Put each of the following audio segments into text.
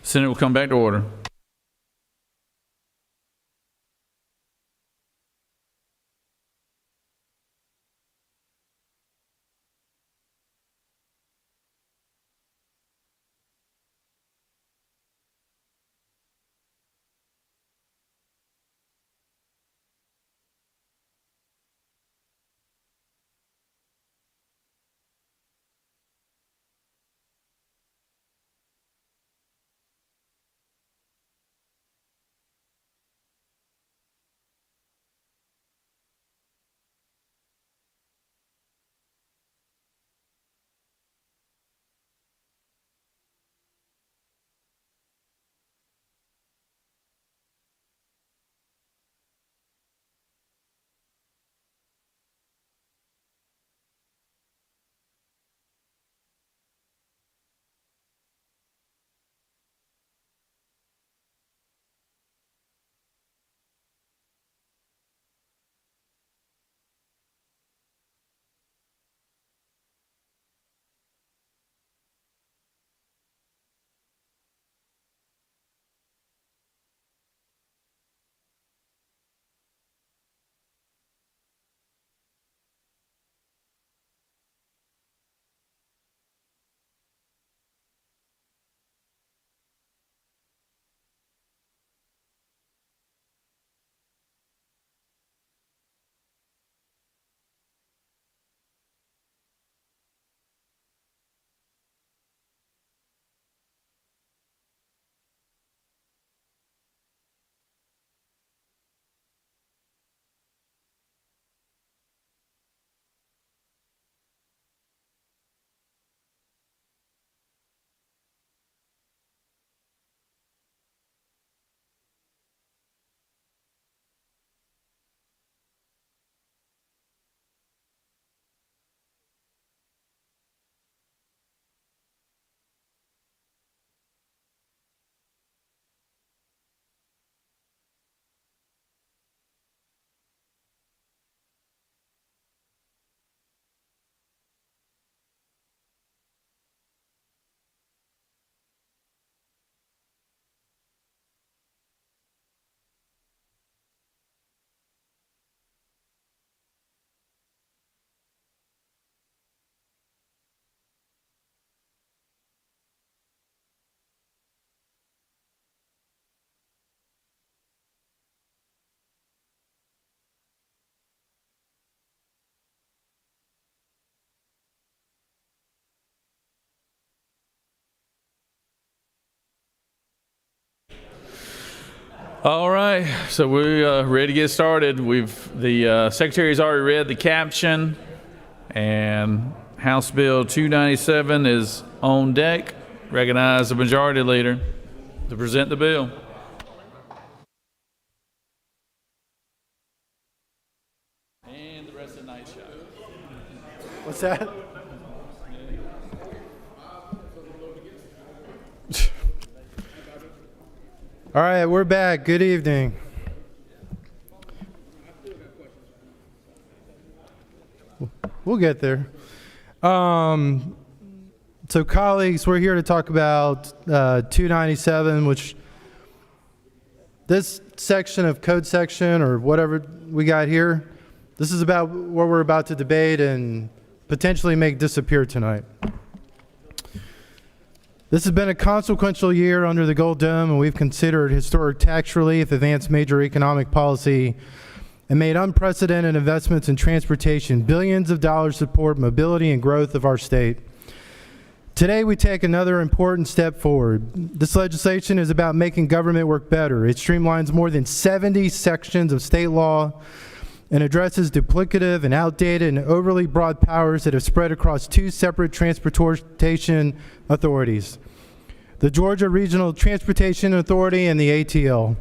Senate will come back to order. All right, so we're ready to get started. The Secretary's already read the caption, and House Bill 297 is on deck. Recognize the Majority Leader to present the bill. And the rest of the night shot. What's that? All right, we're back. Good evening. We'll get there. So colleagues, we're here to talk about 297, which this section of code section or whatever we got here, this is about what we're about to debate and potentially make disappear tonight. This has been a consequential year under the Gold Dome, and we've considered historic tax relief, advanced major economic policy, and made unprecedented investments in transportation. Billions of dollars support mobility and growth of our state. Today, we take another important step forward. This legislation is about making government work better. It streamlines more than 70 sections of state law and addresses duplicative and outdated and overly broad powers that have spread across two separate transportation authorities, the Georgia Regional Transportation Authority and the ATL.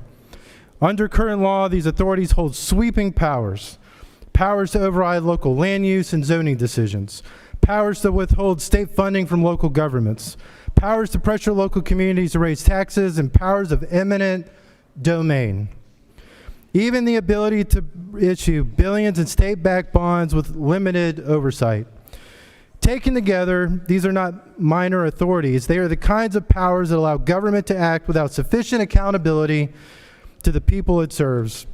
Under current law, these authorities hold sweeping powers to override local land use and zoning decisions, powers to withhold state funding from local governments, powers to pressure local communities to raise taxes, and powers of eminent domain. Even the ability to issue billions in state-backed bonds with limited oversight. Taken together, these are not minor authorities. They are the kinds of powers that allow government to act without sufficient accountability to the people it serves.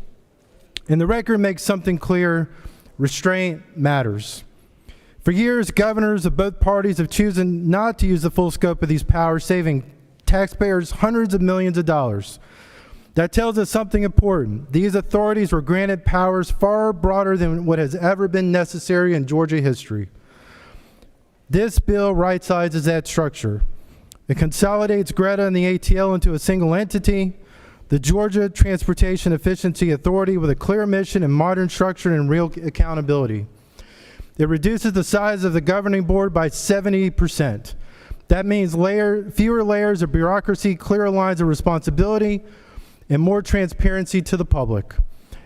And the record makes something clear: restraint matters. For years, governors of both parties have chosen not to use the full scope of these powers, saving taxpayers hundreds of millions of dollars. That tells us something important. These authorities were granted powers far broader than what has ever been necessary in Georgia history. This bill right-sizes that structure. It consolidates GRETA and the ATL into a single entity, the Georgia Transportation Efficiency Authority, with a clear mission and modern structure and real accountability. It reduces the size of the governing board by 70%. That means fewer layers of bureaucracy, clearer lines of responsibility, and more transparency to the public.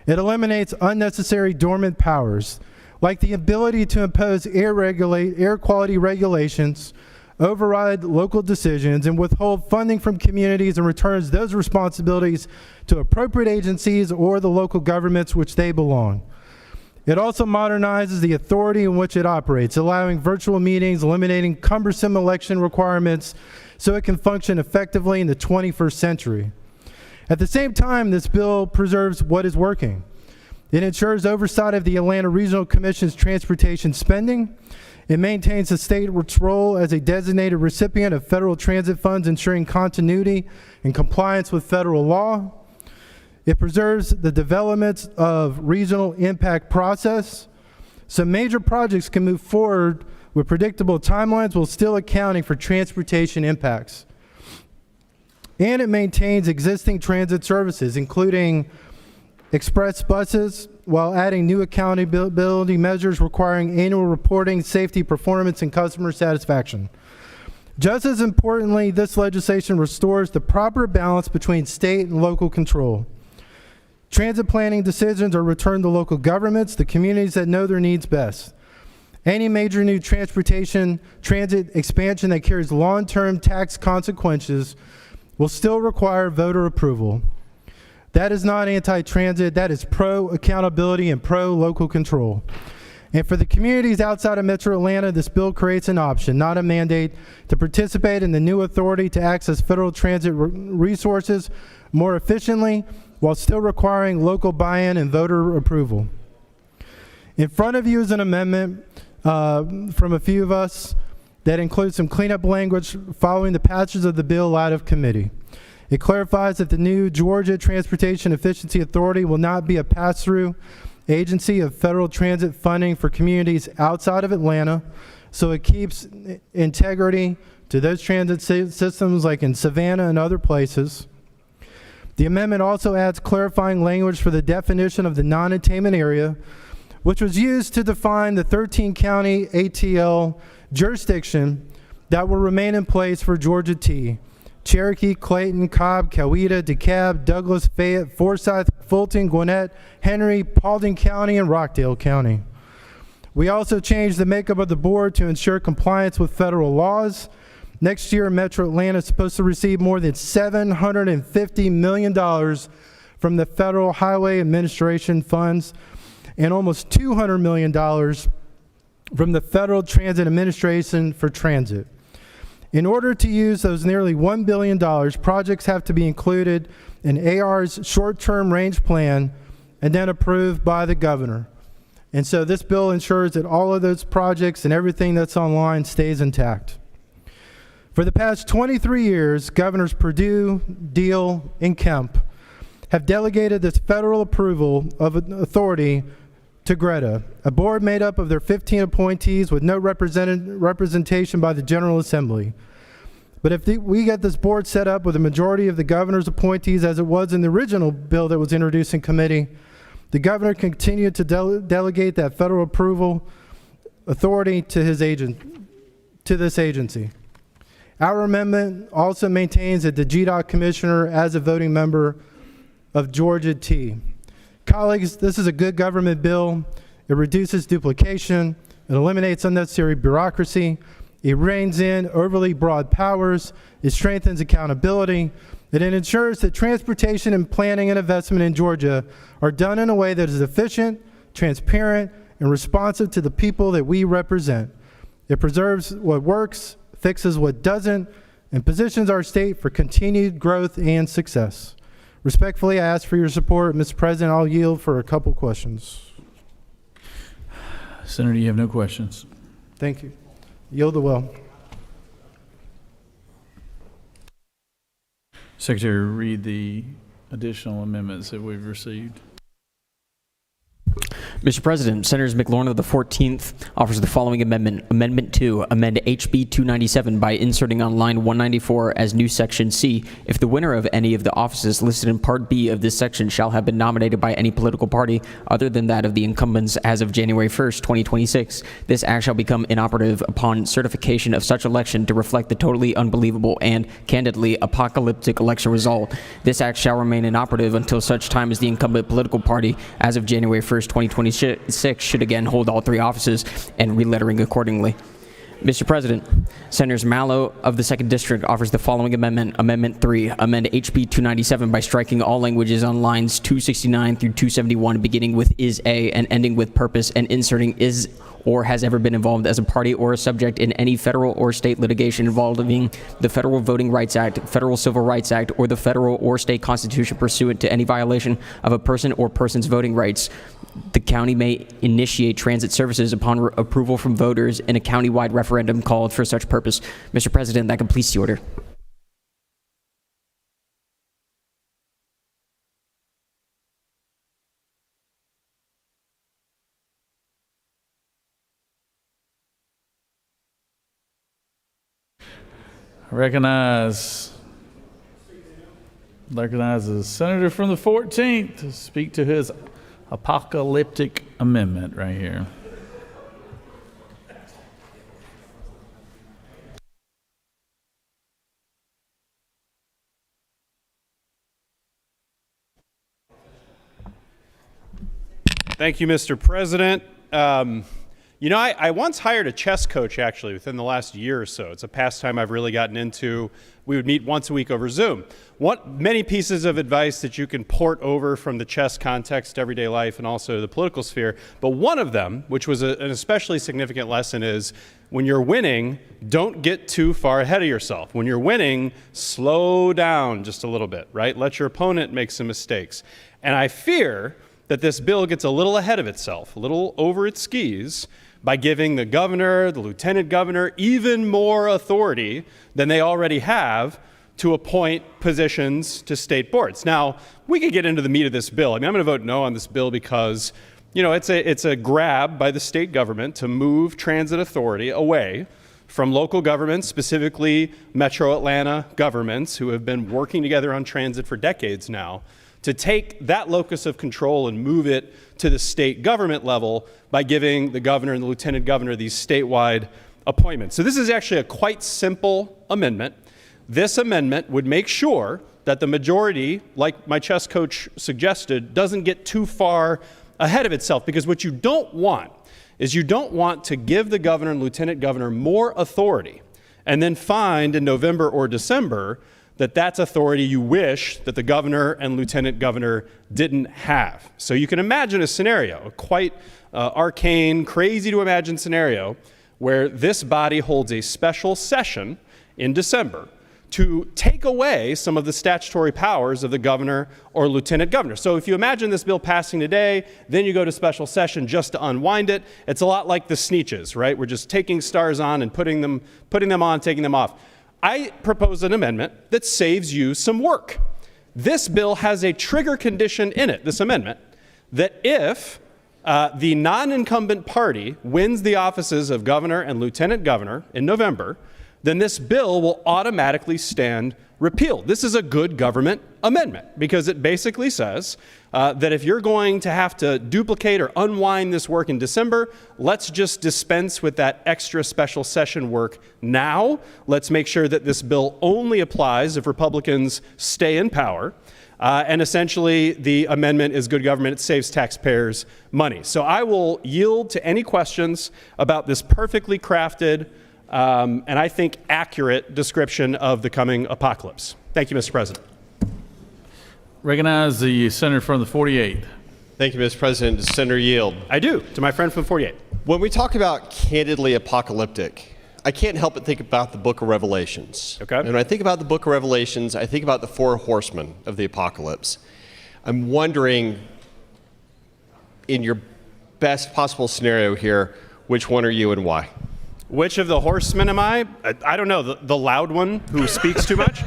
It eliminates unnecessary dormant powers, like the ability to impose air quality regulations, override local decisions, and withhold funding from communities, and returns those responsibilities to appropriate agencies or the local governments which they belong. It also modernizes the authority in which it operates, allowing virtual meetings, eliminating cumbersome election requirements so it can function effectively in the 21st century. At the same time, this bill preserves what is working. It ensures oversight of the Atlanta Regional Commission's transportation spending. It maintains the state's role as a designated recipient of federal transit funds, ensuring continuity and compliance with federal law. It preserves the development of regional impact process, so major projects can move forward with predictable timelines while still accounting for transportation impacts. And it maintains existing transit services, including express buses, while adding new accountability measures requiring annual reporting, safety, performance, and customer satisfaction. Just as importantly, this legislation restores the proper balance between state and local control. Transit planning decisions are returned to local governments, the communities that know their needs best. Any major new transit expansion that carries long-term tax consequences will still require voter approval. That is not anti-transit, that is pro-accountability and pro-local control. And for the communities outside of Metro Atlanta, this bill creates an option, not a mandate, to participate in the new authority to access federal transit resources more efficiently while still requiring local buy-in and voter approval. In front of you is an amendment from a few of us that includes some cleanup language following the passage of the bill out of committee. It clarifies that the new Georgia Transportation Efficiency Authority will not be a pass-through agency of federal transit funding for communities outside of Atlanta, so it keeps integrity to those transit systems like in Savannah and other places. The amendment also adds clarifying language for the definition of the non-attainment area, which was used to define the 13-county ATL jurisdiction that will remain in place for Georgia T: Cherokee, Clayton, Cobb, Coweta, DeKalb, Douglas, Fayette, Forsyth, Fulton, Gwinnett, Henry, Paulding County, and Rockdale County. We also changed the makeup of the board to ensure compliance with federal laws. Next year, Metro Atlanta is supposed to receive more than $750 million from the Federal Highway Administration funds and almost $200 million from the Federal Transit Administration for transit. In order to use those nearly $1 billion, projects have to be included in AR's short-term range plan and then approved by the governor. And so this bill ensures that all of those projects and everything that's online stays intact. For the past 23 years, Governors Perdue, Deal, and Kemp have delegated this federal approval of authority to GRETA, a board made up of their 15 appointees with no representation by the General Assembly. But if we get this board set up with a majority of the governor's appointees, as it was in the original bill that was introduced in committee, the governor can continue to delegate that federal approval authority to this agency. Our amendment also maintains that the GDOT commissioner as a voting member of Georgia T. Colleagues, this is a good government bill. It reduces duplication, it eliminates unnecessary bureaucracy, it reins in overly broad powers, it strengthens accountability, and it ensures that transportation and planning and investment in Georgia are done in a way that is efficient, transparent, and responsive to the people that we represent. It preserves what works, fixes what doesn't, and positions our state for continued growth and success. Respectfully, I ask for your support. Mr. President, I'll yield for a couple questions. Senator, you have no questions. Thank you. Yield the well. Secretary, read the additional amendments that we've received. Mr. President, Senators McLaurin of the 14th offers the following amendment. Amendment 2, amend HB 297 by inserting on line 194 as new section C, if the winner of any of the offices listed in Part B of this section shall have been nominated by any political party other than that of the incumbents as of January 1st, 2026, this act shall become inoperative upon certification of such election to reflect the totally unbelievable and, candidly, apocalyptic election result. This act shall remain inoperative until such time as the incumbent political party as of January 1st, 2026 should again hold all three offices, and relettering accordingly. Mr. President, Senators Mallow of the 2nd District offers the following amendment. Amendment 3, amend HB 297 by striking all languages on lines 269 through 271, beginning with is a and ending with purpose, and inserting is or has ever been involved as a party or a subject in any federal or state litigation involving the Federal Voting Rights Act, Federal Civil Rights Act, or the federal or state constitution pursuant to any violation of a person or person's voting rights. The county may initiate transit services upon approval from voters in a county-wide referendum called for such purpose. Mr. President, that completes the order. I recognize the senator from the 14th to speak to his apocalyptic amendment right here. Thank you, Mr. President. I once hired a chess coach, actually, within the last year or so. It's a pastime I've really gotten into. We would meet once a week over Zoom. Many pieces of advice that you can port over from the chess context to everyday life and also the political sphere. But one of them, which was an especially significant lesson, is when you're winning, don't get too far ahead of yourself. When you're winning, slow down just a little bit, right? Let your opponent make some mistakes. And I fear that this bill gets a little ahead of itself, a little over its skis, by giving the governor, the lieutenant governor, even more authority than they already have to appoint positions to state boards. Now, we could get into the meat of this bill. I'm going to vote no on this bill because, it's a grab by the state government to move transit authority away from local governments, specifically Metro Atlanta governments who have been working together on transit for decades now, to take that locus of control and move it to the state government level by giving the governor and the lieutenant governor these statewide appointments. So this is actually a quite simple amendment. This amendment would make sure that the majority, like my chess coach suggested, doesn't get too far ahead of itself, because what you don't want is you don't want to give the governor and lieutenant governor more authority and then find in November or December that that's authority you wish that the governor and lieutenant governor didn't have. So you can imagine a scenario, a quite arcane, crazy to imagine scenario, where this body holds a special session in December to take away some of the statutory powers of the governor or lieutenant governor. So if you imagine this bill passing today, then you go to special session just to unwind it. It's a lot like the Sneetches, right? We're just taking stars on and putting them on, taking them off. I propose an amendment that saves you some work. This bill has a trigger condition in it, this amendment, that if the non-incumbent party wins the offices of governor and lieutenant governor in November, then this bill will automatically stand repealed. This is a good government amendment because it basically says that if you're going to have to duplicate or unwind this work in December, let's just dispense with that extra special session work now. Let's make sure that this bill only applies if Republicans stay in power. And essentially, the amendment is good government. It saves taxpayers money. So I will yield to any questions about this perfectly crafted and I think accurate description of the coming apocalypse. Thank you, Mr. President. Recognize the senator from the 48th. Thank you, Mr. President. Does Senator yield? I do, to my friend from 48. When we talk about candidly apocalyptic, I can't help but think about the book of Revelations. Okay. And when I think about the book of Revelations, I think about the four horsemen of the apocalypse. I'm wondering, in your best possible scenario here, which one are you and why? Which of the horsemen am I? I don't know, the loud one who speaks too much?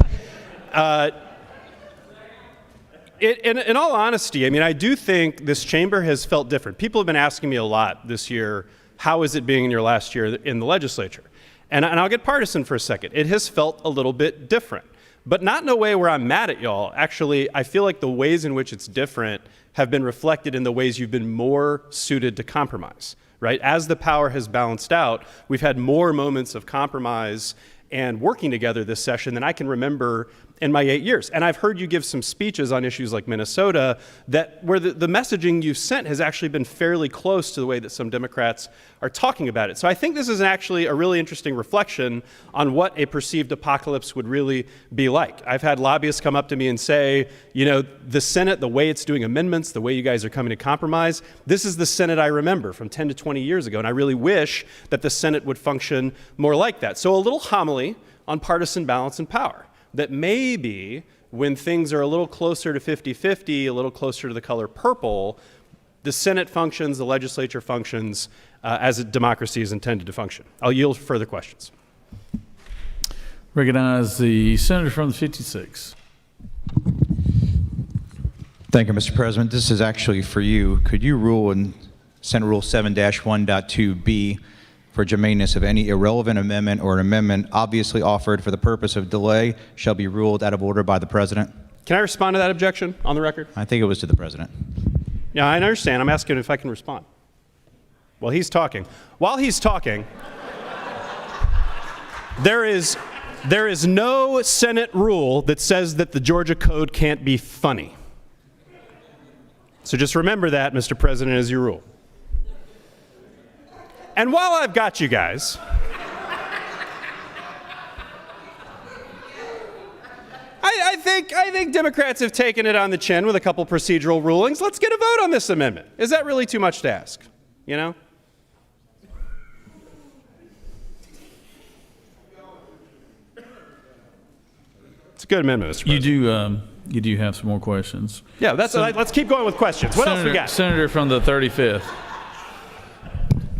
In all honesty, I mean, I do think this chamber has felt different. People have been asking me a lot this year, how is it being in your last year in the legislature? And I'll get partisan for a second. It has felt a little bit different, but not in a way where I'm mad at y'all. Actually, I feel like the ways in which it's different have been reflected in the ways you've been more suited to compromise, right? As the power has balanced out, we've had more moments of compromise and working together this session than I can remember in my 8 years. And I've heard you give some speeches on issues like Minnesota where the messaging you've sent has actually been fairly close to the way that some Democrats are talking about it. So I think this is actually a really interesting reflection on what a perceived apocalypse would really be like. I've had lobbyists come up to me and say, you know, the Senate, the way it's doing amendments, the way you guys are coming to compromise, this is the Senate I remember from 10 to 20 years ago. And I really wish that the Senate would function more like that. So a little homily on partisan balance and power. That maybe when things are a little closer to 50-50, a little closer to the color purple, the Senate functions, the legislature functions as a democracy is intended to function. I'll yield for further questions. Recognize the senator from the 56. Thank you, Mr. President. This is actually for you. Could you rule in Senate Rule 7-1.2b for germaneness of any irrelevant amendment or an amendment obviously offered for the purpose of delay shall be ruled out of order by the President? Can I respond to that objection on the record? I think it was to the President. Yeah, I understand. I'm asking if I can respond. Well, he's talking. While he's talking, there is no Senate rule that says that the Georgia Code can't be funny. So just remember that, Mr. President, as you rule. And while I've got you guys, I think Democrats have taken it on the chin with a couple procedural rulings. Let's get a vote on this amendment. Is that really too much to ask? You know? It's a good amendment, Mr. President. You do have some more questions. Yeah, let's keep going with questions. What else we got? Senator from the 35th.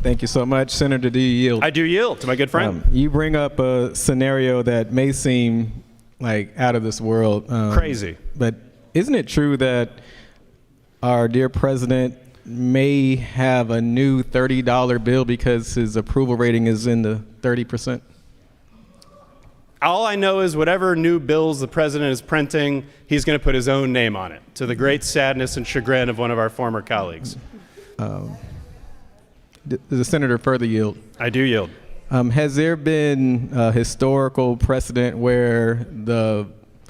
Thank you so much. Senator, do you yield? I do yield to my good friend. You bring up a scenario that may seem like out of this world. Crazy. But isn't it true that our dear president may have a new $30 bill because his approval rating is in the 30%? All I know is whatever new bills the president is printing, he's going to put his own name on it, to the great sadness and chagrin of one of our former colleagues. Does the senator further yield? I do yield. Has there been a historical precedent where the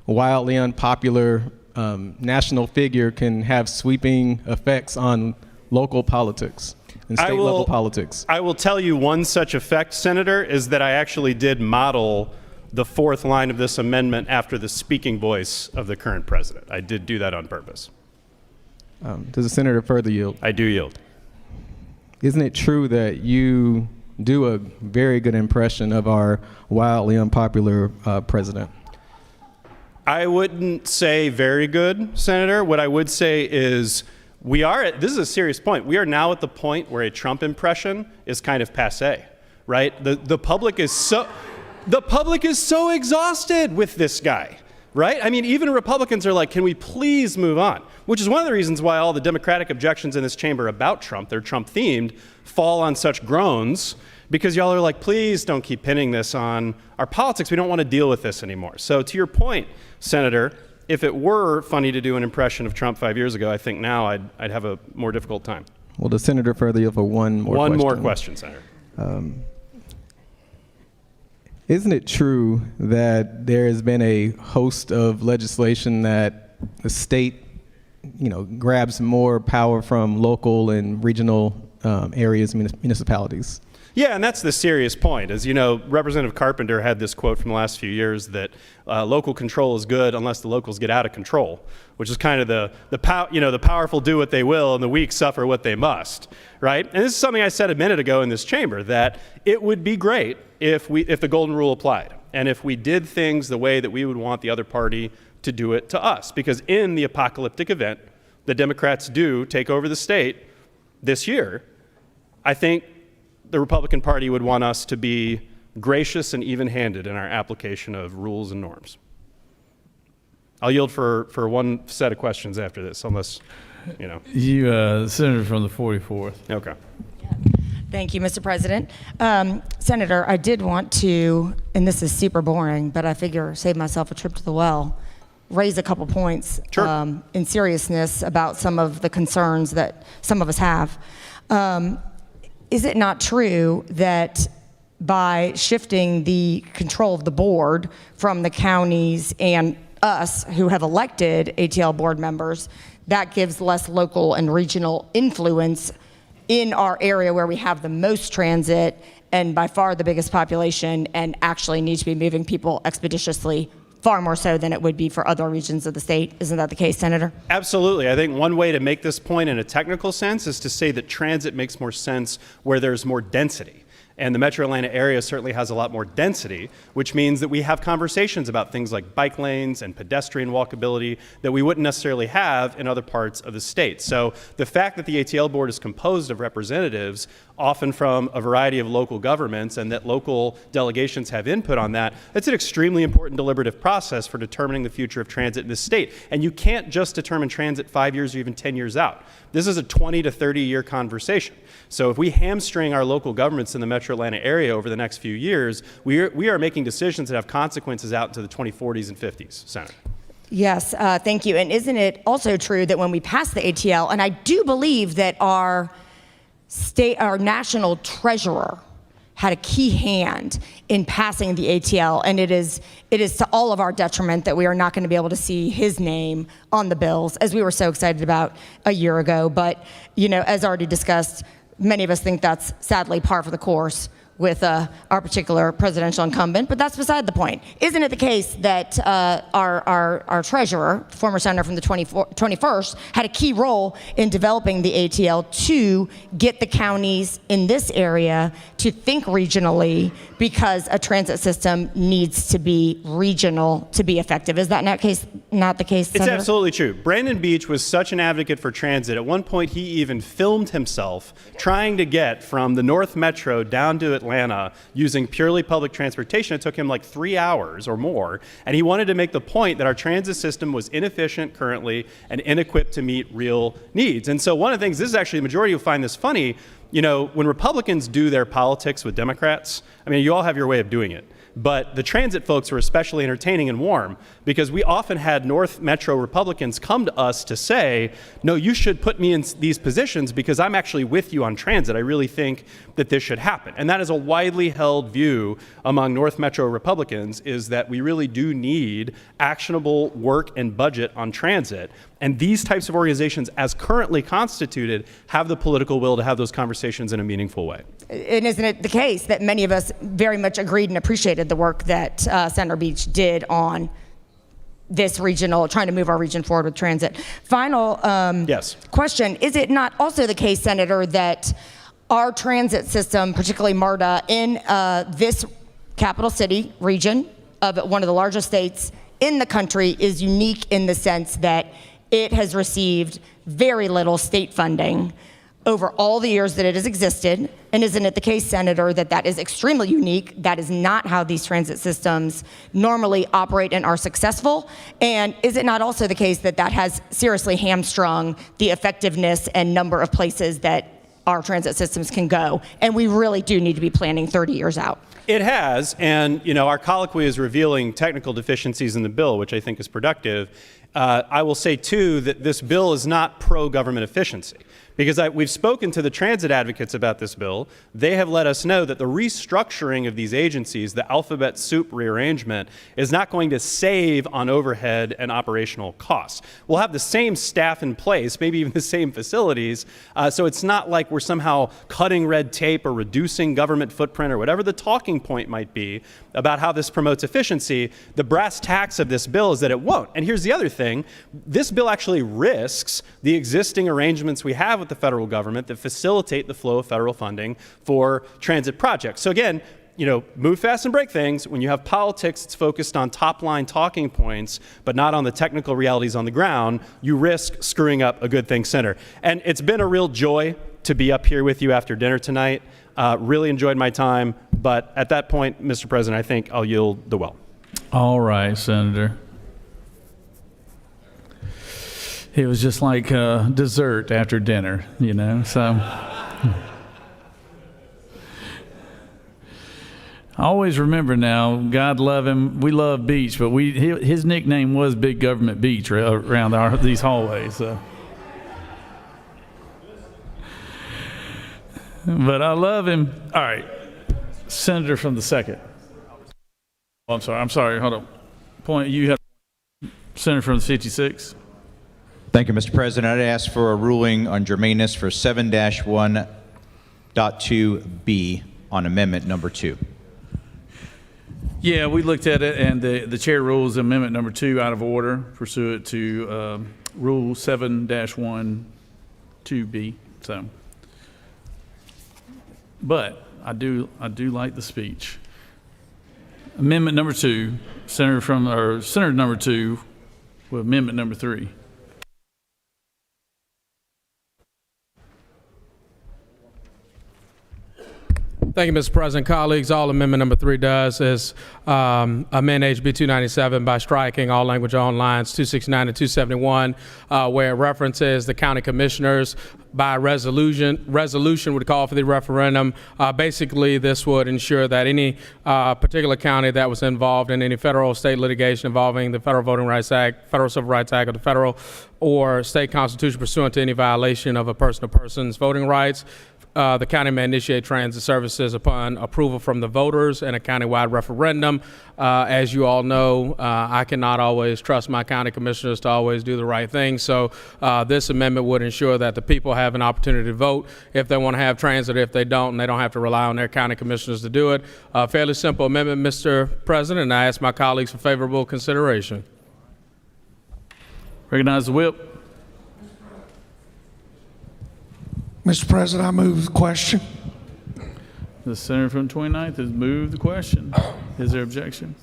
wildly unpopular national figure can have sweeping effects on local politics and state-level politics? I will tell you one such effect, Senator, is that I actually did model the fourth line of this amendment after the speaking voice of the current president. I did do that on purpose. Does the senator further yield? I do yield. Isn't it true that you do a very good impression of our wildly unpopular president? I wouldn't say very good, Senator. What I would say is this is a serious point. We are now at the point where a Trump impression is kind of passé, right? The public is so exhausted with this guy, right? I mean, even Republicans are like, can we please move on? Which is one of the reasons why all the Democratic objections in this chamber about Trump, they're Trump-themed, fall on such groans, because y'all are like, please don't keep pinning this on our politics. We don't want to deal with this anymore. So to your point, Senator, if it were funny to do an impression of Trump 5 years ago, I think now I'd have a more difficult time. Well, the senator further yield for one more question. One more question, Senator. Isn't it true that there has been a host of legislation that the state, grabs more power from local and regional areas, municipalities? Yeah, and that's the serious point. As you know, Representative Carpenter had this quote from the last few years that local control is good unless the locals get out of control, which is kind of the powerful do what they will and the weak suffer what they must, right? And this is something I said a minute ago in this chamber, that it would be great if the golden rule applied and if we did things the way that we would want the other party to do it to us. Because in the apocalyptic event the Democrats do take over the state this year, I think the Republican Party would want us to be gracious and even-handed in our application of rules and norms. I'll yield for one set of questions after this, unless, you know. You, Senator from the 44th. Okay. Thank you, Mr. President. Senator, I did want to, and this is super boring, but I figure save myself a trip to the well, raise a couple points Sure. In seriousness about some of the concerns that some of us have. Is it not true that by shifting the control of the board from the counties and us who have elected ATL board members, that gives less local and regional influence in our area where we have the most transit and by far the biggest population and actually need to be moving people expeditiously, far more so than it would be for other regions of the state? Isn't that the case, Senator? Absolutely. I think one way to make this point in a technical sense is to say that transit makes more sense where there's more density. And the Metro Atlanta area certainly has a lot more density, which means that we have conversations about things like bike lanes and pedestrian walkability that we wouldn't necessarily have in other parts of the state. So the fact that the ATL board is composed of representatives, often from a variety of local governments, and that local delegations have input on that, it's an extremely important deliberative process for determining the future of transit in this state. And you can't just determine transit 5 years or even 10 years out. This is a 20 to 30 year conversation. So if we hamstring our local governments in the Metro Atlanta area over the next few years, we are making decisions that have consequences out into the 2040s and 50s, Senator. Yes, thank you. And isn't it also true that when we passed the ATL, and I do believe that our national treasurer had a key hand in passing the ATL, and it is to all of our detriment that we are not going to be able to see his name on the bills, as we were so excited about a year ago. But, you know, as already discussed, many of us think that's sadly par for the course with our particular presidential incumbent, but that's beside the point. Isn't it the case that our treasurer, former senator from the 21st, had a key role in developing the ATL to get the counties in this area to think regionally, because a transit system needs to be regional to be effective? Is that not the case, Senator? It's absolutely true. Brandon Beach was such an advocate for transit. At one point, he even filmed himself trying to get from the North Metro down to Atlanta using purely public transportation. It took him like 3 hours or more, and he wanted to make the point that our transit system was inefficient currently and inequipped to meet real needs. And so one of the things, this is actually, the majority will find this funny, you know, when Republicans do their politics with Democrats, I mean, you all have your way of doing it. But the transit folks were especially entertaining and warm, because we often had North Metro Republicans come to us to say, no, you should put me in these positions because I'm actually with you on transit. I really think that this should happen. And that is a widely held view among North Metro Republicans, is that we really do need actionable work and budget on transit. And these types of organizations, as currently constituted, have the political will to have those conversations in a meaningful way. And isn't it the case that many of us very much agreed and appreciated the work that Senator Beach did on this regional, trying to move our region forward with transit? Final Yes. question, is it not also the case, Senator, that our transit system, particularly MARTA, in this capital city region of one of the largest states in the country, is unique in the sense that it has received very little state funding over all the years that it has existed? And isn't it the case, Senator, that that is extremely unique? That is not how these transit systems normally operate and are successful. And is it not also the case that that has seriously hamstrung the effectiveness and number of places that our transit systems can go? And we really do need to be planning 30 years out. It has, and our colloquy is revealing technical deficiencies in the bill, which I think is productive. I will say, too, that this bill is not pro-government efficiency, because we've spoken to the transit advocates about this bill. They have let us know that the restructuring of these agencies, the alphabet soup rearrangement, is not going to save on overhead and operational costs. We'll have the same staff in place, maybe even the same facilities, so it's not like we're somehow cutting red tape or reducing government footprint or whatever the talking point might be about how this promotes efficiency. The brass tacks of this bill is that it won't. And here's the other thing. This bill actually risks the existing arrangements we have with the federal government that facilitate the flow of federal funding for transit projects. So again, move fast and break things. When you have politics that's focused on top-line talking points, but not on the technical realities on the ground, you risk screwing up a good thing center. And it's been a real joy to be up here with you after dinner tonight. Really enjoyed my time, but at that point, Mr. President, I think I'll yield the well. All right, Senator. It was just like dessert after dinner, so. Always remember now, God love him, we love Beach, but his nickname was Big Government Beach around these hallways. So. But I love him. All right, Senator from the 2nd. Oh, I'm sorry, hold on. You have Senator from the 56. Thank you, Mr. President. I'd ask for a ruling on germaneness for 7-1.2B on amendment number 2. Yeah, we looked at it, and the chair rules amendment number 2 out of order pursuant to Rule 7-1-2B. So, but I do like the speech. Amendment number 2, Senator number 2, with amendment number 3. Thank you, Mr. President. Colleagues, all amendment number 3 does is amend HB 297 by striking all language on lines 269 and 271, where it references the county commissioners by resolution would call for the referendum. Basically, this would ensure that any particular county that was involved in any federal or state litigation involving the Federal Voting Rights Act, Federal Civil Rights Act, or the federal or state constitution pursuant to any violation of a person-to-person's voting rights, the county may initiate transit services upon approval from the voters in a countywide referendum. As you all know, I cannot always trust my county commissioners to always do the right thing. So this amendment would ensure that the people have an opportunity to vote if they want to have transit. If they don't, and they don't have to rely on their county commissioners to do it. Fairly simple amendment, Mr. President, and I ask my colleagues for favorable consideration. Recognize the whip. Mr. President, I move the question. The senator from 29th has moved the question. Is there objection?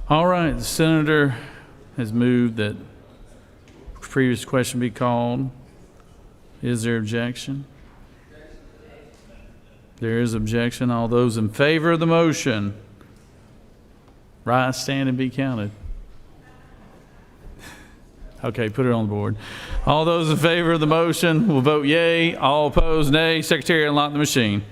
All right, the senator has moved that previous question be called. Is there objection? There is objection. All those in favor of the motion, rise, stand, and be counted. Okay, put it on the board. All those in favor of the motion will vote yea. All opposed, nay. Secretary, unlock the machine.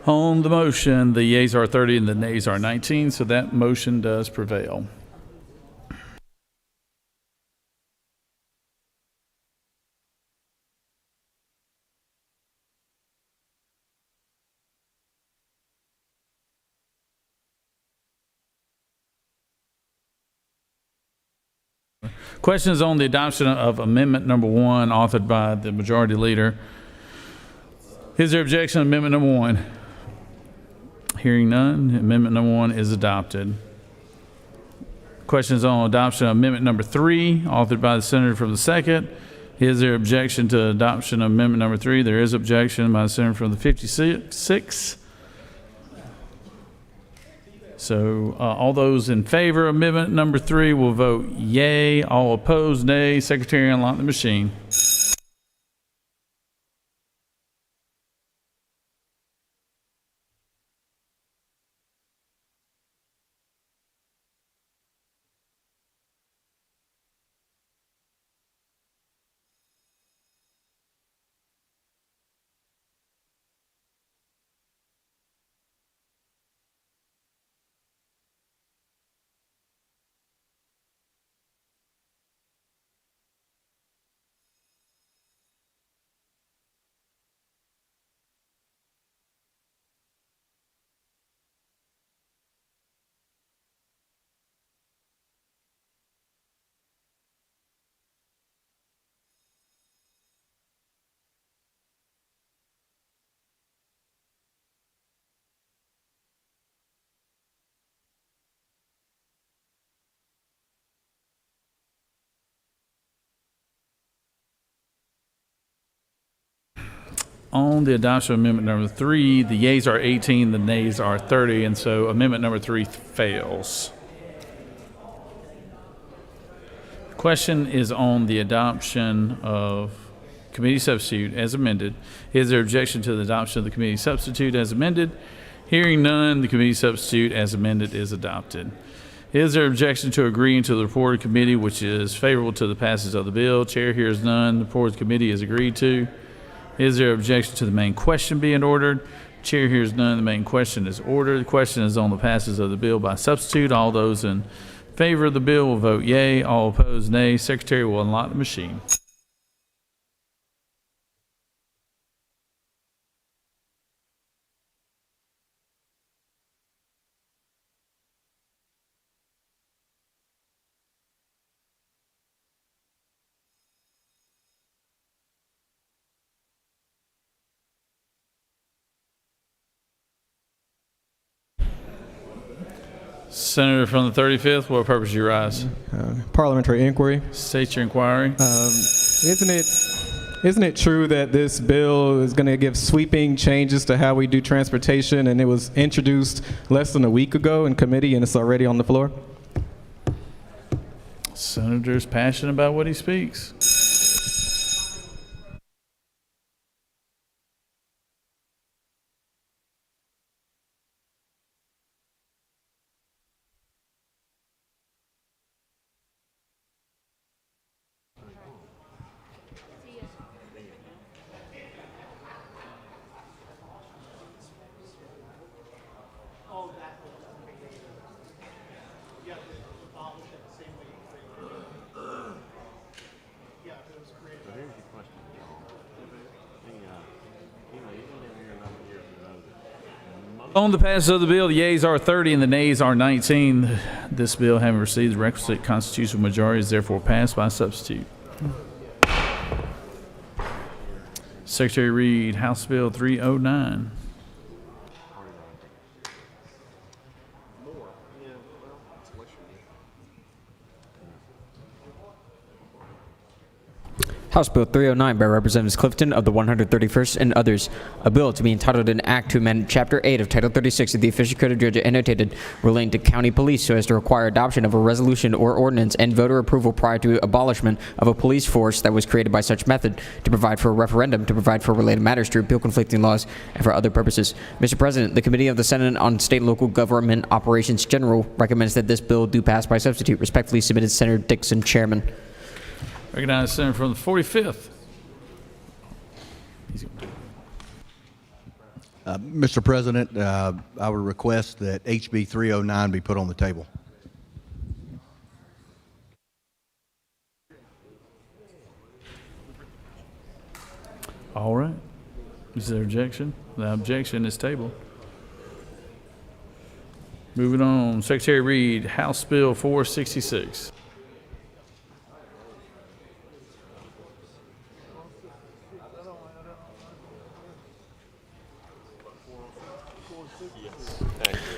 On the motion, the yeas are 30 and the nays are 19, so that motion does prevail. Question is on the adoption of amendment number 1 authored by the majority leader. Is there objection to amendment number 1? Hearing none, amendment number 1 is adopted. Question is on adoption of amendment number 3 authored by the senator from the 2nd. Is there objection to adoption of amendment number 3? There is objection by the senator from the 56th. So all those in favor of amendment number 3 will vote yay. All opposed, nay. Secretary, unlock the machine. On the adoption of amendment number 3, the yeas are 18, the nays are 30, and so amendment number 3 fails. The question is on the adoption of committee substitute as amended. Is there objection to the adoption of the committee substitute as amended? Hearing none, the committee substitute as amended is adopted. Is there objection to agreeing to the report of committee which is favorable to the passage of the bill? Chair hears none. The report of the committee is agreed to. Is there objection to the main question being ordered? Chair hears none. The main question is ordered. The question is on the passage of the bill by substitute. All those in favor of the bill will vote yay. All opposed, nay. Secretary will unlock the machine. Senator from the 35th, what purpose do you rise? Parliamentary inquiry. State your inquiry. Isn't it true that this bill is going to give sweeping changes to how we do transportation, and it was introduced less than a week ago in committee and it's already on the floor? Senator's passionate about what he speaks. On the passage of the bill, the yeas are 30 and the nays are 19. This bill, having received the requisite constitutional majority, is therefore passed by substitute. Secretary read House Bill 309. House Bill 309 by Representatives Clifton of the 131st and others. A bill to be entitled an act to amend Chapter 8 of Title 36 of the Official Code of Georgia annotated relating to county police so as to require adoption of a resolution or ordinance and voter approval prior to abolishment of a police force that was created by such method, to provide for a referendum, to provide for related matters, to repeal conflicting laws, and for other purposes. Mr. President, the Committee of the Senate on State and Local Government Operations General recommends that this bill do pass by substitute. Respectfully submitted, Senator Dixon, Chairman. Recognize the senator from the 45th. Mr. President, I would request that HB 309 be put on the table. All right. Is there objection? The objection is tabled. Moving on, Secretary Reed, House Bill 466.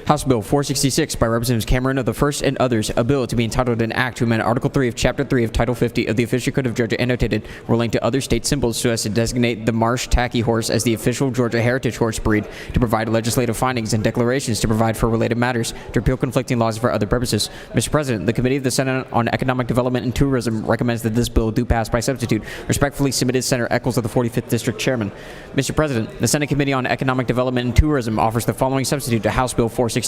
House Bill 466 by Representatives Cameron of the 1st and others, a bill to be entitled an act to amend Article 3 of Chapter 3 of Title 50 of the Official Code of Georgia annotated relating to other state symbols so as to designate the marsh tacky horse as the official Georgia heritage horse breed, to provide legislative findings and declarations to provide for related matters, to repeal conflicting laws for other purposes. Mr. President, the Committee of the Senate on Economic Development and Tourism recommends that this bill do pass by substitute. Respectfully submitted, Senator Eccles of the 45th District Chairman. Mr. President, the Senate Committee on Economic Development and Tourism offers the following substitute to House Bill 466,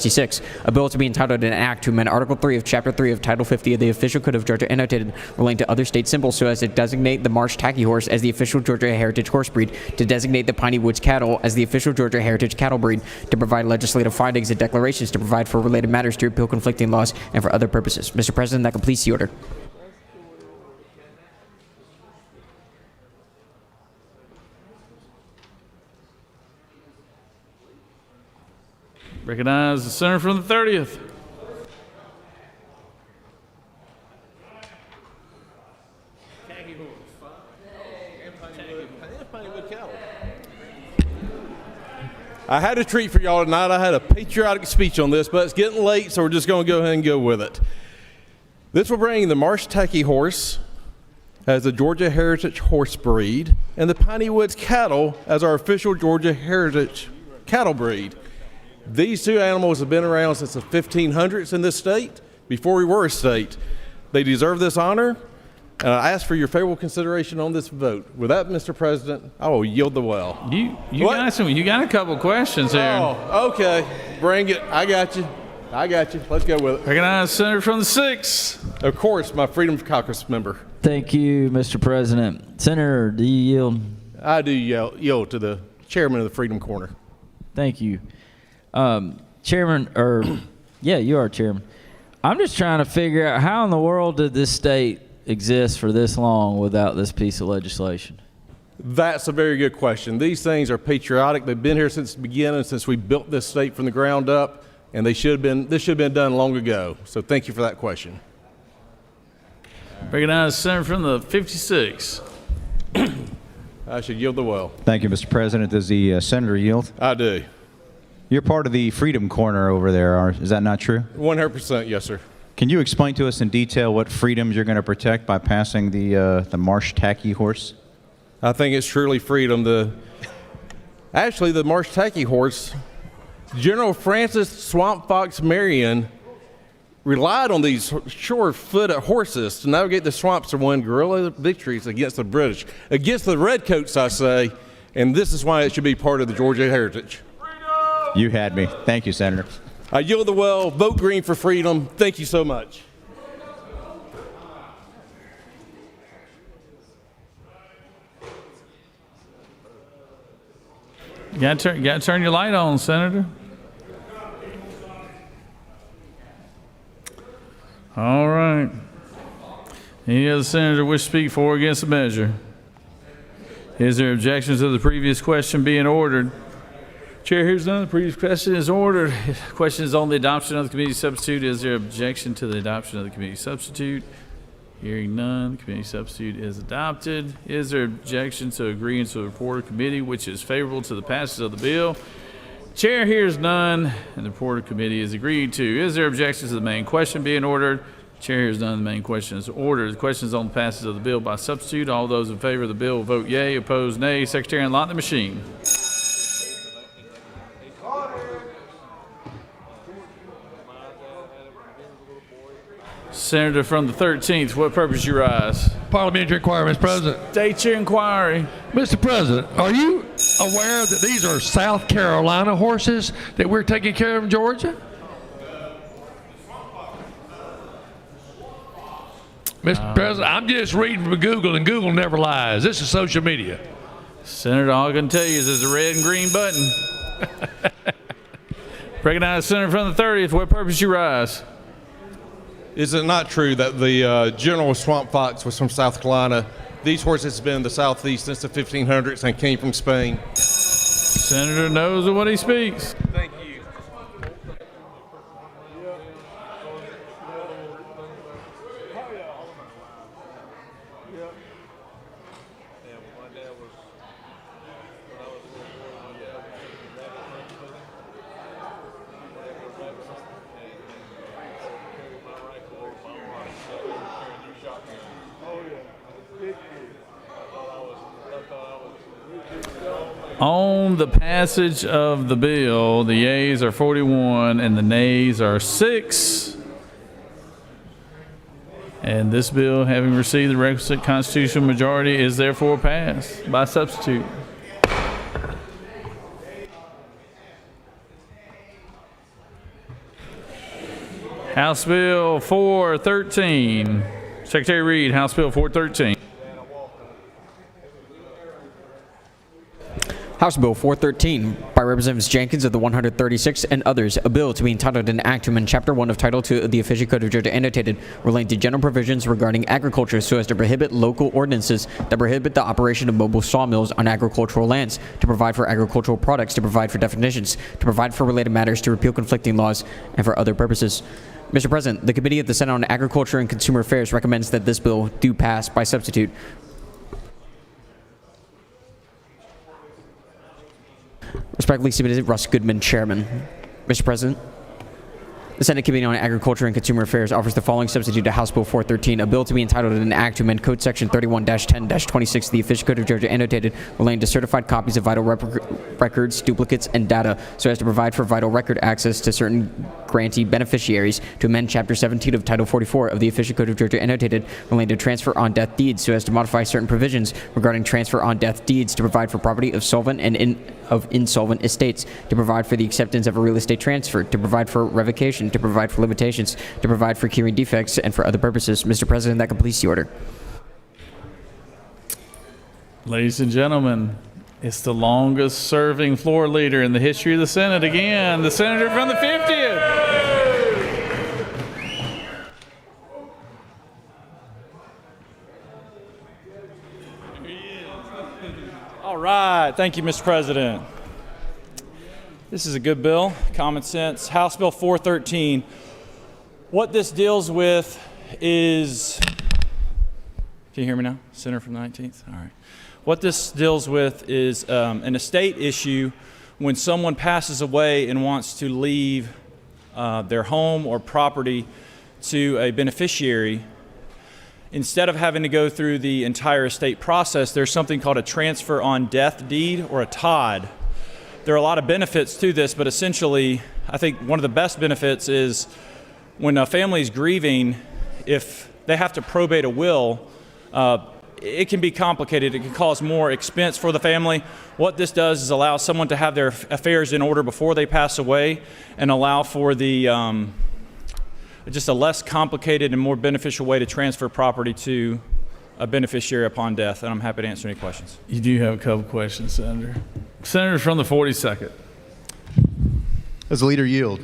a bill to be entitled an act to amend Article 3 of Chapter 3 of Title 50 of the Official Code of Georgia annotated relating to other state symbols so as to designate the marsh tacky horse as the official Georgia heritage horse breed, to designate the piney woods cattle as the official Georgia heritage cattle breed, to provide legislative findings and declarations to provide for related matters, to repeal conflicting laws, and for other purposes. Mr. President, that completes the order. Recognize the senator from the 30th. I had a treat for y'all tonight. I had a patriotic speech on this, but it's getting late, so we're just going to go ahead and go with it. This will bring the marsh tacky horse as the Georgia heritage horse breed and the piney woods cattle as our official Georgia heritage cattle breed. These two animals have been around since the 1500s in this state, before we were a state. They deserve this honor, and I ask for your favorable consideration on this vote. With that, Mr. President, I will yield the well. You got a couple questions here. Oh, okay. Bring it. I got you. Let's go with it. Recognize the senator from the 6th. Of course, my Freedom Caucus member. Thank you, Mr. President. Senator, do you yield? I do yield to the chairman of the Freedom Corner. Thank you. Chairman, yeah, you are chairman. I'm just trying to figure out how in the world did this state exist for this long without this piece of legislation? That's a very good question. These things are patriotic. They've been here since the beginning, since we built this state from the ground up, and this should have been done long ago. So thank you for that question. Recognize the senator from the 56. I should yield the well. Thank you, Mr. President. Does the senator yield? I do. You're part of the Freedom Corner over there, is that not true? 100%, yes, sir. Can you explain to us in detail what freedoms you're going to protect by passing the marsh tacky horse? I think it's truly freedom. Actually, the marsh tacky horse, General Francis Swamp Fox Marion relied on these sure-footed horses to navigate the swamps to win guerrilla victories against the British, against the redcoats, I say, and this is why it should be part of the Georgia heritage. You had me. Thank you, Senator. I yield the well. Vote green for freedom. Thank you so much. You gotta turn your light on, Senator. All right. Any other senator wish to speak for or against the measure? Is there objections to the previous question being ordered? Chair hears none. The previous question is ordered. Question is on the adoption of the committee substitute. Is there objection to the adoption of the committee substitute? Hearing none, the committee substitute is adopted. Is there objection to agreeing to the report of committee which is favorable to the passage of the bill? Chair hears none, and the report of committee is agreed to. Is there objection to the main question being ordered? Chair hears none. The main question is ordered. The question is on the passage of the bill by substitute. All those in favor of the bill will vote yea. Opposed, nay. Secretary, unlock the machine. Senator from the 13th, what purpose you rise? Parliamentary inquiry, Mr. President. State your inquiry. Mr. President, are you aware that these are South Carolina horses that we're taking care of in Georgia? Mr. President, I'm just reading from Google, and Google never lies. This is social media. Senator, all I can tell you is there's a red and green button. Recognize the senator from the 30th. For what purpose you rise? Is it not true that the General Swamp Fox was from South Carolina? These horses have been in the Southeast since the 1500s and came from Spain. Senator knows what he speaks. Thank you. On the passage of the bill, the yeas are 41 and the nays are 6. And this bill, having received the requisite constitutional majority, is therefore passed by substitute. House Bill 413. Secretary Reed, House Bill 413. House Bill 413 by Representatives Jenkins of the 136th and others, a bill to be entitled an act to amend Chapter 1 of Title 2 of the Official Code of Georgia annotated relating to general provisions regarding agriculture so as to prohibit local ordinances that prohibit the operation of mobile sawmills on agricultural lands, to provide for agricultural products, to provide for definitions, to provide for related matters, to repeal conflicting laws, and for other purposes. Mr. President, the Committee of the Senate on Agriculture and Consumer Affairs recommends that this bill do pass by substitute. Respectfully submitted, Russ Goodman, Chairman. Mr. President, the Senate Committee on Agriculture and Consumer Affairs offers the following substitute to House Bill 413, a bill to be entitled an act to amend Code Section 31-10-26 of the Official Code of Georgia annotated relating to certified copies of vital records, duplicates, and data so as to provide for vital record access to certain grantee beneficiaries, to amend Chapter 17 of Title 44 of the Official Code of Georgia annotated relating to transfer on death deeds so as to modify certain provisions regarding transfer on death deeds, to provide for property of solvent and of insolvent estates, to provide for the acceptance of a real estate transfer, to provide for revocation, to provide for limitations, to provide for curing defects, and for other purposes. Mr. President, that completes the order. Ladies and gentlemen, it's the longest serving floor leader in the history of the Senate again, the senator from the 50th. All right, thank you, Mr. President. This is a good bill, common sense. House Bill 413. What this deals with is, can you hear me now? Senator from the 19th? All right. What this deals with is an estate issue when someone passes away and wants to leave their home or property to a beneficiary. Instead of having to go through the entire estate process, there's something called a transfer on death deed, or a TOD. There are a lot of benefits to this, but essentially, I think one of the best benefits is when a family is grieving, if they have to probate a will, it can be complicated. It can cause more expense for the family. What this does is allow someone to have their affairs in order before they pass away and allow for the just a less complicated and more beneficial way to transfer property to a beneficiary upon death. And I'm happy to answer any questions. You do have a couple questions, Senator. Senator from the 42nd. Does the leader yield?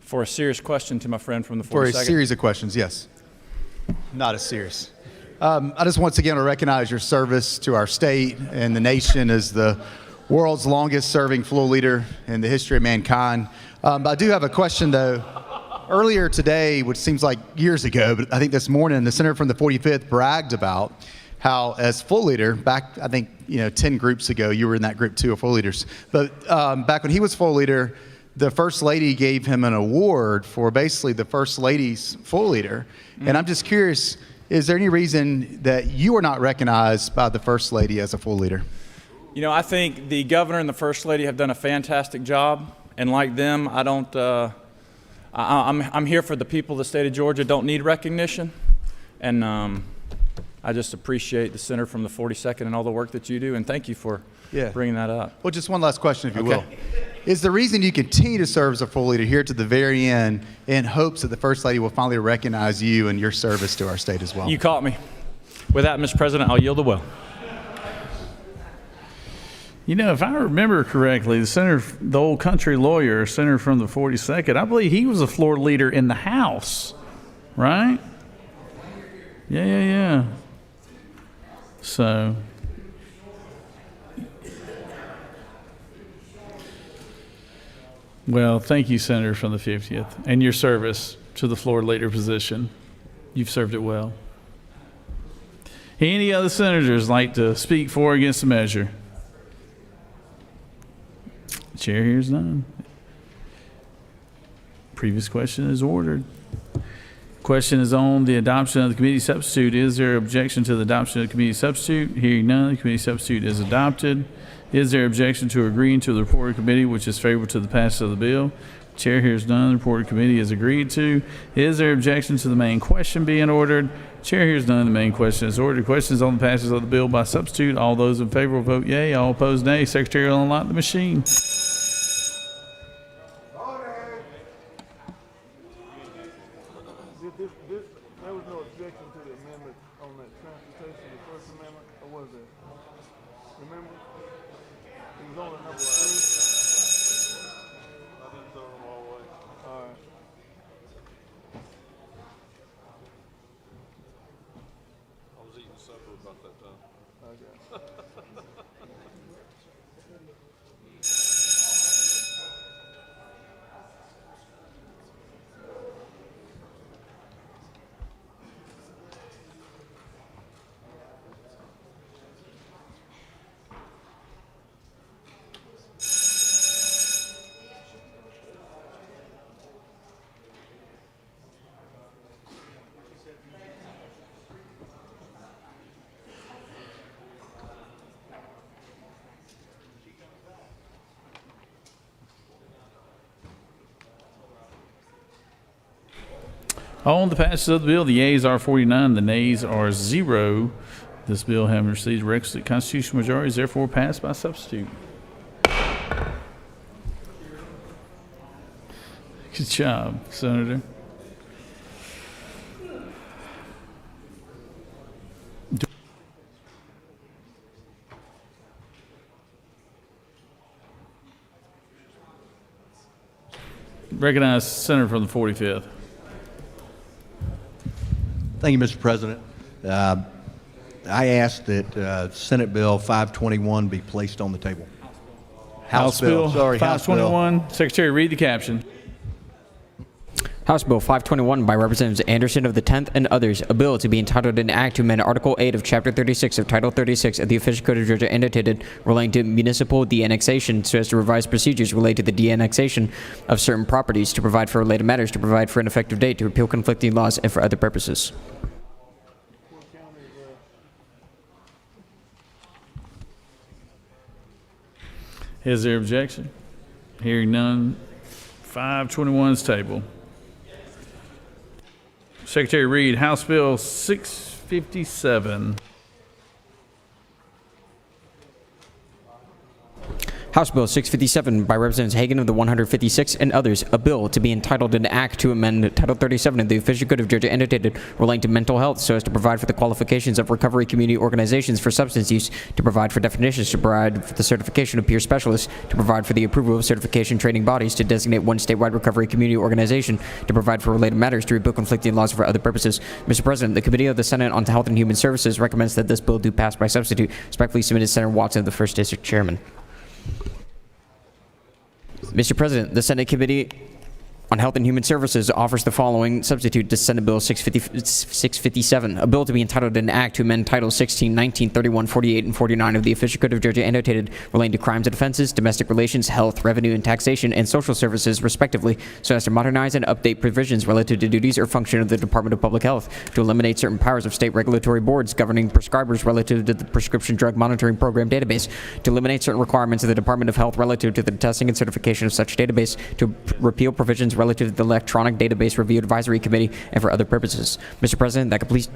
For a serious question to my friend from the 42nd. For a series of questions, yes. Not as serious. I just once again want to recognize your service to our state and the nation as the world's longest serving floor leader in the history of mankind. I do have a question, though. Earlier today, which seems like years ago, but I think this morning, the senator from the 45th bragged about how, as floor leader, back, I think, 10 groups ago, you were in that group too, of floor leaders. But back when he was floor leader, the First Lady gave him an award for basically the First Lady's floor leader. Mm-hmm. And I'm just curious, is there any reason that you are not recognized by the First Lady as a floor leader? I think the governor and the First Lady have done a fantastic job. And like them, I don't... I'm here for the people of the state of Georgia. Don't need recognition, and I just appreciate the senator from the 42nd and all the work that you do, and thank you for bringing that up. Well, just one last question, if you will. Is the reason you continue to serve as a full leader here to the very end in hopes that the First Lady will finally recognize you and your service to our state as well? You caught me. With that, Mr. President, I'll yield the will. You know, if I remember correctly, the old country lawyer, senator from the 42nd, I believe he was a floor leader in the House, right? Yeah. So, well, thank you, Senator from the 50th, and your service to the floor leader position. You've served it well. Any other senators like to speak for or against the measure? Chair hears none. Previous question is ordered. Question is on the adoption of the committee substitute. Is there objection to the adoption of the committee substitute? Hearing none, the committee substitute is adopted. Is there objection to agreeing to the report of committee which is favorable to the passage of the bill? Chair hears none. The report of committee is agreed to. Is there objection to the main question being ordered? Chair hears none. The main question is ordered. Questions on the passage of the bill by substitute. All those in favor will vote yea. All opposed nay. Secretary will unlock the machine. There was no objection to the amendment on that transportation, the First Amendment, or was there? Remember? It was only number 3. I didn't throw them all away. All right. I was eating supper about that time. Okay. On the passage of the bill, the yeas are 49, the nays are 0. This bill, having received requisite constitutional majority, is therefore passed by substitute. Good job, Senator. Recognize Senator from the 45th. Thank you, Mr. President. I ask that Senate Bill 521 be placed on the table. House Bill 521. Secretary, read the caption. House Bill 521 by Representatives Anderson of the 10th and others, a bill to be entitled an act to amend Article 8 of Chapter 36 of Title 36 of the Official Code of Georgia annotated relating to municipal de-annexation so as to revise procedures related to the de-annexation of certain properties, to provide for related matters, to provide for an effective date, to repeal conflicting laws, and for other purposes. Is there objection? Hearing none, 521 is tabled. Secretary read House Bill 657. House Bill 657 by Representatives Hagan of the 156th and others, a bill to be entitled an act to amend Title 37 of the Official Code of Georgia annotated relating to mental health so as to provide for the qualifications of recovery community organizations for substance use, to provide for definitions, to provide for the certification of peer specialists, to provide for the approval of certification training bodies, to designate one statewide recovery community organization, to provide for related matters, to repeal conflicting laws for other purposes. Mr. President, the Committee of the Senate on Health and Human Services recommends that this bill do pass by substitute. Respectfully submitted, Senator Watson, the 1st District Chairman. Mr. President, the Senate Committee on Health and Human Services offers the following substitute to Senate Bill 657, a bill to be entitled an act to amend Title 16, 19, 31, 48, and 49 of the Official Code of Georgia annotated relating to crimes and offenses, domestic relations, health, revenue and taxation, and social services, respectively, so as to modernize and update provisions relative to duties or function of the Department of Public Health, to eliminate certain powers of state regulatory boards governing prescribers relative to the Prescription Drug Monitoring Program database, to eliminate certain requirements of the Department of Health relative to the testing and certification of such database, to repeal provisions relative to the Electronic Database Review Advisory Committee, and for other purposes. Mr. President, that completes...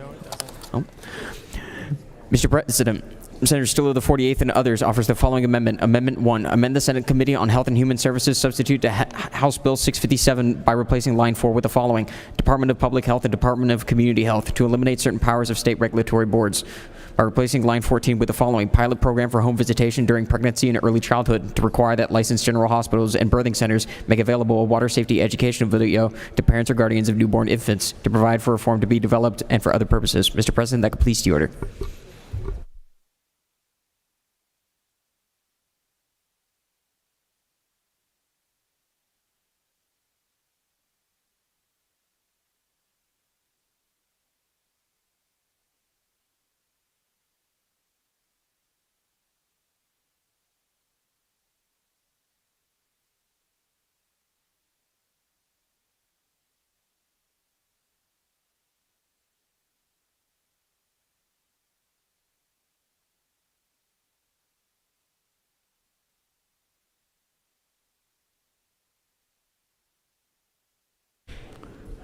Mr. President, Senator Stillo of the 48th and others offers the following amendment. Amendment 1, amend the Senate Committee on Health and Human Services substitute to House Bill 657 by replacing line 4 with the following. Department of Public Health and Department of Community Health, to eliminate certain powers of state regulatory boards. by replacing line 14 with the following: pilot program for home visitation during pregnancy and early childhood to require that licensed general hospitals and birthing centers make available a water safety education video to parents or guardians of newborn infants, to provide for a form to be developed and for other purposes. Mr. President, that completes the order.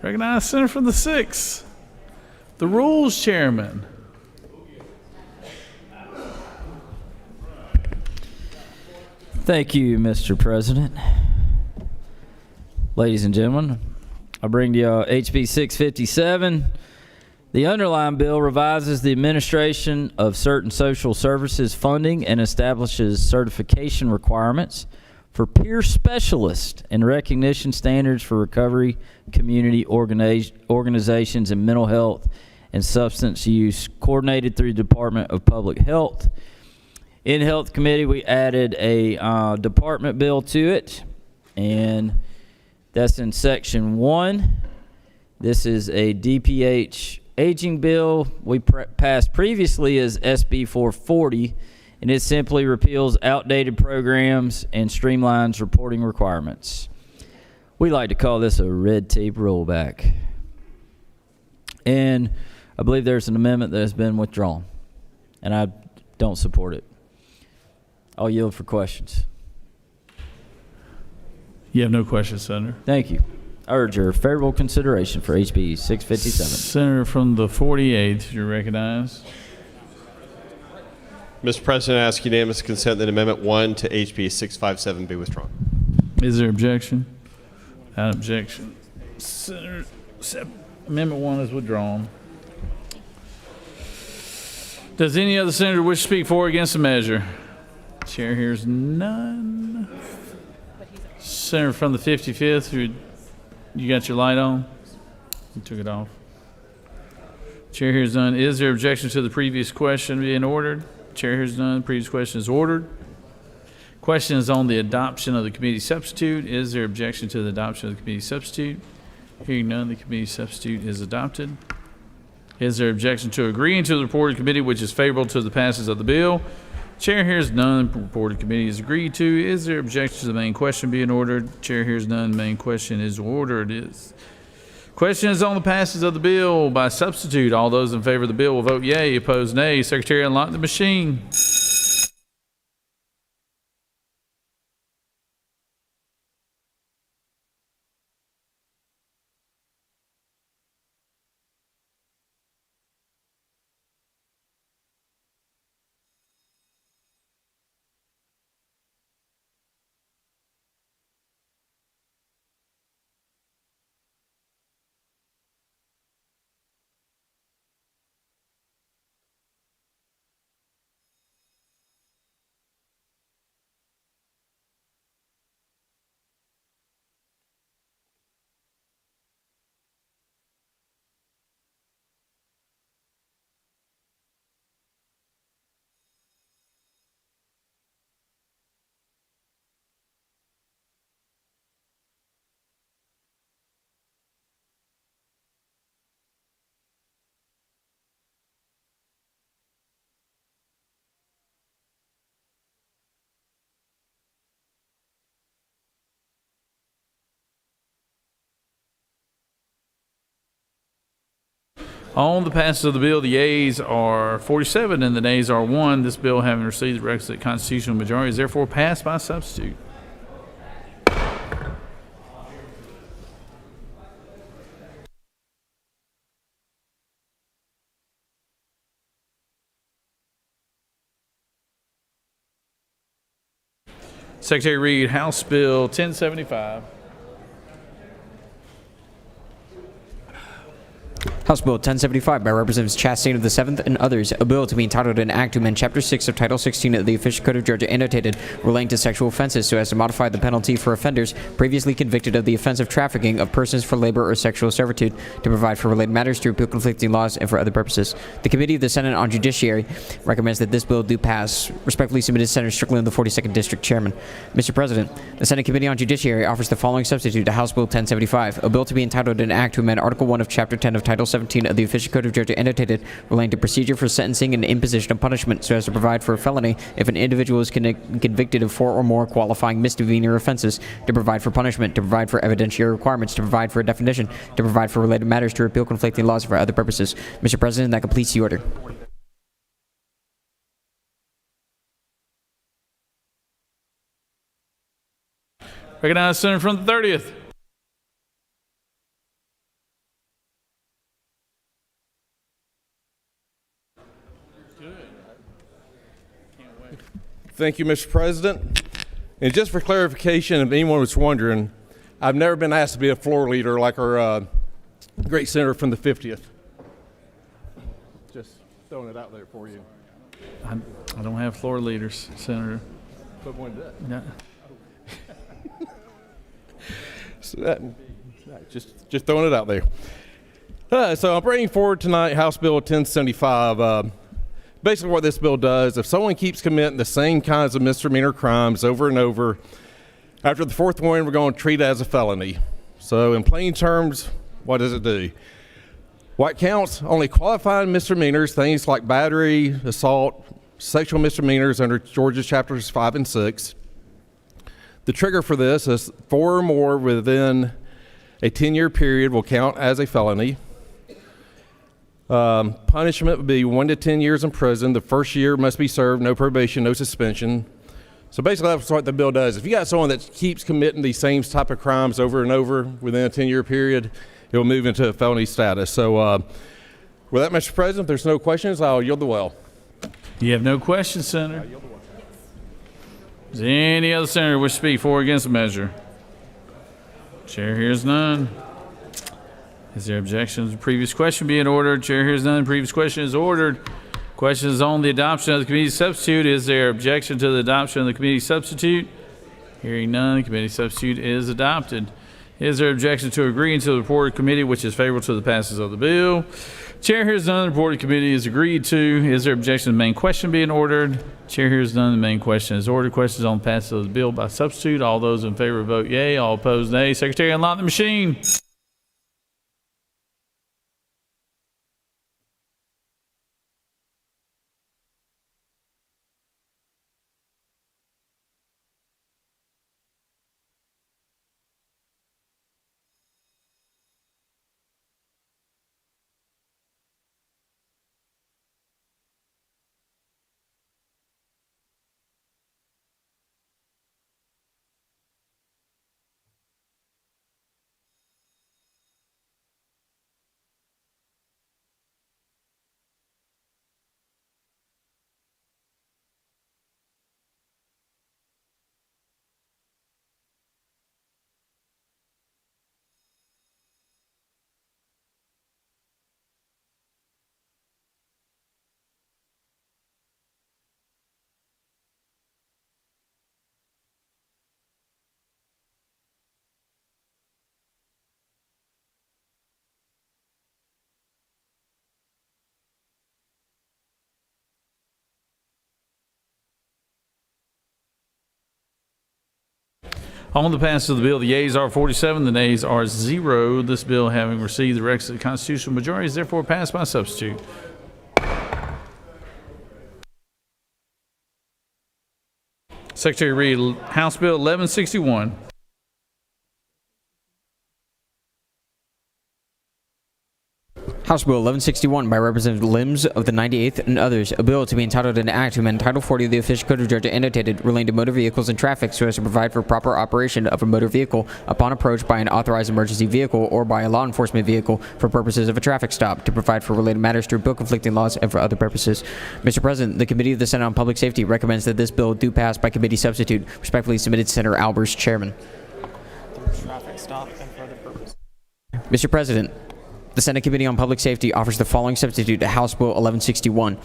Recognize Senator from the 6th, the Rules Chairman. Thank you, Mr. President. Ladies and gentlemen, I bring to you HB 657. The underlying bill revises the administration of certain social services funding and establishes certification requirements for peer specialists and recognition standards for recovery community organizations and mental health and substance use, coordinated through the Department of Public Health. In Health Committee, we added a department bill to it, and that's in Section 1. This is a DPH aging bill we passed previously as SB 440, and it simply repeals outdated programs and streamlines reporting requirements. We like to call this a red tape rollback. And I believe there's an amendment that has been withdrawn, and I don't support it. I'll yield for questions. You have no questions, Senator. Thank you. I urge your favorable consideration for HB 657. Senator from the 48th, you're recognized. Mr. President, I ask unanimous consent that Amendment 1 to HB 657 be withdrawn. Is there objection? Without objection. Senator, Amendment 1 is withdrawn. Does any other senator wish to speak for or against the measure? Chair hears none. Senator from the 55th, you got your light on? You took it off. Chair hears none. Is there objection to the previous question being ordered? Chair hears none. Previous question is ordered. Question is on the adoption of the committee substitute. Is there objection to the adoption of the committee substitute? Hearing none, the committee substitute is adopted. Is there objection to agreeing to the reported committee which is favorable to the passage of the bill? Chair hears none. Reported committee is agreed to. Is there objection to the main question being ordered? Chair hears none. Main question is ordered. Question is on the passage of the bill by substitute. All those in favor of the bill will vote yea. Opposed, nay. Secretary, unlock the machine. On the passage of the bill, the yeas are 47 and the nays are 1. This bill, having received the requisite constitutional majority, is therefore passed by substitute. Secretary read House Bill 1075. House Bill 1075 by Representatives Chastain of the 7th and others, a bill to be entitled an act to amend Chapter 6 of Title 16 of the Official Code of Georgia annotated relating to sexual offenses so as to modify the penalty for offenders previously convicted of the offense of trafficking of persons for labor or sexual servitude, to provide for related matters, to repeal conflicting laws, and for other purposes. The Committee of the Senate on Judiciary recommends that this bill do pass. Respectfully submitted, Senator Strickland, the 42nd District Chairman. Mr. President, the Senate Committee on Judiciary offers the following substitute to House Bill 1075, a bill to be entitled an act to amend Article 1 of Chapter 10 of Title 17 of the Official Code of Georgia annotated relating to procedure for sentencing and imposition of punishment so as to provide for a felony if an individual is convicted of 4 or more qualifying misdemeanor offenses, to provide for punishment, to provide for evidentiary requirements, to provide for a definition, to provide for related matters, to repeal conflicting laws for other purposes. Mr. President, that completes the order. Recognize the senator from the 30th. Thank you, Mr. President. And just for clarification, if anyone was wondering, I've never been asked to be a floor leader like our great senator from the 50th. Just throwing it out there for you. I don't have floor leaders, Senator. But one does. Yeah. So just throwing it out there. So I'm bringing forward tonight House Bill 1075. Basically what this bill does, if someone keeps committing the same kinds of misdemeanor crimes over and over, after the 4th one, we're going to treat it as a felony. So in plain terms, what does it do? What counts? Only qualifying misdemeanors, things like battery, assault, sexual misdemeanors under Georgia's chapters 5 and 6. The trigger for this is 4 or more within a 10-year period will count as a felony. Punishment would be 1 to 10 years in prison. The first year must be served, no probation, no suspension. So basically that's what the bill does. If you got someone that keeps committing these same type of crimes over and over within a 10-year period, it will move into a felony status. So with that, Mr. President, if there's no questions, I'll yield the well. You have no questions, Senator? Does any other senator wish to speak for or against the measure? Chair hears none. Is there objection to the previous question being ordered? Chair hears none. The previous question is ordered. Question is on the adoption of the committee substitute. Is there objection to the adoption of the committee substitute? Hearing none, the committee substitute is adopted. Is there objection to agreeing to the report of committee which is favorable to the passage of the bill? Chair hears none. The report of committee is agreed to. Is there objection to the main question being ordered? Chair hears none. The main question is ordered. Questions on the passage of the bill by substitute. All those in favor vote yea. All opposed nay. Secretary, unlock the machine. On the passage of the bill, the yeas are 47, the nays are 0. This bill, having received the requisite constitutional majority, is therefore passed by substitute. Secretary read House Bill 1161. House Bill 1161 by Representative Limbs of the 98th and others, a bill to be entitled an act to amend Title 40 of the Official Code of Georgia annotated relating to motor vehicles and traffic so as to provide for proper operation of a motor vehicle upon approach by an authorized emergency vehicle or by a law enforcement vehicle for purposes of a traffic stop, to provide for related matters, to repeal conflicting laws, and for other purposes. Mr. President, the Committee of the Senate on Public Safety recommends that this bill do pass by committee substitute. Respectfully submitted, Senator Albers, Chairman. Traffic stop and for other purposes. Mr. President, The Senate Committee on Public Safety offers the following substitute to House Bill 1161.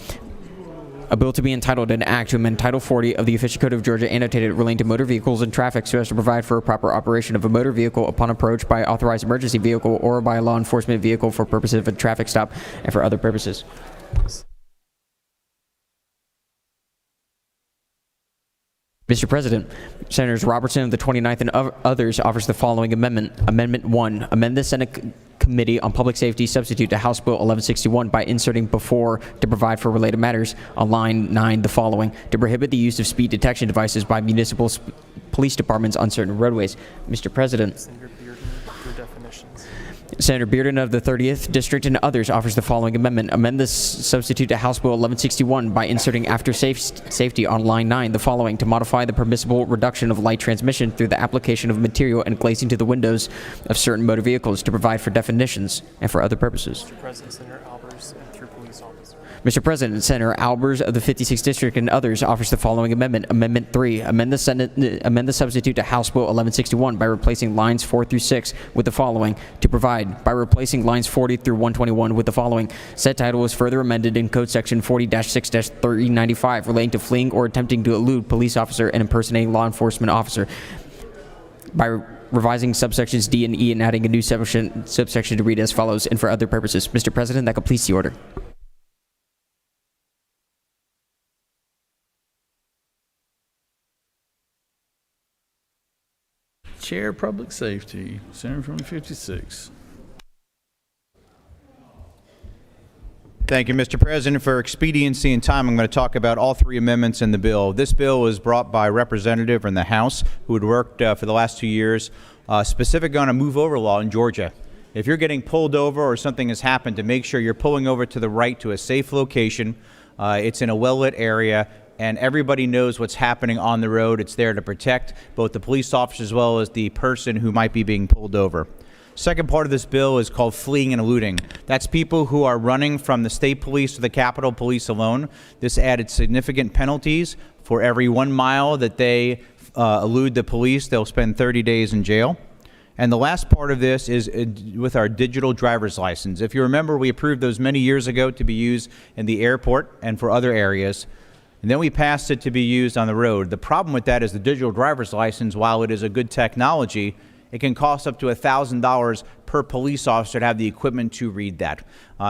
A bill to be entitled an act to amend Title 40 of the Official Code of Georgia annotated relating to motor vehicles and traffic so as to provide for a proper operation of a motor vehicle upon approach by authorized emergency vehicle or by a law enforcement vehicle for purposes of a traffic stop and for other purposes. Mr. President, Senators Robertson of the 29th and others offers the following amendment. Amendment 1, amend the Senate Committee on Public Safety substitute to House Bill 1161 by inserting before to provide for related matters on line 9 the following: to prohibit the use of speed detection devices by municipal police departments on certain roadways. Mr. President, Senator Bearden of the 30th District and others offers the following amendment. Amend this substitute to House Bill 1161 by inserting after safety on line 9 the following: to modify the permissible reduction of light transmission through the application of material and glazing to the windows of certain motor vehicles, to provide for definitions and for other purposes. Mr. President, Senator Albers, through police officer. Mr. President, Senator Albers of the 56th District and others offers the following amendment. Amendment 3, amend the substitute to House Bill 1161 by replacing lines 4 through 6 with the following: to provide, by replacing lines 40 through 121 with the following. Said title is further amended in Code Section 40-6-395 relating to fleeing or attempting to elude police officer and impersonating law enforcement officer, by revising subsections D and E and adding a new subsection to read as follows: and for other purposes. Mr. President, that completes the order. Chair Public Safety, Senator from 56. Thank you, Mr. President. For expediency and time, I'm going to talk about all three amendments in the bill. This bill was brought by a representative in the House who had worked for the last 2 years, specific on a move-over law in Georgia. If you're getting pulled over or something has happened, to make sure you're pulling over to the right to a safe location. It's in a well-lit area, and everybody knows what's happening on the road. It's there to protect both the police officer as well as the person who might be being pulled over. Second part of this bill is called fleeing and eluding. That's people who are running from the state police or the Capitol Police alone. This added significant penalties. For every 1 mile that they elude the police, they'll spend 30 days in jail. And the last part of this is with our digital driver's license. If you remember, we approved those many years ago to be used in the airport and for other areas. And then we passed it to be used on the road. The problem with that is the digital driver's license, while it is a good technology, it can cost up to $1,000 per police officer to have the equipment to read that.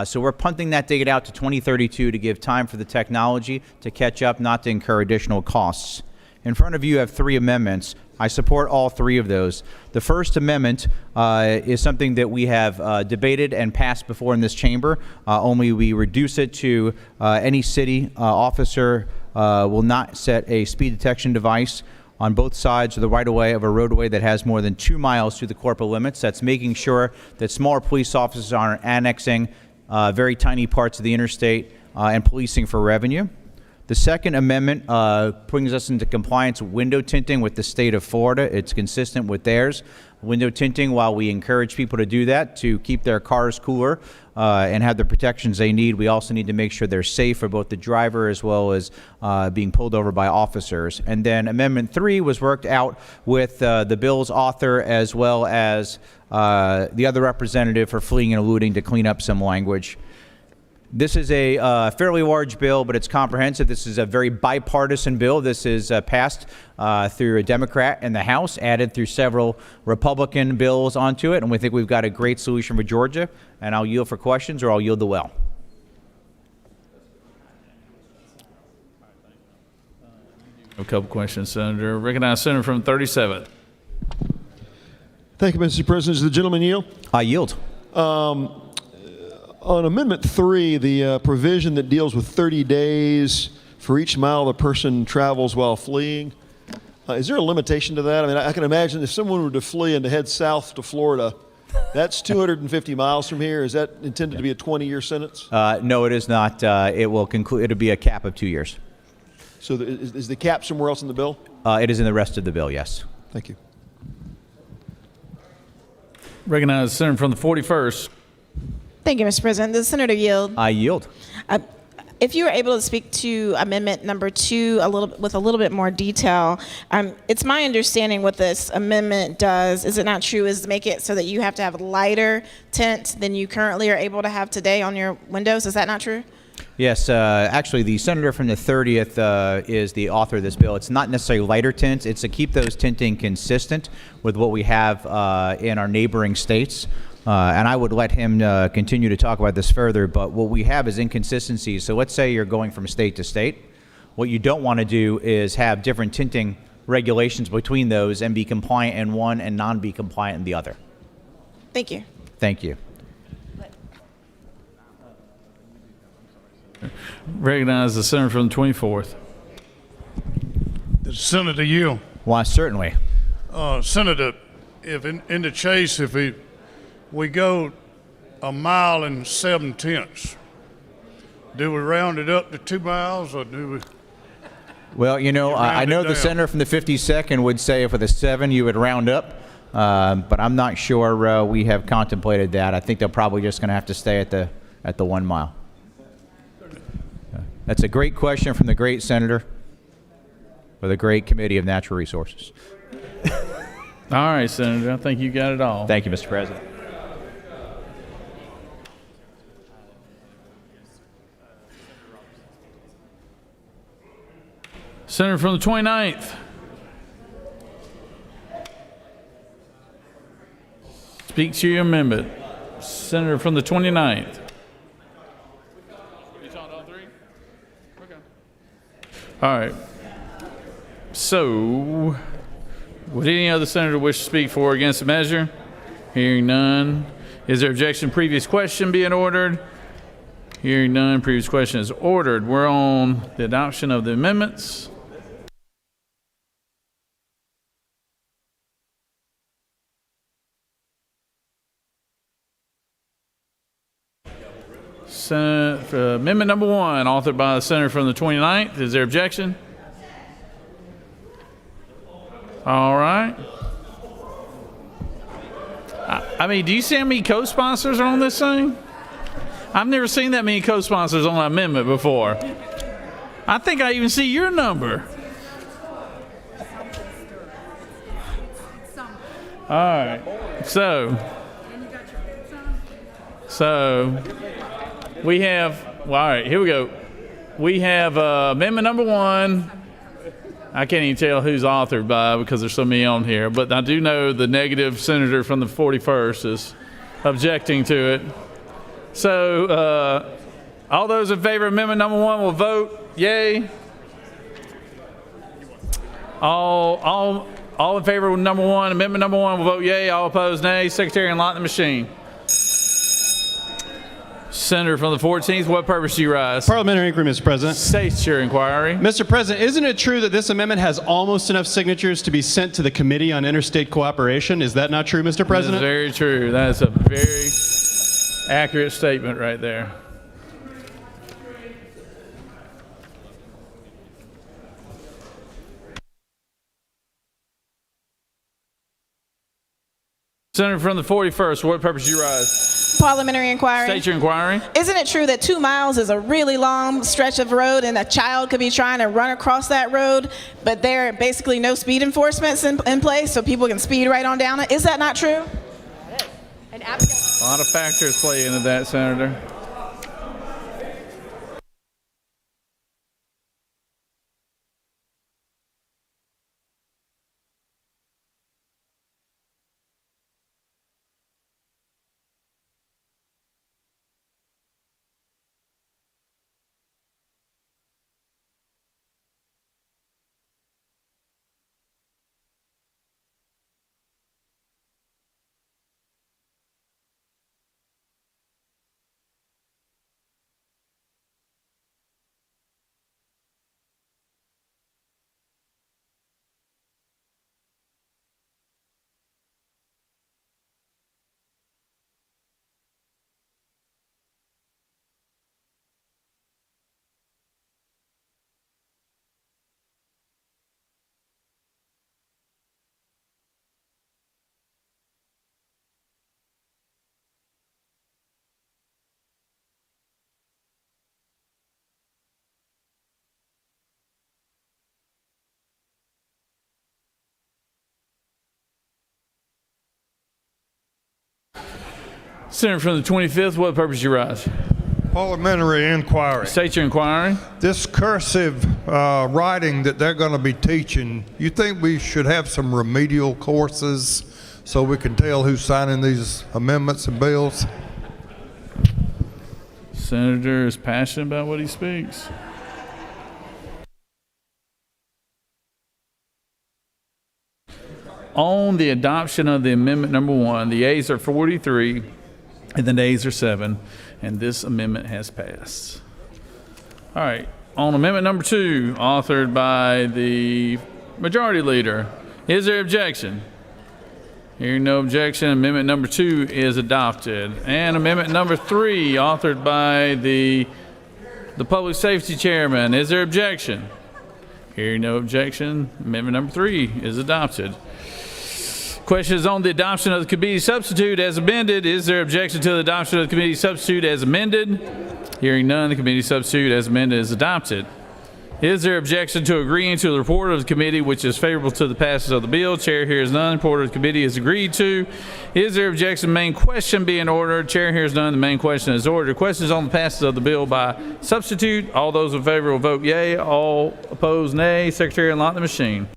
So we're punting that date out to 2032 to give time for the technology to catch up, not to incur additional costs. In front of you have three amendments. I support all three of those. The first amendment is something that we have debated and passed before in this chamber, only we reduce it to any city officer will not set a speed detection device on both sides of the right-of-way of a roadway that has more than 2 miles to the corporate limits. That's making sure that smaller police officers aren't annexing very tiny parts of the interstate and policing for revenue. The second amendment brings us into compliance with window tinting with the state of Florida. It's consistent with theirs. Window tinting, while we encourage people to do that to keep their cars cooler and have the protections they need, we also need to make sure they're safe for both the driver as well as being pulled over by officers. And then Amendment 3 was worked out with the bill's author as well as the other representative for fleeing and eluding to clean up some language. This is a fairly large bill, but it's comprehensive. This is a very bipartisan bill. This is passed through a Democrat in the House, added through several Republican bills onto it, and we think we've got a great solution for Georgia. And I'll yield for questions, or I'll yield the well. A couple questions, Senator. Recognize Senator from 37th. Thank you, Mr. President. Does the gentleman yield? I yield. On Amendment 3, the provision that deals with 30 days for each mile the person travels while fleeing, is there a limitation to that? I mean, I can imagine if someone were to flee and to head south to Florida, that's 250 miles from here. Is that intended to be a 20-year sentence? No, it is not. It will conclude. It'll be a cap of 2 years. So is the cap somewhere else in the bill? It is in the rest of the bill, yes. Thank you. Recognize Senator from the 41st. Thank you, Mr. President. Does the senator yield? I yield. if you were able to speak to amendment number 2 with a little bit more detail. It's my understanding what this amendment does, is it not true, is make it so that you have to have lighter tint than you currently are able to have today on your windows. Is that not true? Yes, actually, the senator from the 30th is the author of this bill. It's not necessarily lighter tints. It's to keep those tinting consistent with what we have in our neighboring states. And I would let him continue to talk about this further, but what we have is inconsistencies. So let's say you're going from state to state. What you don't want to do is have different tinting regulations between those and be compliant in one and non-be compliant in the other. Thank you. Thank you. Recognize the senator from the 24th. The Senator Yield. Why, certainly. Senator, if in the chase, if we go 1 mile and 7/10, do we round it up to 2 miles, or do we? Well, you know, I know the senator from the 52nd would say if with a 7 you would round up, but I'm not sure we have contemplated that. I think they're probably just going to have to stay at the 1 mile. That's a great question from the great senator with a great committee of natural resources. All right, Senator, I think you got it all. Thank you, Mr. President. Senator from the 29th. Speak to your amendment. Senator from the 29th. All right. So, would any other senator wish to speak for or against the measure? Hearing none. Is there objection to previous question being ordered? Hearing none, previous question is ordered. We're on the adoption of the amendments. Amendment number 1, authored by the senator from the 29th. Is there objection? All right. I mean, do you see how many co-sponsors are on this thing? I've never seen that many co-sponsors on an amendment before. I think I even see your number. All right. So we have, well, all right, here we go. We have amendment number 1. I can't even tell who's authored by because there's so many on here, but I do know the negative senator from the 41st is objecting to it. So all those in favor of amendment number 1 will vote yay. All in favor of number 1, amendment number 1 will vote yay. All opposed nay. Secretary, unlock the machine. Senator from the 14th, what purpose do you rise? Parliamentary inquiry, Mr. President. State your inquiry. Mr. President, isn't it true that this amendment has almost enough signatures to be sent to the Committee on Interstate Cooperation? Is that not true, Mr. President? That is very true. That is a very accurate statement right there. Senator from the 41st, what purpose do you rise? Parliamentary inquiry. State your inquiry. Isn't it true that 2 miles is a really long stretch of road and a child could be trying to run across that road, but there are basically no speed enforcements in place so people can speed right on down it? Is that not true? A lot of factors play into that, Senator. Senator from the 25th, what purpose you rise? Parliamentary inquiry. State your inquiry. This cursive writing that they're going to be teaching, you think we should have some remedial courses so we can tell who's signing these amendments and bills? Senator is passionate about what he speaks. On the adoption of the amendment number 1, the yeas are 43 and the nays are 7, and this amendment has passed. All right, on amendment number 2, authored by the majority leader, is there objection? Hearing no objection, amendment number 2 is adopted. And amendment number 3, authored by the public safety chairman, is there objection? Hearing no objection, amendment number 3 is adopted. Question is on the adoption of the committee substitute as amended. Is there objection to the adoption of the committee substitute as amended? Hearing none, the committee substitute as amended is adopted. Is there objection to agreeing to the report of the committee which is favorable to the passage of the bill? Chair hears none. The report of the committee is agreed to. Is there objection? Main question being ordered. Chair hears none. The main question is ordered. Questions on the passage of the bill by substitute. All those in favor will vote yea. All opposed nay. Secretary, unlock the machine.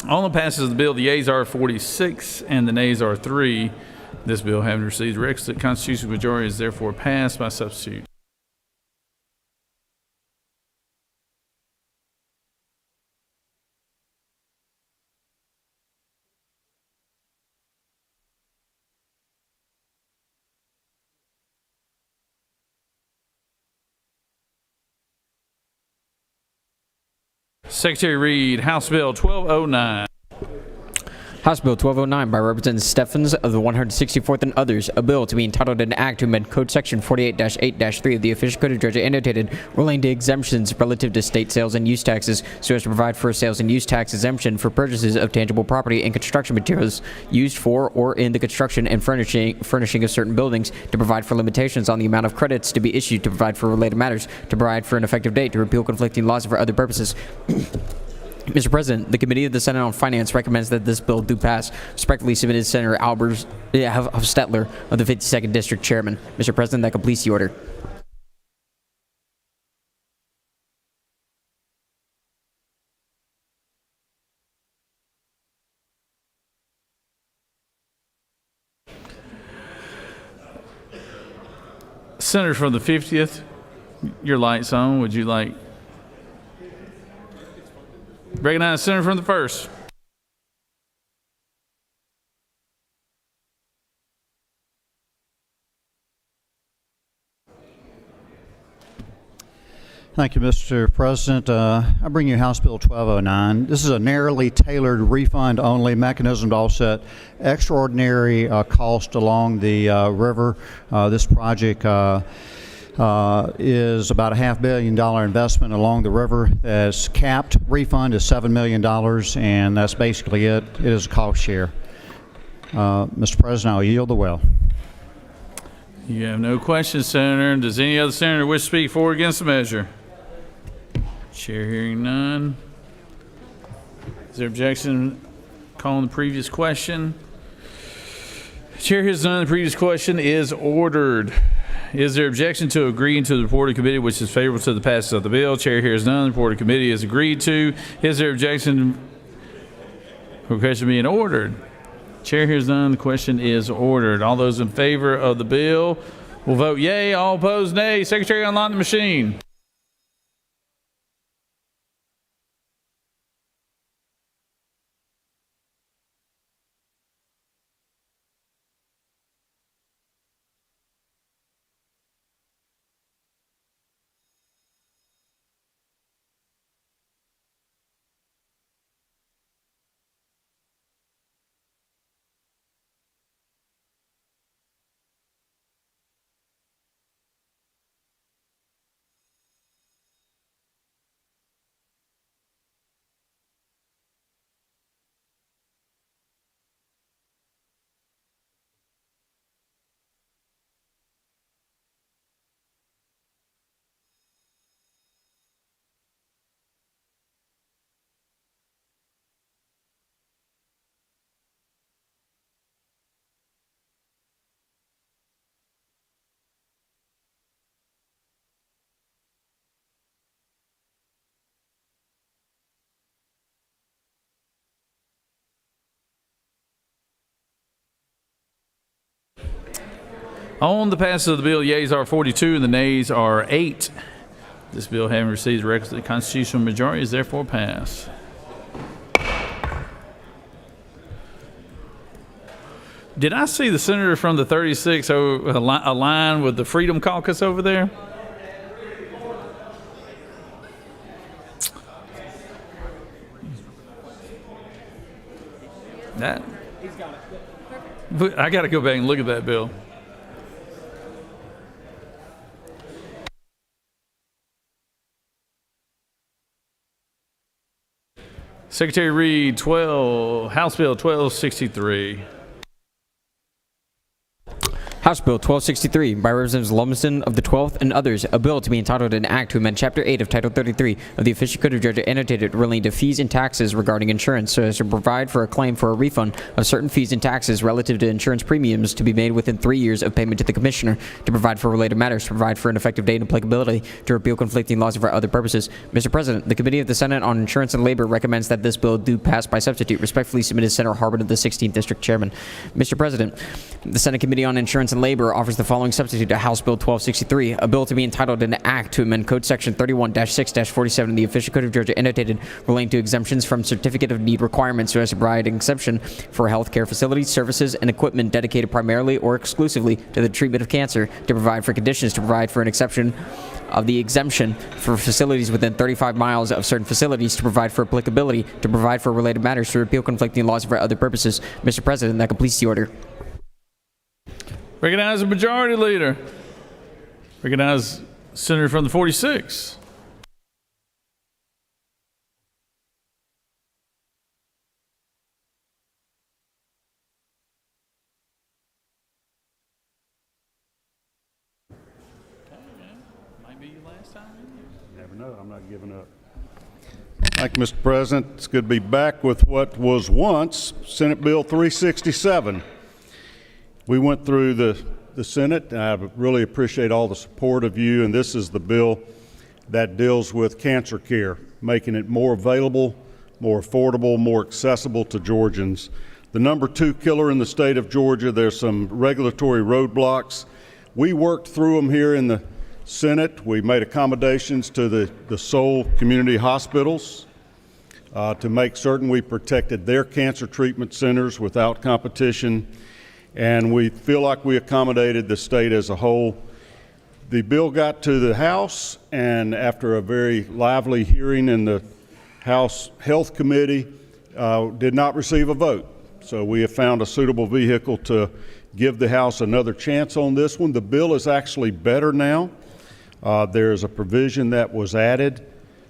On the passage of the bill, the yeas are 46 and the nays are 3. This bill, having received the requisite constitutional majority, is therefore passed by substitute. Secretary Reed, House Bill 1209. House Bill 1209 by Representative Steffens of the 164th and others, a bill to be entitled an act to amend Code Section 48-8-3 of the Official Code of Georgia annotated relating to exemptions relative to state sales and use taxes so as to provide for a sales and use tax exemption for purchases of tangible property and construction materials used for or in the construction and furnishing of certain buildings, to provide for limitations on the amount of credits to be issued, to provide for related matters, to provide for an effective date, to repeal conflicting laws and for other purposes. Mr. President, the Committee of the Senate on Finance recommends that this bill do pass. Respectfully submitted, Senator Hofstetler of the 52nd District Chairman. Mr. President, that completes the order. Senator from the 50th, your light's on. Would you like? Recognize the senator from the 1st. Thank you, Mr. President. I bring you House Bill 1209. This is a narrowly tailored refund-only mechanism to offset extraordinary cost along the river. This project is about a $500 million investment along the river. That's capped. Refund is $7 million, and that's basically it. It is a cost share. Mr. President, I'll yield the well. You have no questions, Senator. Does any other senator wish to speak for or against the measure? Chair hearing none. Is there objection calling the previous question? Chair hears none. The previous question is ordered. Is there objection to agreeing to the report of committee which is favorable to the passage of the bill? Chair hears none. The report of committee is agreed to. Is there objection for the question being ordered? Chair hears none. The question is ordered. All those in favor of the bill will vote yea. All opposed, nay. Secretary, unlock the machine. On the passage of the bill, yeas are 42 and the nays are 8. This bill, having received the requisite constitutional majority, is therefore passed. Did I see the senator from the 36 align with the Freedom Caucus over there? That I got to go back and look at that bill. Secretary Reed, House Bill 1263. House Bill 1263 by Representatives Lumsden of the 12th and others, a bill to be entitled an act to amend Chapter 8 of Title 33 of the Official Code of Georgia annotated relating to fees and taxes regarding insurance so as to provide for a claim for a refund of certain fees and taxes relative to insurance premiums to be made within 3 years of payment to the Commissioner, to provide for related matters, to provide for an effective date and applicability, to repeal conflicting laws and for other purposes. Mr. President, the Committee of the Senate on Insurance and Labor recommends that this bill do pass by substitute. Respectfully submitted, Senator Harbin of the 16th District Chairman. Mr. President, the Senate Committee on Insurance and Labor offers the following substitute to House Bill 1263, a bill to be entitled an act to amend Code Section 31-6-47 of the Official Code of Georgia annotated relating to exemptions from Certificate of Need requirements so as to provide an exemption for healthcare facilities, services, and equipment dedicated primarily or exclusively to the treatment of cancer, to provide for conditions, to provide for an exception of the exemption for facilities within 35 miles of certain facilities, to provide for applicability, to provide for related matters, to repeal conflicting laws for other purposes. Mr. President, that completes the order. Recognize the Majority Leader. Recognize Senator from the 46. Might be your last time. Never know. I'm not giving up. Thank you, Mr. President. It's good to be back with what was once Senate Bill 367. We went through the Senate, and I really appreciate all the support of you, and this is the bill that deals with cancer care, making it more available, more affordable, more accessible to Georgians. The number 2 killer in the state of Georgia, there's some regulatory roadblocks. We worked through them here in the Senate. We made accommodations to the sole community hospitals to make certain we protected their cancer treatment centers without competition. And we feel like we accommodated the state as a whole. The bill got to the House, and after a very lively hearing in the House Health Committee, did not receive a vote. So we have found a suitable vehicle to give the House another chance on this one. The bill is actually better now. There is a provision that was added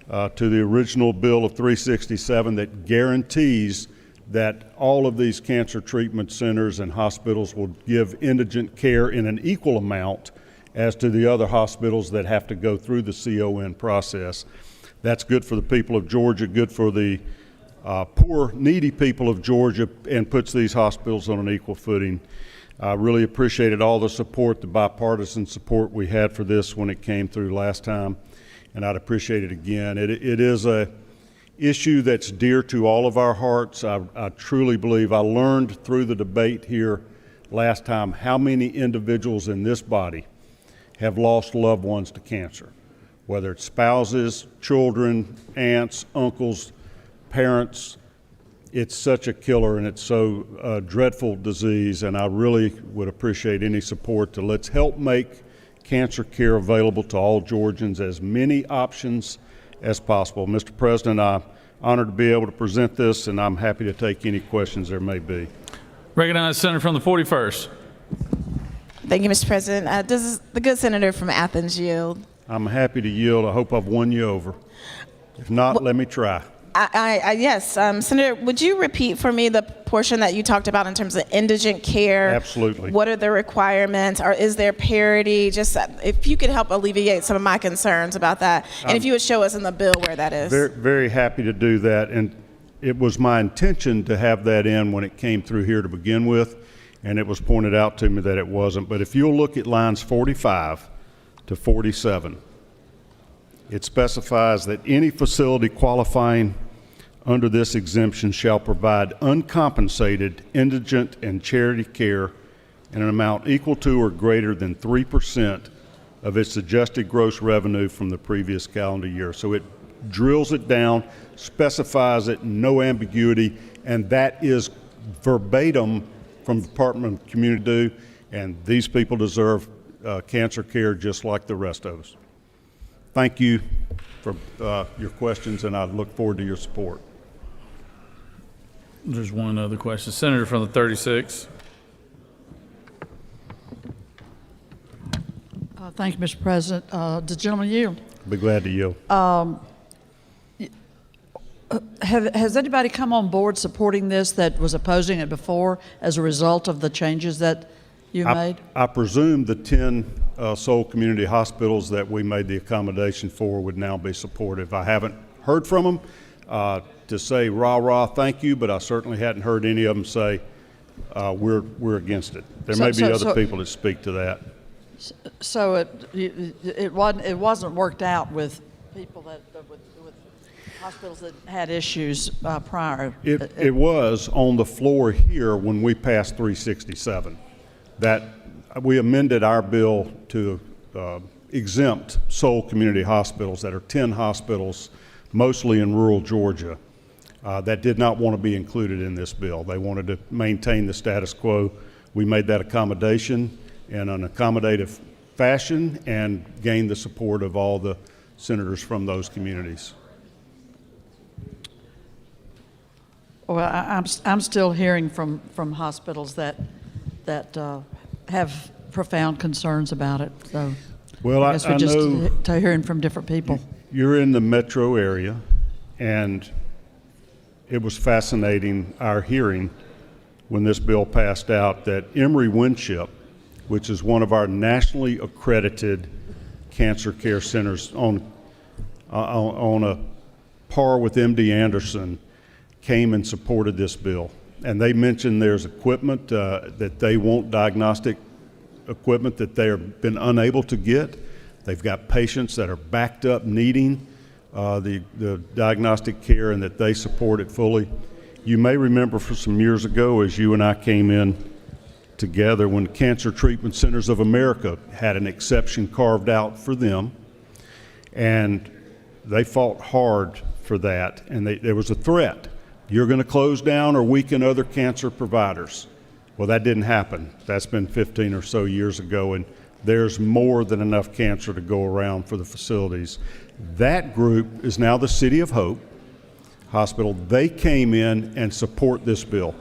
to the original bill of 367 that guarantees that all of these cancer treatment centers and hospitals will give indigent care in an equal amount as to the other hospitals that have to go through the CON process. That's good for the people of Georgia, good for the poor, needy people of Georgia, and puts these hospitals on an equal footing. I really appreciated all the support, the bipartisan support we had for this when it came through last time, and I'd appreciate it again. It is a issue that's dear to all of our hearts. I truly believe I learned through the debate here last time how many individuals in this body have lost loved ones to cancer, whether it's spouses, children, aunts, uncles, parents. It's such a killer, and it's so dreadful disease, and I really would appreciate any support to let's help make cancer care available to all Georgians, as many options as possible. Mr. President, I'm honored to be able to present this, and I'm happy to take any questions there may be. Recognize Senator from the 41st. Thank you, Mr. President. Does the good senator from Athens yield? I'm happy to yield. I hope I've won you over. If not, let me try. Yes. Senator, would you repeat for me the portion that you talked about in terms of indigent care? Absolutely. What are the requirements, or is there parity? Just if you could help alleviate some of my concerns about that, and if you would show us in the bill where that is. Very, very happy to do that, and it was my intention to have that in when it came through here to begin with, and it was pointed out to me that it wasn't. But if you'll look at lines 45 to 47, it specifies that any facility qualifying under this exemption shall provide uncompensated indigent and charity care in an amount equal to or greater than 3% of its adjusted gross revenue from the previous calendar year. So it drills it down, specifies it, no ambiguity, and that is verbatim from the Department of Community, and these people deserve cancer care just like the rest of us. Thank you for your questions, and I look forward to your support. There's one other question. Senator from the 36th. Thank you, Mr. President. The gentleman yield. Be glad to yield. Has anybody come on board supporting this that was opposing it before as a result of the changes that you made? I presume the 10 Soul Community Hospitals that we made the accommodation for would now be supportive. I haven't heard from them to say rah rah thank you, but I certainly hadn't heard any of them say we're against it. There may be other people that speak to that. So it wasn't worked out with people that with hospitals that had issues prior. It was on the floor here when we passed 367. That we amended our bill to exempt Soul Community Hospitals that are 10 hospitals, mostly in rural Georgia, that did not want to be included in this bill. They wanted to maintain the status quo. We made that accommodation in an accommodative fashion and gained the support of all the senators from those communities. Well, I'm still hearing from hospitals that have profound concerns about it. So, well, I guess we're just know hearing from different people. You're in the metro area, and it was fascinating our hearing when this bill passed out that Emory Winship, which is one of our nationally accredited cancer care centers on a par with MD Anderson, came and supported this bill. And they mentioned there's equipment that they want, diagnostic equipment that they have been unable to get. They've got patients that are backed up needing the diagnostic care, and that they support it fully. You may remember for some years ago as you and I came in together when Cancer Treatment Centers of America had an exception carved out for them, and they fought hard for that, and there was a threat. You're going to close down or weaken other cancer providers. Well, that didn't happen. That's been 15 or so years ago, and there's more than enough cancer to go around for the facilities. That group is now the City of Hope Hospital. They came in and support this bill.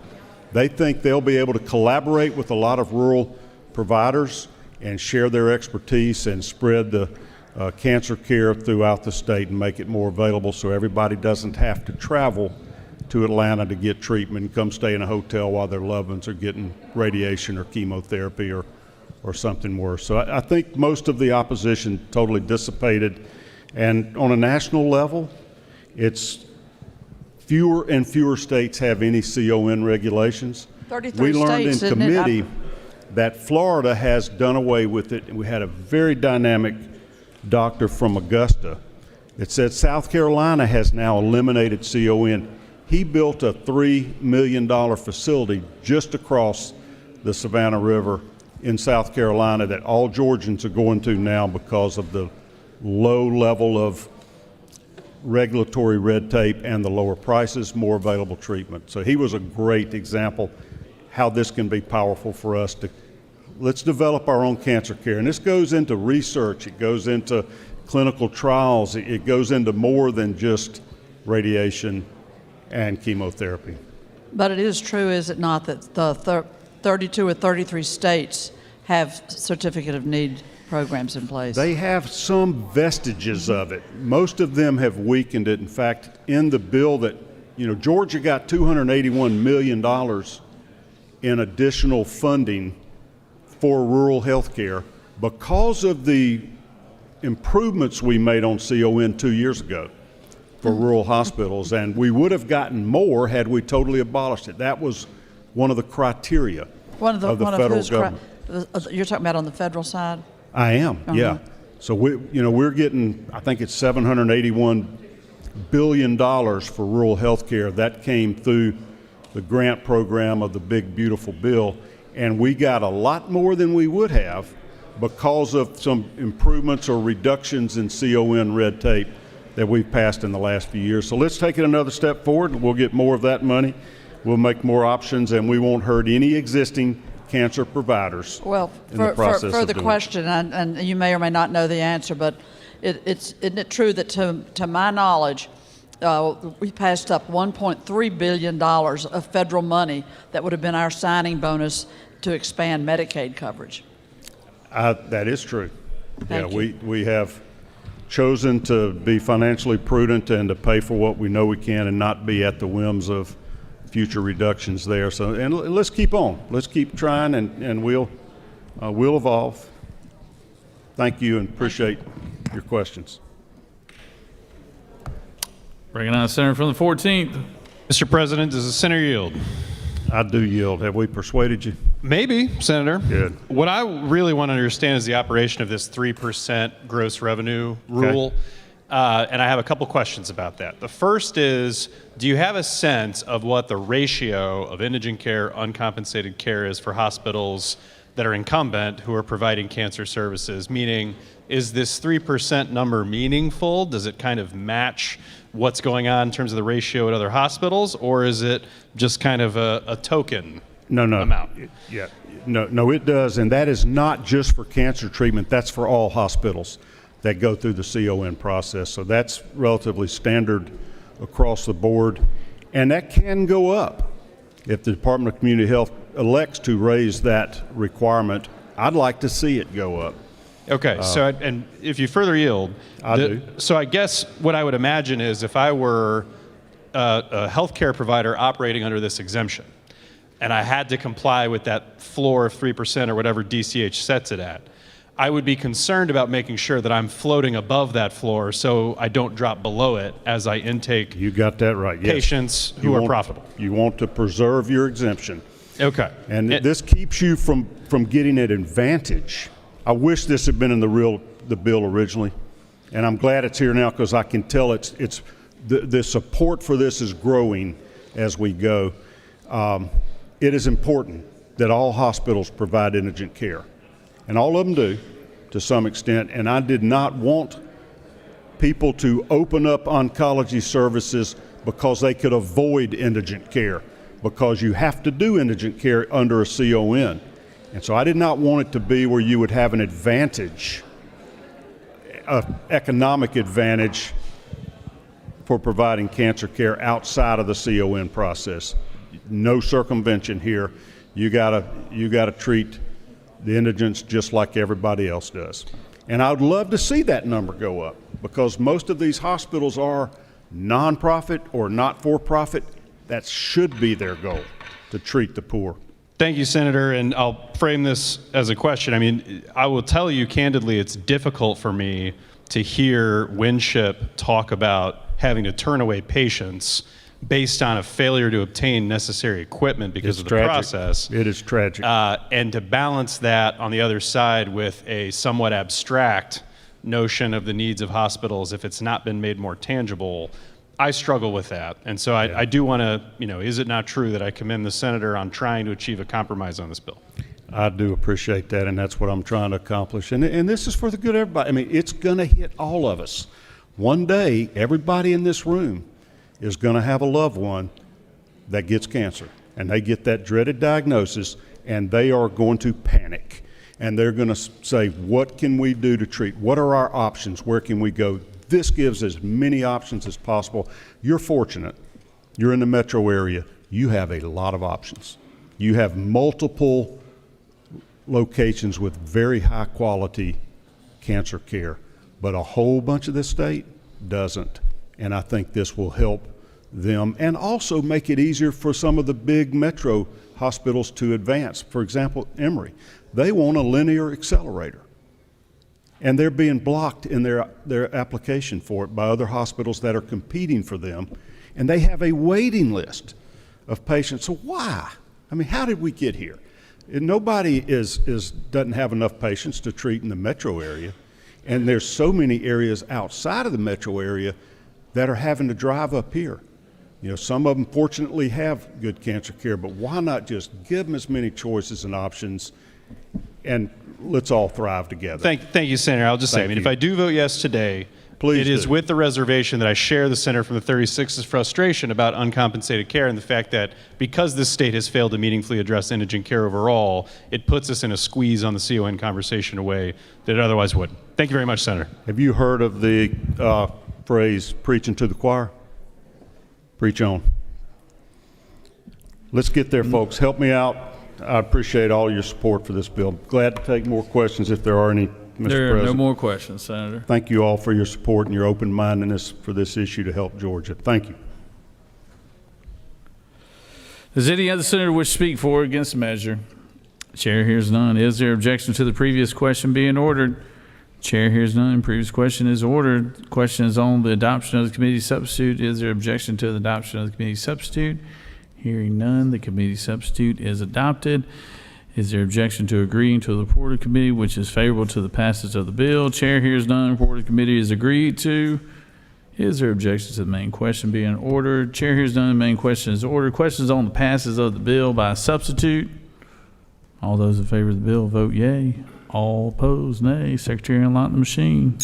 They think they'll be able to collaborate with a lot of rural providers and share their expertise and spread the cancer care throughout the state and make it more available so everybody doesn't have to travel to Atlanta to get treatment and come stay in a hotel while their loved ones are getting radiation or chemotherapy or something worse. So I think most of the opposition totally dissipated. And on a national level, it's fewer and fewer states have any CON regulations. 33 we learned states, in isn't it? committee that Florida has done away with it, and we had a very dynamic doctor from Augusta that said South Carolina has now eliminated CON. He built a $3 million facility just across the Savannah River in South Carolina that all Georgians are going to now because of the low level of regulatory red tape and the lower prices, more available treatment. So he was a great example how this can be powerful for us to let's develop our own cancer care. And this goes into research, it goes into clinical trials, it goes into more than just radiation and chemotherapy. But it is true, is it not, that the 32 or 33 states have certificate of need programs in place? They have some vestiges of it. Most of them have weakened it. In fact, in the bill that, Georgia got $281 million in additional funding for rural health care because of the improvements we made on CON 2 years ago for rural hospitals, and we would have gotten more had we totally abolished it. That was one of the criteria of the federal government. You're talking about on the federal side? I am, yeah. So we're getting, I think it's $781 billion for rural health care. That came through the grant program of the big, beautiful bill. And we got a lot more than we would have because of some improvements or reductions in CON red tape that we've passed in the last few years. So let's take it another step forward. We'll get more of that money. We'll make more options, and we won't hurt any existing cancer providers. Well, for the question, and you may or may not know the answer, but isn't it true that to my knowledge, we passed up $1.3 billion of federal money that would have been our signing bonus to expand Medicaid coverage? That is true. Thank you. We have chosen to be financially prudent and to pay for what we know we can and not be at the whims of future reductions there. So, and let's keep on. Let's keep trying, and we'll evolve. Thank you, and appreciate your questions. Bringing on Senator from the 14th. Mr. President, does the senator yield? I do yield. Have we persuaded you? Maybe, Senator. Good. What I really want to understand is the operation of this 3% gross revenue rule. Okay. And I have a couple questions about that. The first is, do you have a sense of what the ratio of indigent care, uncompensated care is for hospitals that are incumbent who are providing cancer services? Meaning, is this 3% number meaningful? Does it kind of match what's going on in terms of the ratio at other hospitals, or is it just kind of a token amount? Yeah. No, it does, and that is not just for cancer treatment. That's for all hospitals that go through the CON process. So that's relatively standard across the board, and that can go up if the Department of Community Health elects to raise that requirement. I'd like to see it go up. Okay, and if you further yield, I do. So I guess what I would imagine is if I were a healthcare provider operating under this exemption, and I had to comply with that floor of 3% or whatever DCH sets it at, I would be concerned about making sure that I'm floating above that floor so I don't drop below it as I intake You got that right. Yes. patients who are profitable. You want to preserve your exemption. Okay. And this keeps you from getting an advantage. I wish this had been in the bill originally, and I'm glad it's here now because I can tell it's the support for this is growing as we go. It is important that all hospitals provide indigent care, and all of them do to some extent, and I did not want people to open up oncology services because they could avoid indigent care, because you have to do indigent care under a CON. And so I did not want it to be where you would have an advantage, an economic advantage for providing cancer care outside of the CON process. No circumvention here. You gotta treat the indigents just like everybody else does. And I would love to see that number go up because most of these hospitals are nonprofit or not-for-profit, That should be their goal, to treat the poor. Thank you, Senator, and I'll frame this as a question. I mean, I will tell you candidly, it's difficult for me to hear Winship talk about having to turn away patients based on a failure to obtain necessary equipment because of the process. It is tragic. And to balance that on the other side with a somewhat abstract notion of the needs of hospitals if it's not been made more tangible, I struggle with that. And so I do want to, is it not true that I commend the senator on trying to achieve a compromise on this bill? I do appreciate that, and that's what I'm trying to accomplish. And this is for the good of everybody. I mean, it's going to hit all of us. One day, everybody in this room is going to have a loved one that gets cancer, and they get that dreaded diagnosis, and they are going to panic. And they're going to say, what can we do to treat? What are our options? Where can we go? This gives as many options as possible. You're fortunate. You're in the metro area. You have a lot of options. You have multiple locations with very high quality cancer care, but a whole bunch of this state doesn't. And I think this will help them and also make it easier for some of the big metro hospitals to advance. For example, Emory, they want a linear accelerator, and they're being blocked in their application for it by other hospitals that are competing for them, and they have a waiting list of patients. So why? I mean, how did we get here? Nobody doesn't have enough patients to treat in the metro area, and there's so many areas outside of the metro area that are having to drive up here. Some of them fortunately have good cancer care, but why not just give them as many choices and options, and let's all thrive together. Thank you, Senator. I'll just say, if I do vote yes today, it is with the reservation that I share the Senator from the 36's frustration about uncompensated care and the fact that because this state has failed to meaningfully address indigent care overall, it puts us in a squeeze on the CON conversation a way that it otherwise would. Thank you very much, Senator. Have you heard of the phrase, preaching to the choir? Preach on. Let's get there, folks. Help me out. I appreciate all your support for this bill. Glad to take more questions if there are any, Mr. There are President. no more questions, Senator. Thank you all for your support and your open-mindedness for this issue to help Georgia. Thank you. Does any other senator wish to speak for or against the measure? Chair hears none. Is there objection to the previous question being ordered? Chair hears none. Previous question is ordered. Question is on the adoption of the committee substitute. Is there objection to the adoption of the committee substitute? Hearing none, the committee substitute is adopted. Is there objection to agreeing to the report of committee, which is favorable to the passage of the bill? Chair hears none. Report of committee is agreed to. Is there objection to the main question being ordered? Chair hears none. The main question is ordered. Questions on the passage of the bill by substitute. All those in favor of the bill vote yea. All opposed, nay. Secretary, unlock the machine.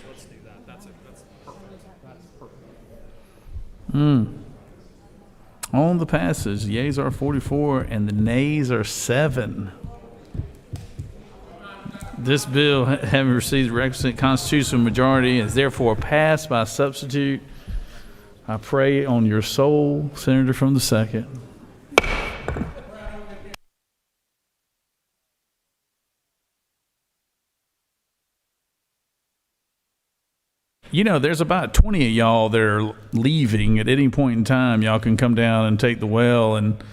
Let's do that. That's perfect. That's perfect. On the passes, yeas are 44 and the nays are 7. This bill, having received the requisite constitutional majority, is therefore passed by substitute. I pray on your soul, Senator from the 2nd. There's about 20 of y'all that are leaving at any point in time. Y'all can come down and take the well and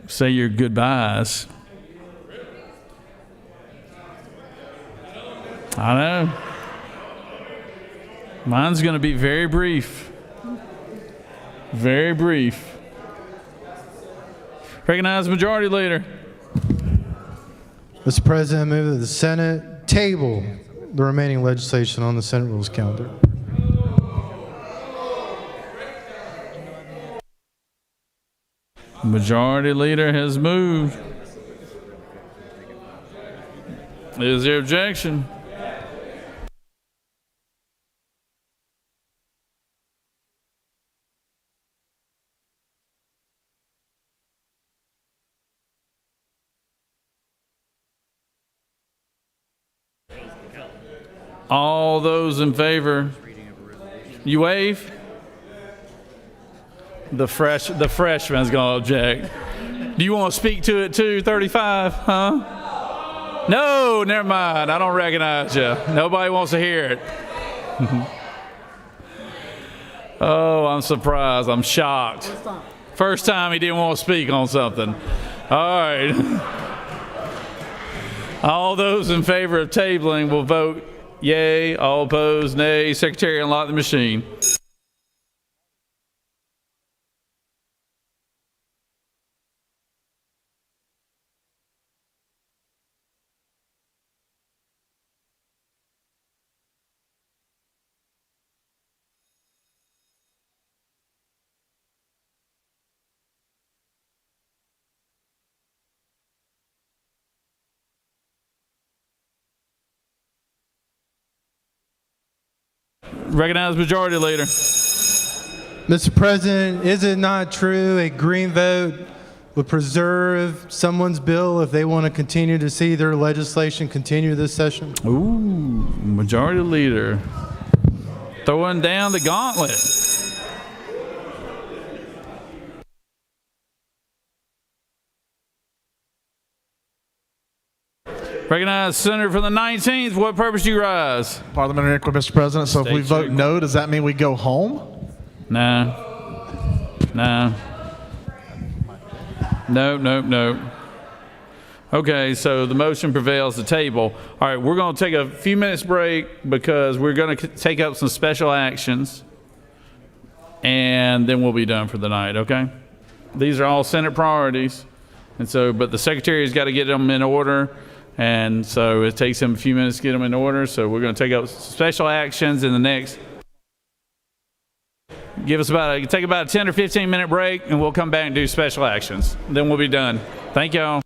say your goodbyes. I know. Mine's going to be very brief. Very brief. Recognize Majority Leader. Mr. President, I move that the Senate table the remaining legislation on the Senate Rules calendar. Majority Leader has moved. Is there objection? All those in favor, you wave? The freshman's gonna object. Do you want to speak to it too, 35, huh? No, never mind. I don't recognize you. Nobody wants to hear it. Oh, I'm surprised. I'm shocked. First time he didn't want to speak on something. All right. All those in favor of tabling will vote yay. All opposed, nay. Secretary, unlock the machine. Recognize Majority Leader. Mr. President, is it not true a green vote would preserve someone's bill if they want to continue to see their legislation continue this session? Ooh, Majority Leader throwing down the gauntlet. Recognize Senator from the 19th. What purpose do you rise? Parliamentary inquiry, Mr. President. So if we vote no, does that mean we go home? No. No. No. Okay, so the motion prevails to table. All right, we're going to take a few minutes break because we're going to take up some special actions, and then we'll be done for the night, okay? These are all Senate priorities, and so, but the Secretary's got to get them in order. And so it takes them a few minutes to get them in order. So we're going to take up special actions in the next. Take about a 10 or 15 minute break, and we'll come back and do special actions. Then we'll be done. Thank y'all.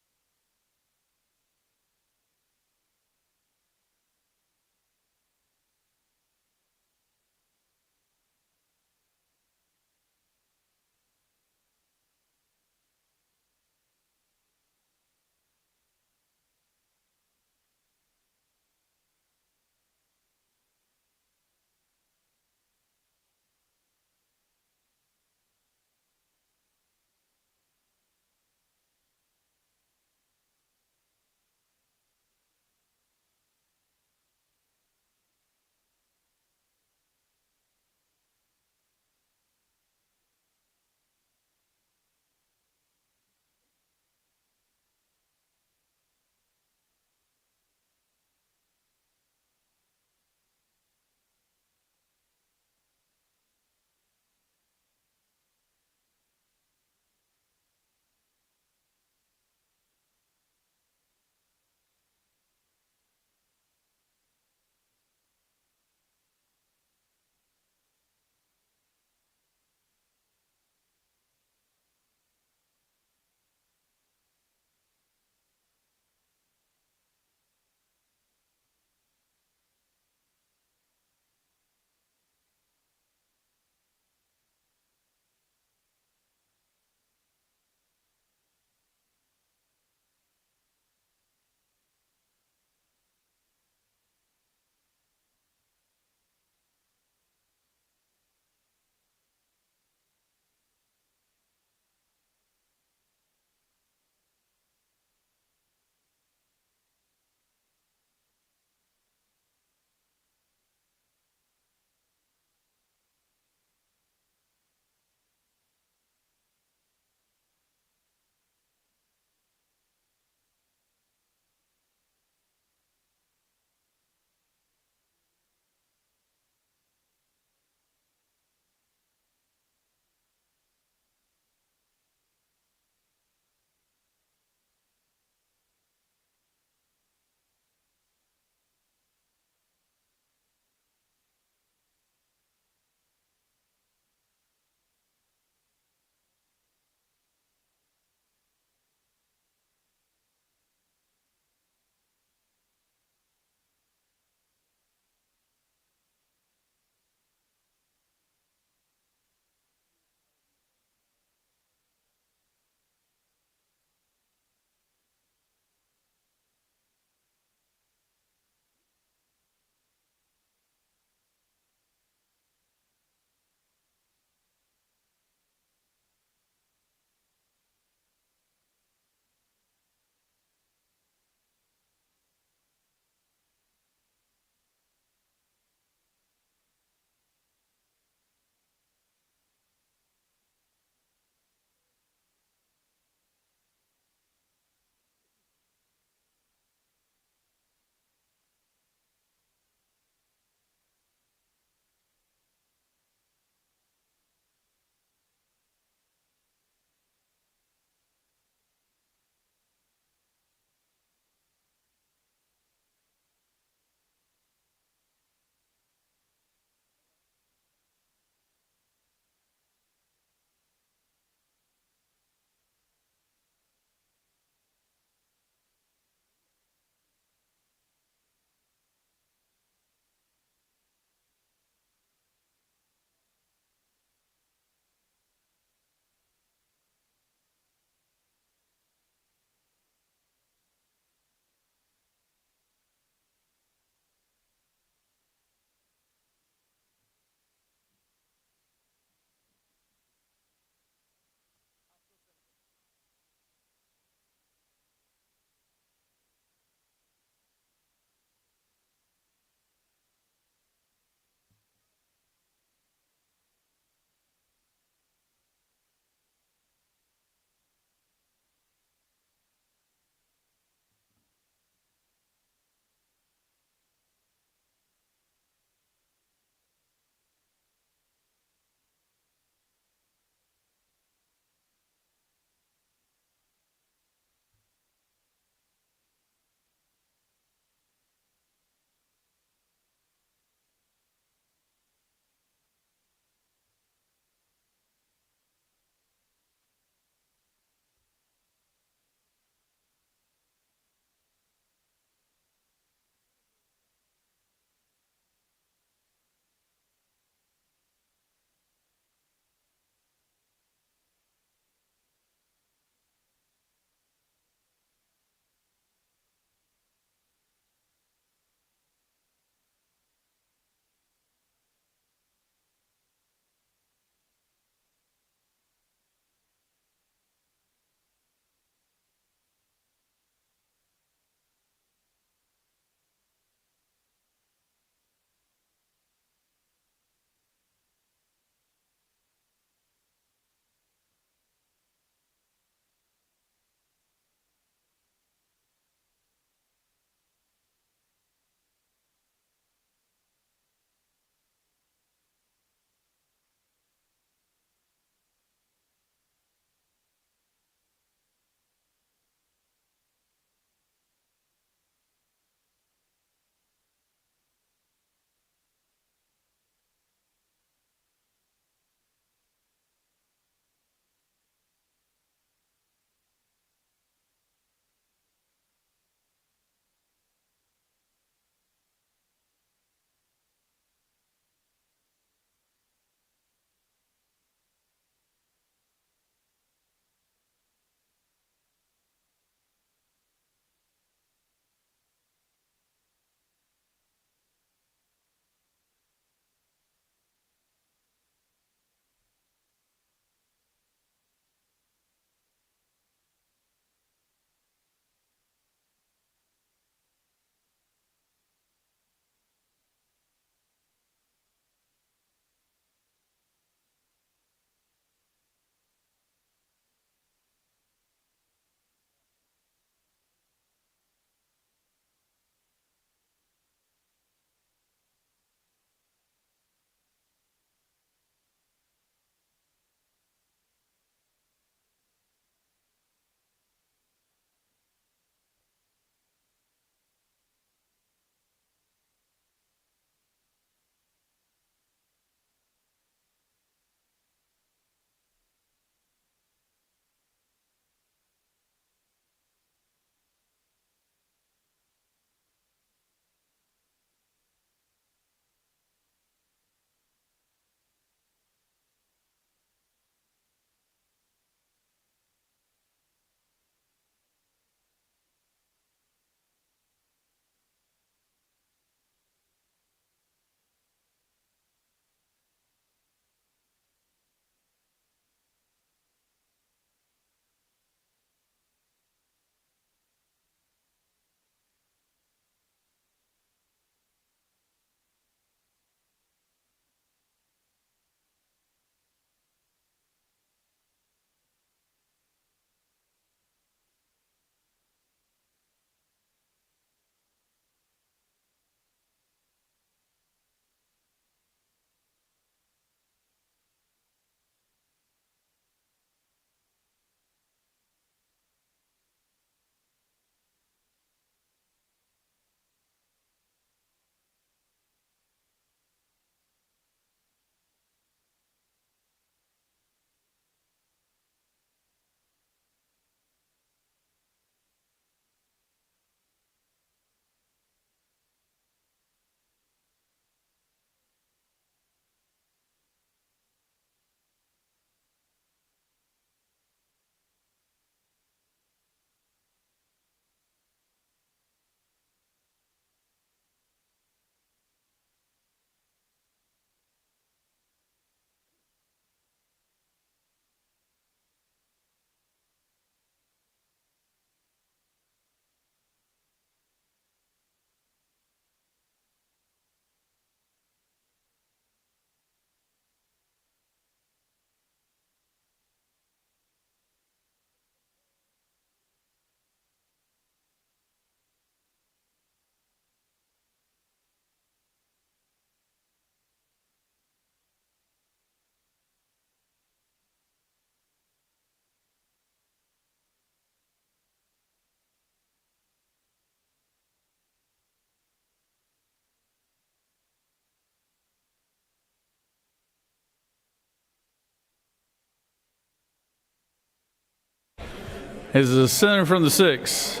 Is the senator from the 6th?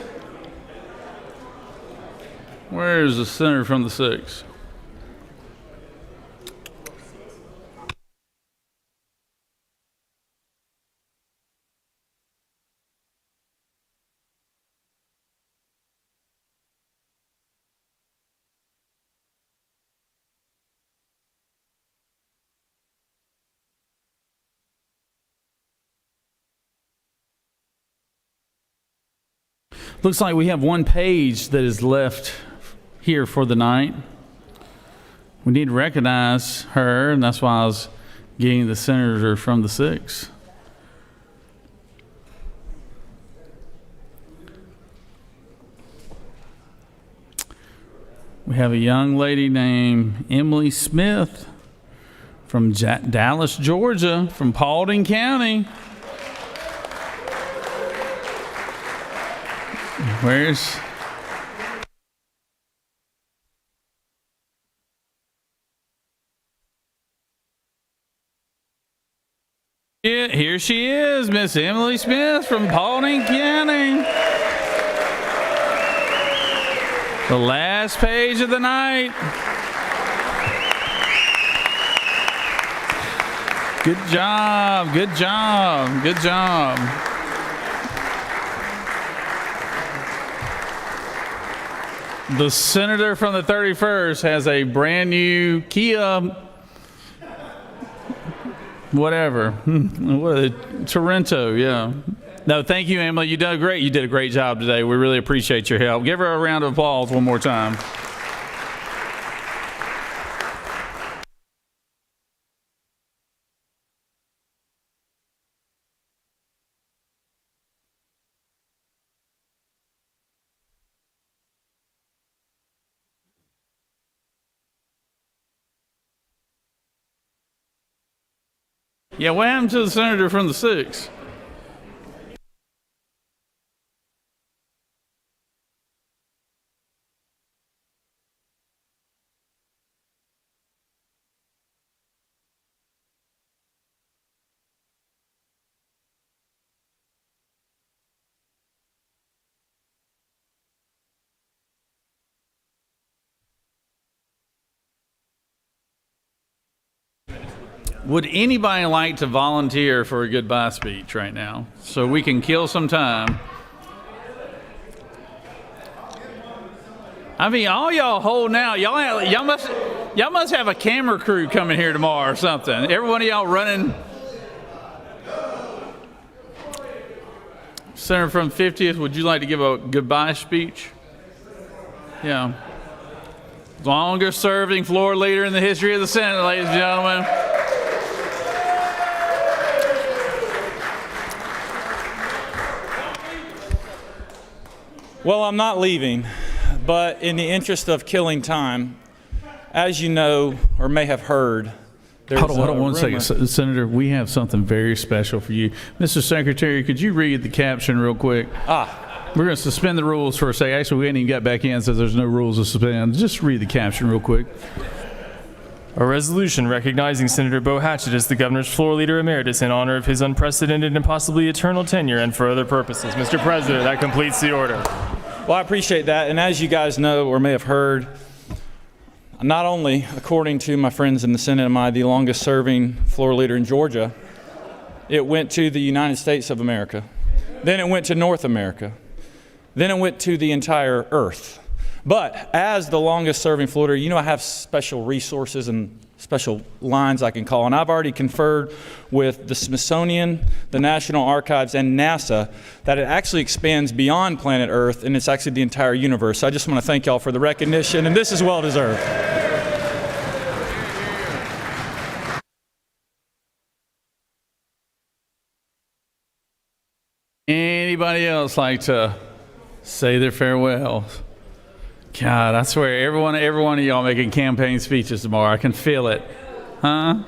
Where is the senator from the 6th? Looks like we have one page that is left here for the night. We need to recognize her, and that's why I was getting the senator from the 6th. We have a young lady named Emily Smith from Dallas, Georgia, from Paulding County. Where's... Yeah, here she is, Miss Emily Smith from Paulding County. The last page of the night. Good job, good job, good job. The senator from the 31st has a brand new Kia, whatever, Torrento, yeah. No, thank you, Emily. You did great. You did a great job today. We really appreciate your help. Give her a round of applause one more time. Yeah, what happened to the senator from the 6th? Would anybody like to volunteer for a goodbye speech right now so we can kill some time? I mean, all y'all holding out. Y'all must have a camera crew coming here tomorrow or something. Every one of y'all running. Senator from 50th, would you like to give a goodbye speech? Yeah. Longest serving floor leader in the history of the Senate, ladies and gentlemen. Well, I'm not leaving, but in the interest of killing time, as you know or may have heard, there's Hold on one second. Senator, we have something very special for you. Mr. Secretary, could you read the caption real quick? We're going to suspend the rules for a second. Actually, we haven't even got back in, so there's no rules to suspend. Just read the caption real quick. A resolution recognizing Senator Bo Hatchett as the governor's floor leader emeritus in honor of his unprecedented and possibly eternal tenure and for other purposes. Mr. President, that completes the order. Well, I appreciate that. And as you guys know or may have heard, not only, according to my friends in the Senate, am I the longest serving floor leader in Georgia, it went to the United States of America. Then it went to North America. Then it went to the entire earth. But as the longest serving floor leader, you know I have special resources and special lines I can call. And I've already conferred with the Smithsonian, the National Archives, and NASA that it actually expands beyond planet Earth, and it's actually the entire universe. So I just want to thank y'all for the recognition, and this is well deserved. Anybody else like to say their farewells? God, I swear, every one of y'all making campaign speeches tomorrow. I can feel it. Huh?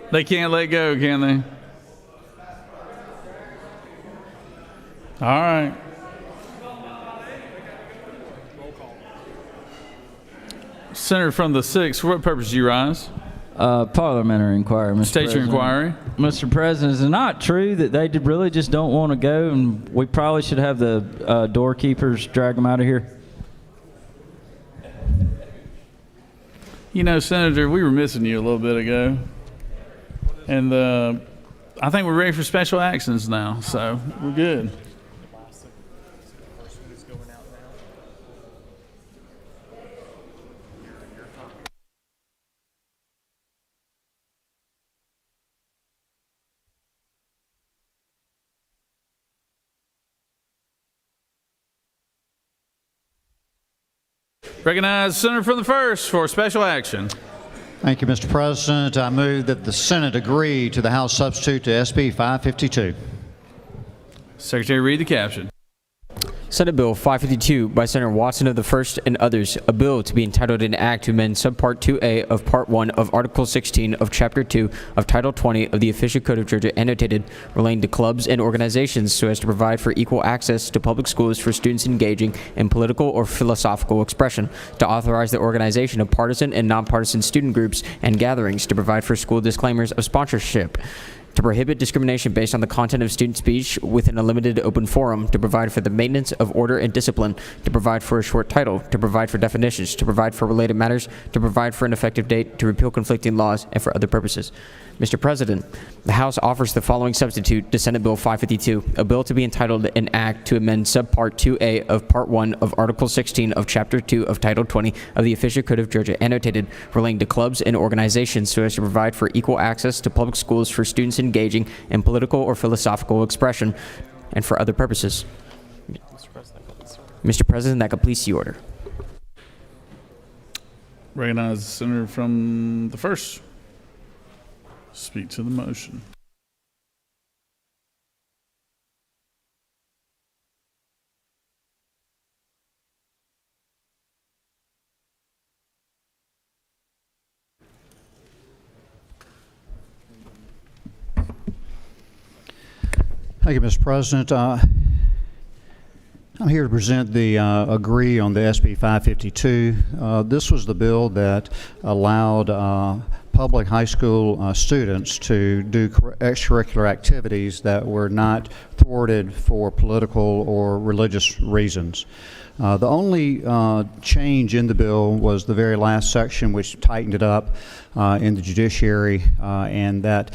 They can't let go, can they? All right. Senator from the 6th, for what purpose do you rise? Parliamentary inquiry, Mr. State your President. inquiry. Mr. President, is it not true that they really just don't want to go, and we probably should have the doorkeepers drag them out of here? You know, Senator, we were missing you a little bit ago. And I think we're ready for special actions now, so we're good. Recognize Senator from the 1st for special action. Thank you, Mr. President. I move that the Senate agree to the House substitute to SB 552. Secretary, read the caption. Senate Bill 552 by Senator Watson of the 1st and others, a bill to be entitled an act to amend subpart 2A of part 1 of Article 16 of Chapter 2 of Title 20 of the Official Code of Georgia annotated relating to clubs and organizations so as to provide for equal access to public schools for students engaging in political or philosophical expression, to authorize the organization of partisan and nonpartisan student groups and gatherings, to provide for school disclaimers of sponsorship, to prohibit discrimination based on the content of student speech within a limited open forum, to provide for the maintenance of order and discipline, to provide for a short title, to provide for definitions, to provide for related matters, to provide for an effective date, to repeal conflicting laws, and for other purposes. Mr. President, the House offers the following substitute to Senate Bill 552, a bill to be entitled an act to amend subpart 2A of part 1 of Article 16 of Chapter 2 of Title 20 of the Official Code of Georgia annotated relating to clubs and organizations so as to provide for equal access to public schools for students engaging in political or philosophical expression and for other purposes. Mr. President, that completes the order. Recognize the Senator from the 1st. Speak to the motion. Thank you, Mr. President. I'm here to present the agree on the SB 552. This was the bill that allowed public high school students to do extracurricular activities that were not thwarted for political or religious reasons. The only change in the bill was the very last section, which tightened it up in the judiciary, and that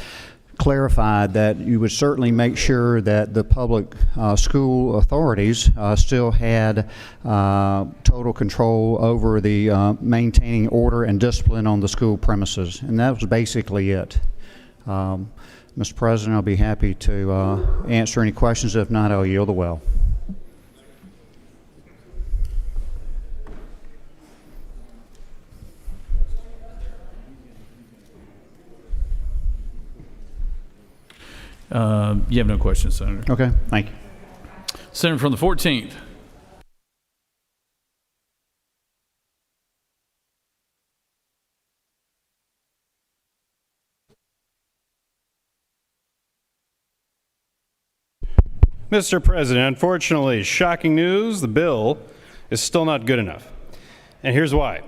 clarified that you would certainly make sure that the public school authorities still had total control over the maintaining order and discipline on the school premises. And that was basically it. Mr. President, I'll be happy to answer any questions. If not, I'll yield the well. You have no questions, Senator. Okay, thank you. Senator from the 14th. Mr. President, unfortunately, shocking news, the bill is still not good enough. And here's why.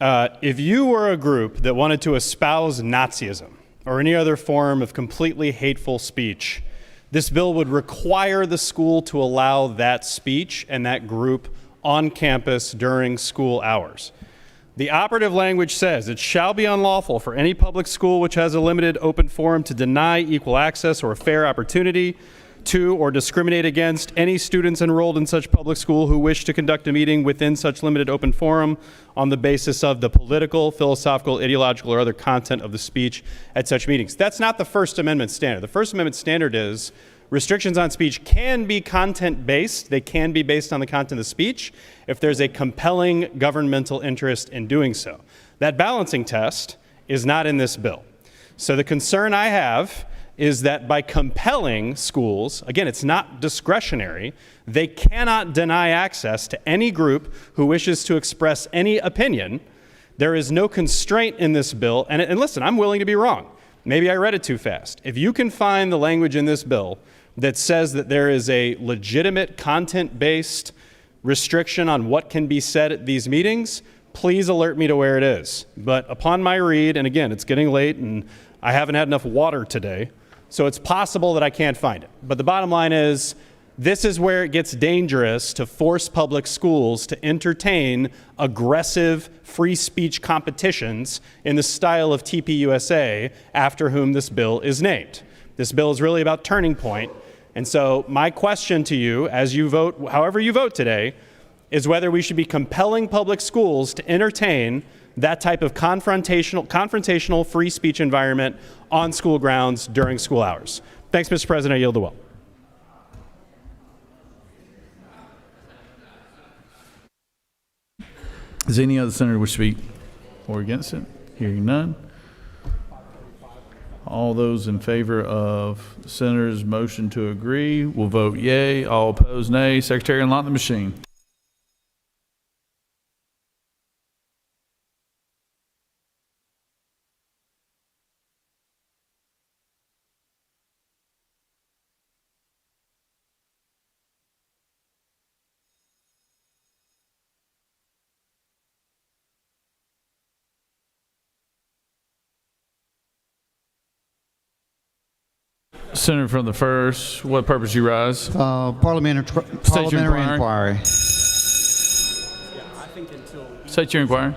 If you were a group that wanted to espouse Nazism or any other form of completely hateful speech, this bill would require the school to allow that speech and that group on campus during school hours. The operative language says it shall be unlawful for any public school which has a limited open forum to deny equal access or a fair opportunity to or discriminate against any students enrolled in such public school who wish to conduct a meeting within such limited open forum on the basis of the political, philosophical, ideological, or other content of the speech at such meetings. That's not the First Amendment standard. The First Amendment standard is restrictions on speech can be content-based. They can be based on the content of the speech if there's a compelling governmental interest in doing so. That balancing test is not in this bill. So the concern I have is that by compelling schools, again, it's not discretionary, they cannot deny access to any group who wishes to express any opinion. There is no constraint in this bill, and listen, I'm willing to be wrong. Maybe I read it too fast. If you can find the language in this bill that says that there is a legitimate content-based restriction on what can be said at these meetings, please alert me to where it is. But upon my read, and again, it's getting late and I haven't had enough water today, so it's possible that I can't find it. But the bottom line is, this is where it gets dangerous to force public schools to entertain aggressive free speech competitions in the style of TPUSA, after whom this bill is named. This bill is really about Turning Point. And so my question to you, as you vote, however you vote today, is whether we should be compelling public schools to entertain that type of confrontational free speech environment on school grounds during school hours. Thanks, Mr. President. I yield the will. Does any other senator wish to speak or against it? Hearing none. All those in favor of the senator's motion to agree will vote yea. All opposed, nay. Secretary, unlock the machine. Senator from the first, what purpose you rise? Parliamentary inquiry. State your inquiry.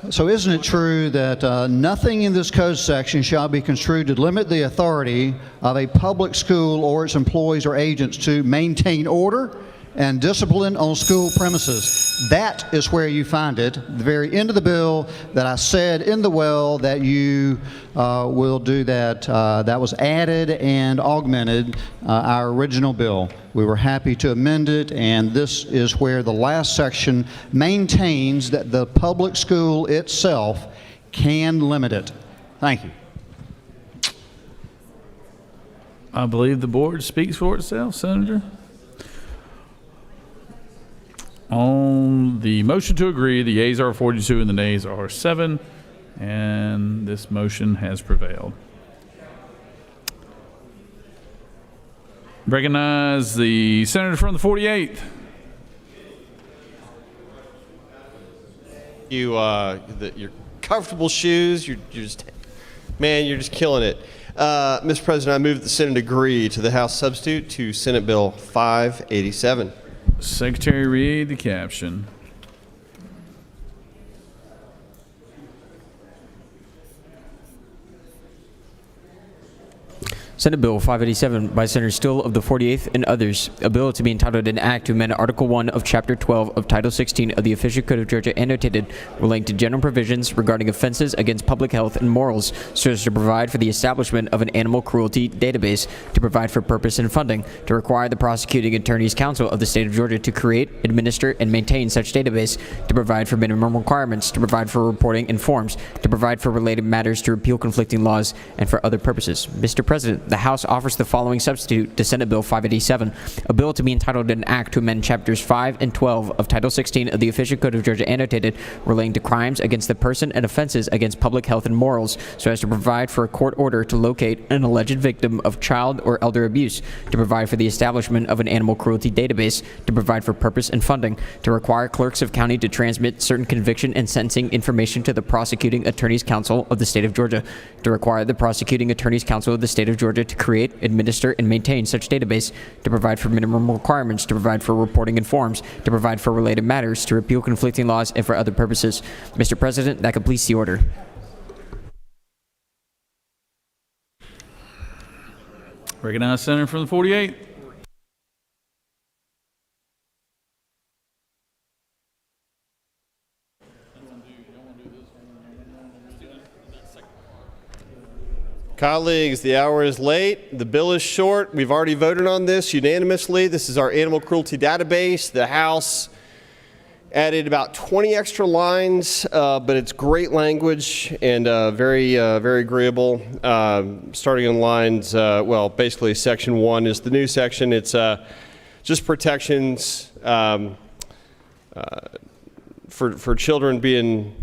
So isn't it true that nothing in this code section shall be construed to limit the authority of a public school or its employees or agents to maintain order and discipline on school premises? That is where you find it, the very end of the bill, that I said in the well that you will do that. That was added and augmented our original bill. We were happy to amend it, and this is where the last section maintains that the public school itself can limit it. Thank you. I believe the board speaks for itself, Senator. On the motion to agree, the yeas are 42 and the nays are 7, and this motion has prevailed. Recognize the senator from the 48th. Your comfortable shoes, you're just killing it. Mr. President, I move that the Senate agree to the House substitute to Senate Bill 587. Secretary, read the caption. Senate Bill 587 by Senator Still of the 48th and others, a bill to be entitled an act to amend Article 1 of Chapter 12 of Title 16 of the Official Code of Georgia annotated relating to general provisions regarding offenses against public health and morals, so as to provide for the establishment of an animal cruelty database, to provide for purpose and funding, to require the prosecuting attorney's counsel of the state of Georgia to create, administer, and maintain such database, to provide for minimum requirements, to provide for reporting and forms, to provide for related matters, to repeal conflicting laws, and for other purposes. Mr. President, the House offers the following substitute to Senate Bill 587, a bill to be entitled an act to amend Chapters 5 and 12 of Title 16 of the Official Code of Georgia annotated relating to crimes against the person and offenses against public health and morals, so as to provide for a court order to locate an alleged victim of child or elder abuse, to provide for the establishment of an animal cruelty database, to provide for purpose and funding, to require clerks of county to transmit certain conviction and sentencing information to the prosecuting attorney's counsel of the state of Georgia, to require the prosecuting attorney's counsel of the state of Georgia to create, administer, and maintain such database, to provide for minimum requirements, to provide for reporting and forms, to provide for related matters, to repeal conflicting laws, and for other purposes. Mr. President, that completes the order. Recognize Senator from the 48th. Colleagues, the hour is late. The bill is short. We've already voted on this unanimously. This is our animal cruelty database. The House added about 20 extra lines, but it's great language and very agreeable. Starting in lines, basically Section 1 is the new section. It's just protections for children being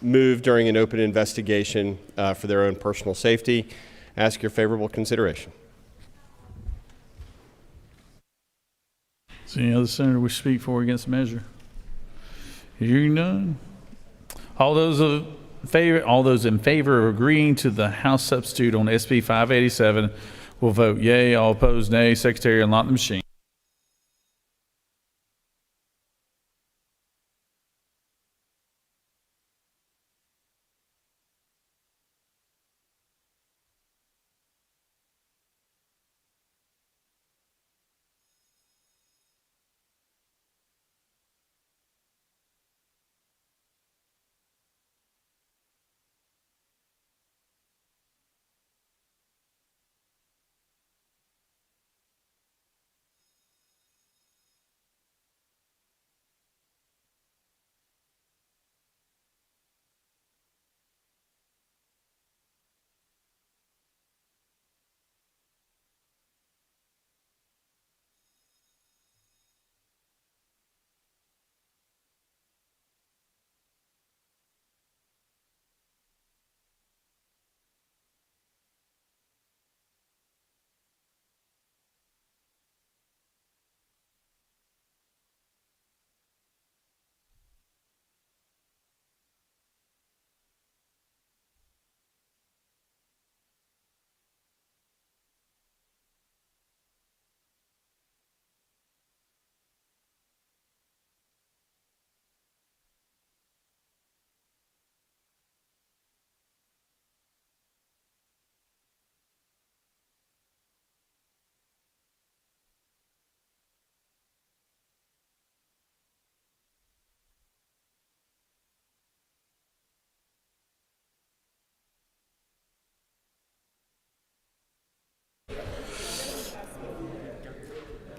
moved during an open investigation for their own personal safety. Ask your favorable consideration. Does any other senator wish to speak for or against the measure? Hearing none. All those in favor of agreeing to the House substitute on SB 587 will vote yea. All opposed, nay. Secretary, unlock the machine.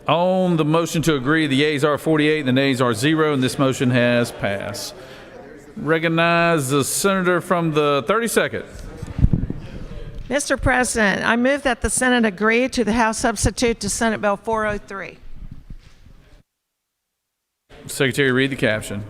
On the motion to agree, the yeas are 48 and the nays are 0, and this motion has passed. Recognize the senator from the 32nd. Mr. President, I move that the Senate agree to the House substitute to Senate Bill 403. Secretary, read the caption.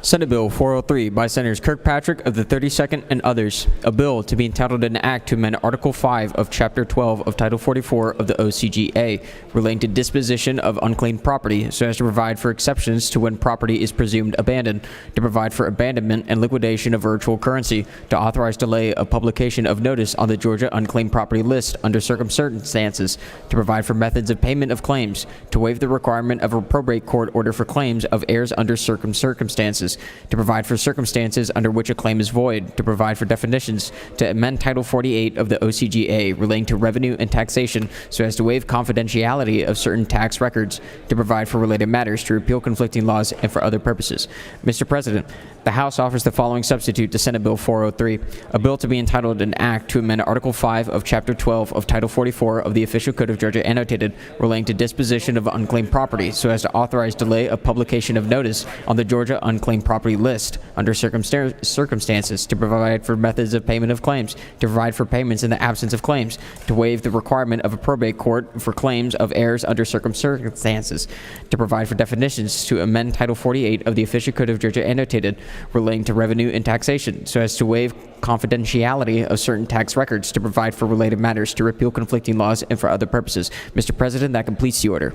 Senate Bill 403 by Senators Kirkpatrick of the 32nd and others, a bill to be entitled an act to amend Article 5 of Chapter 12 of Title 44 of the OCGA relating to disposition of unclaimed property so as to provide for exceptions to when property is presumed abandoned, to provide for abandonment and liquidation of virtual currency, to authorize delay of publication of notice on the Georgia Unclaimed Property List under certain circumstances, to provide for methods of payment of claims, to waive the requirement of a probate court order for claims of heirs under certain circumstances, to provide for circumstances under which a claim is void, to provide for definitions, to amend Title 48 of the OCGA relating to revenue and taxation so as to waive confidentiality of certain tax records, to provide for related matters, to repeal conflicting laws, and for other purposes. Mr. President, the House offers the following substitute to Senate Bill 403, a bill to be entitled an act to amend Article 5 of Chapter 12 of Title 44 of the Official Code of Georgia annotated relating to disposition of unclaimed property so as to authorize delay of publication of notice on the Georgia Unclaimed Property List under circumstances, to provide for methods of payment of claims, to provide for payments in the absence of claims, to waive the requirement of a probate court for claims of heirs under circumstances, to provide for definitions, to amend Title 48 of the Official Code of Georgia annotated relating to revenue and taxation so as to waive confidentiality of certain tax records, to provide for related matters, to repeal conflicting laws, and for other purposes. Mr. President, that completes the order.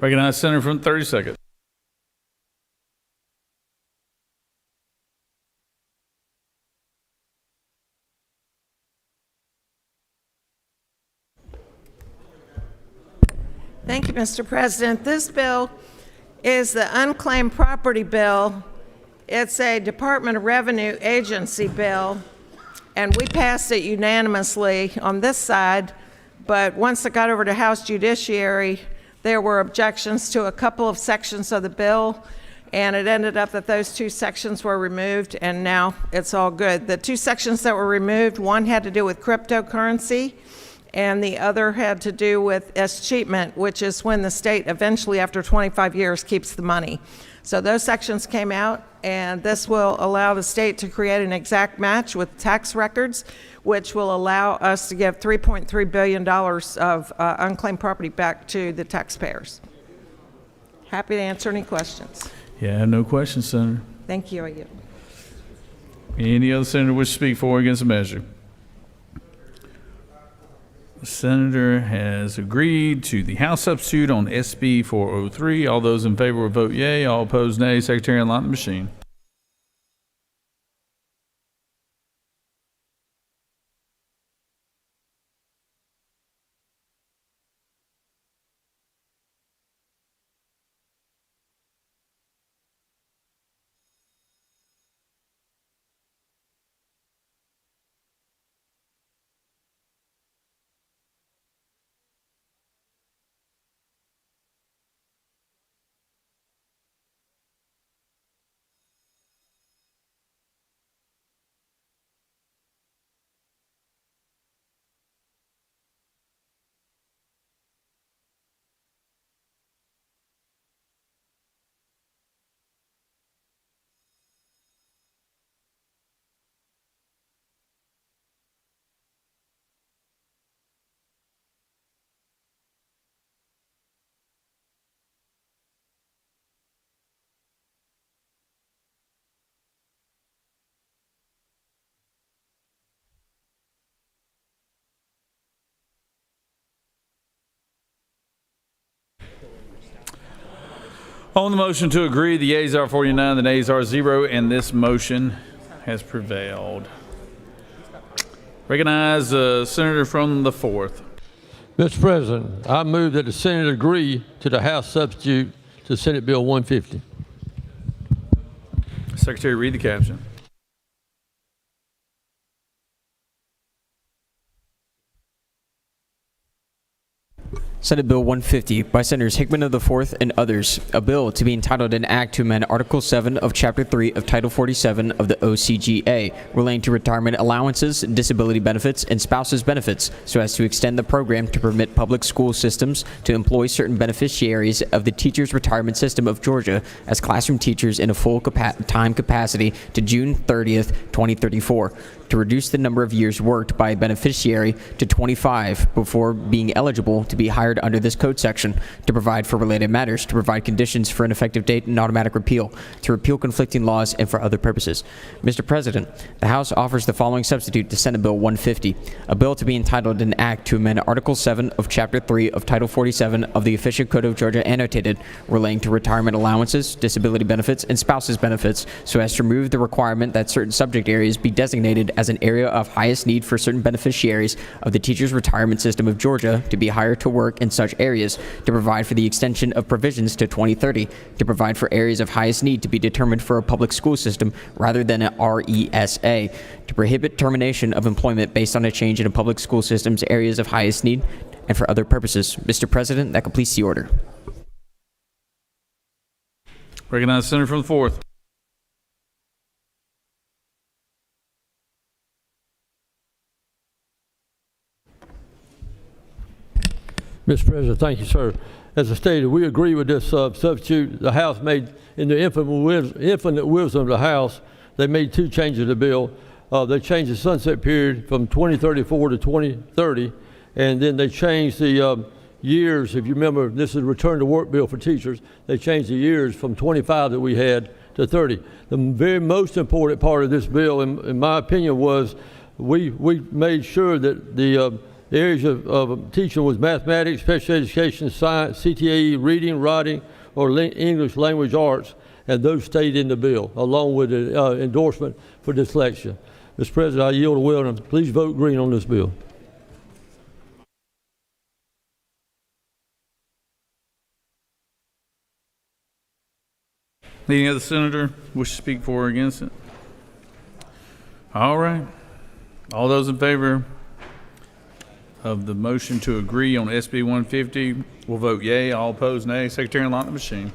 Recognize Senator from the 32nd. Thank you, Mr. President. This bill is the Unclaimed Property Bill. It's a Department of Revenue agency bill, and we passed it unanimously on this side, but once it got over to House Judiciary, there were objections to a couple of sections of the bill, and it ended up that those two sections were removed, and now it's all good. The two sections that were removed, one had to do with cryptocurrency, and the other had to do with escheatment, which is when the state eventually, after 25 years, keeps the money. So those sections came out, and this will allow the state to create an exact match with tax records, which will allow us to give $3.3 billion of unclaimed property back to the taxpayers. Happy to answer any questions. Yeah, no questions, Senator. Thank you. I yield. Any other senator wish to speak for or against the measure? The senator has agreed to the House substitute on SB 403. All those in favor will vote yea. All opposed, nay. Secretary, unlock the machine. On the motion to agree, the yeas are 49, the nays are 0, and this motion has prevailed. Recognize the senator from the 4th. Mr. President, I move that the Senate agree to the House substitute to Senate Bill 150. Secretary, read the caption. Senate Bill 150 by Senators Hickman of the 4th and others, a bill to be entitled an act to amend Article 7 of Chapter 3 of Title 47 of the OCGA relating to retirement allowances, disability benefits, and spouses benefits so as to extend the program to permit public school systems to employ certain beneficiaries of the Teachers Retirement System of Georgia as classroom teachers in a full-time capacity to June 30th, 2034. To reduce the number of years worked by a beneficiary to 25 before being eligible to be hired under this code section, to provide for related matters, to provide conditions for an effective date and automatic repeal, to repeal conflicting laws, and for other purposes. Mr. President, the House offers the following substitute to Senate Bill 150, a bill to be entitled an act to amend Article 7 of Chapter 3 of Title 47 of the Official Code of Georgia annotated relating to retirement allowances, disability benefits, and spouses benefits so as to remove the requirement that certain subject areas be designated as an area of highest need for certain beneficiaries of the Teachers Retirement System of Georgia to be hired to work in such areas, to provide for the extension of provisions to 2030, to provide for areas of highest need to be determined for a public school system rather than an RESA, to prohibit termination of employment based on a change in a public school system's areas of highest need, and for other purposes. Mr. President, that completes the order. Recognize the senator from the 4th. Mr. President, thank you, sir. As I stated, we agree with this substitute. The House made, in the infinite wisdom of the House, they made two changes to the bill. They changed the sunset period from 2034 to 2030, and then they changed the years. If you remember, this is a return to work bill for teachers. They changed the years from 25 that we had to 30. The very most important part of this bill, in my opinion, was we made sure that the areas of teaching was mathematics, special education, science, CTE, reading, writing, or English language arts, and those stayed in the bill, along with the endorsement for dyslexia. Mr. President, I yield to will, and please vote green on this bill. Any other senator wish to speak for or against it? All right. All those in favor of the motion to agree on SB 150 will vote yea. All opposed, nay. Secretary, unlock the machine.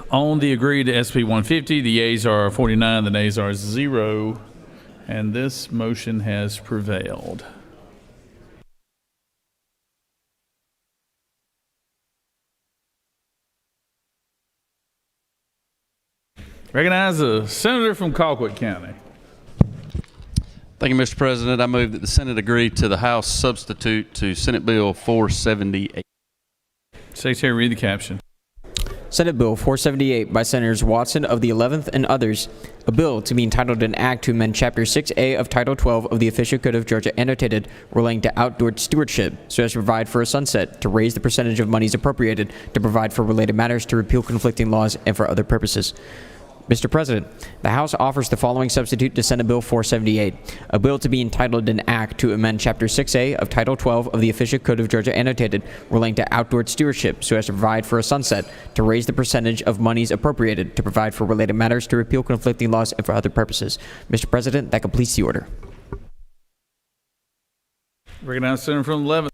On the agree to SB 150, the yeas are 49, the nays are 0, and this motion has prevailed. Recognize a senator from Colquitt County. Thank you, Mr. President. I move that the Senate agree to the House substitute to Senate Bill 478. Secretary, read the caption. Senate Bill 478 by Senators Watson of the 11th and others, a bill to be entitled an act to amend Chapter 6A of Title 12 of the Official Code of Georgia annotated relating to outdoor stewardship so as to provide for a sunset, to raise the percentage of monies appropriated, to provide for related matters, to repeal conflicting laws, and for other purposes. Mr. President, the House offers the following substitute to Senate Bill 478, a bill to be entitled an act to amend Chapter 6A of Title 12 of the Official Code of Georgia annotated relating to outdoor stewardship so as to provide for a sunset, to raise the percentage of monies appropriated, to provide for related matters, to repeal conflicting laws, and for other purposes. Mr. President, that completes the order. Recognize Senator from the 11th.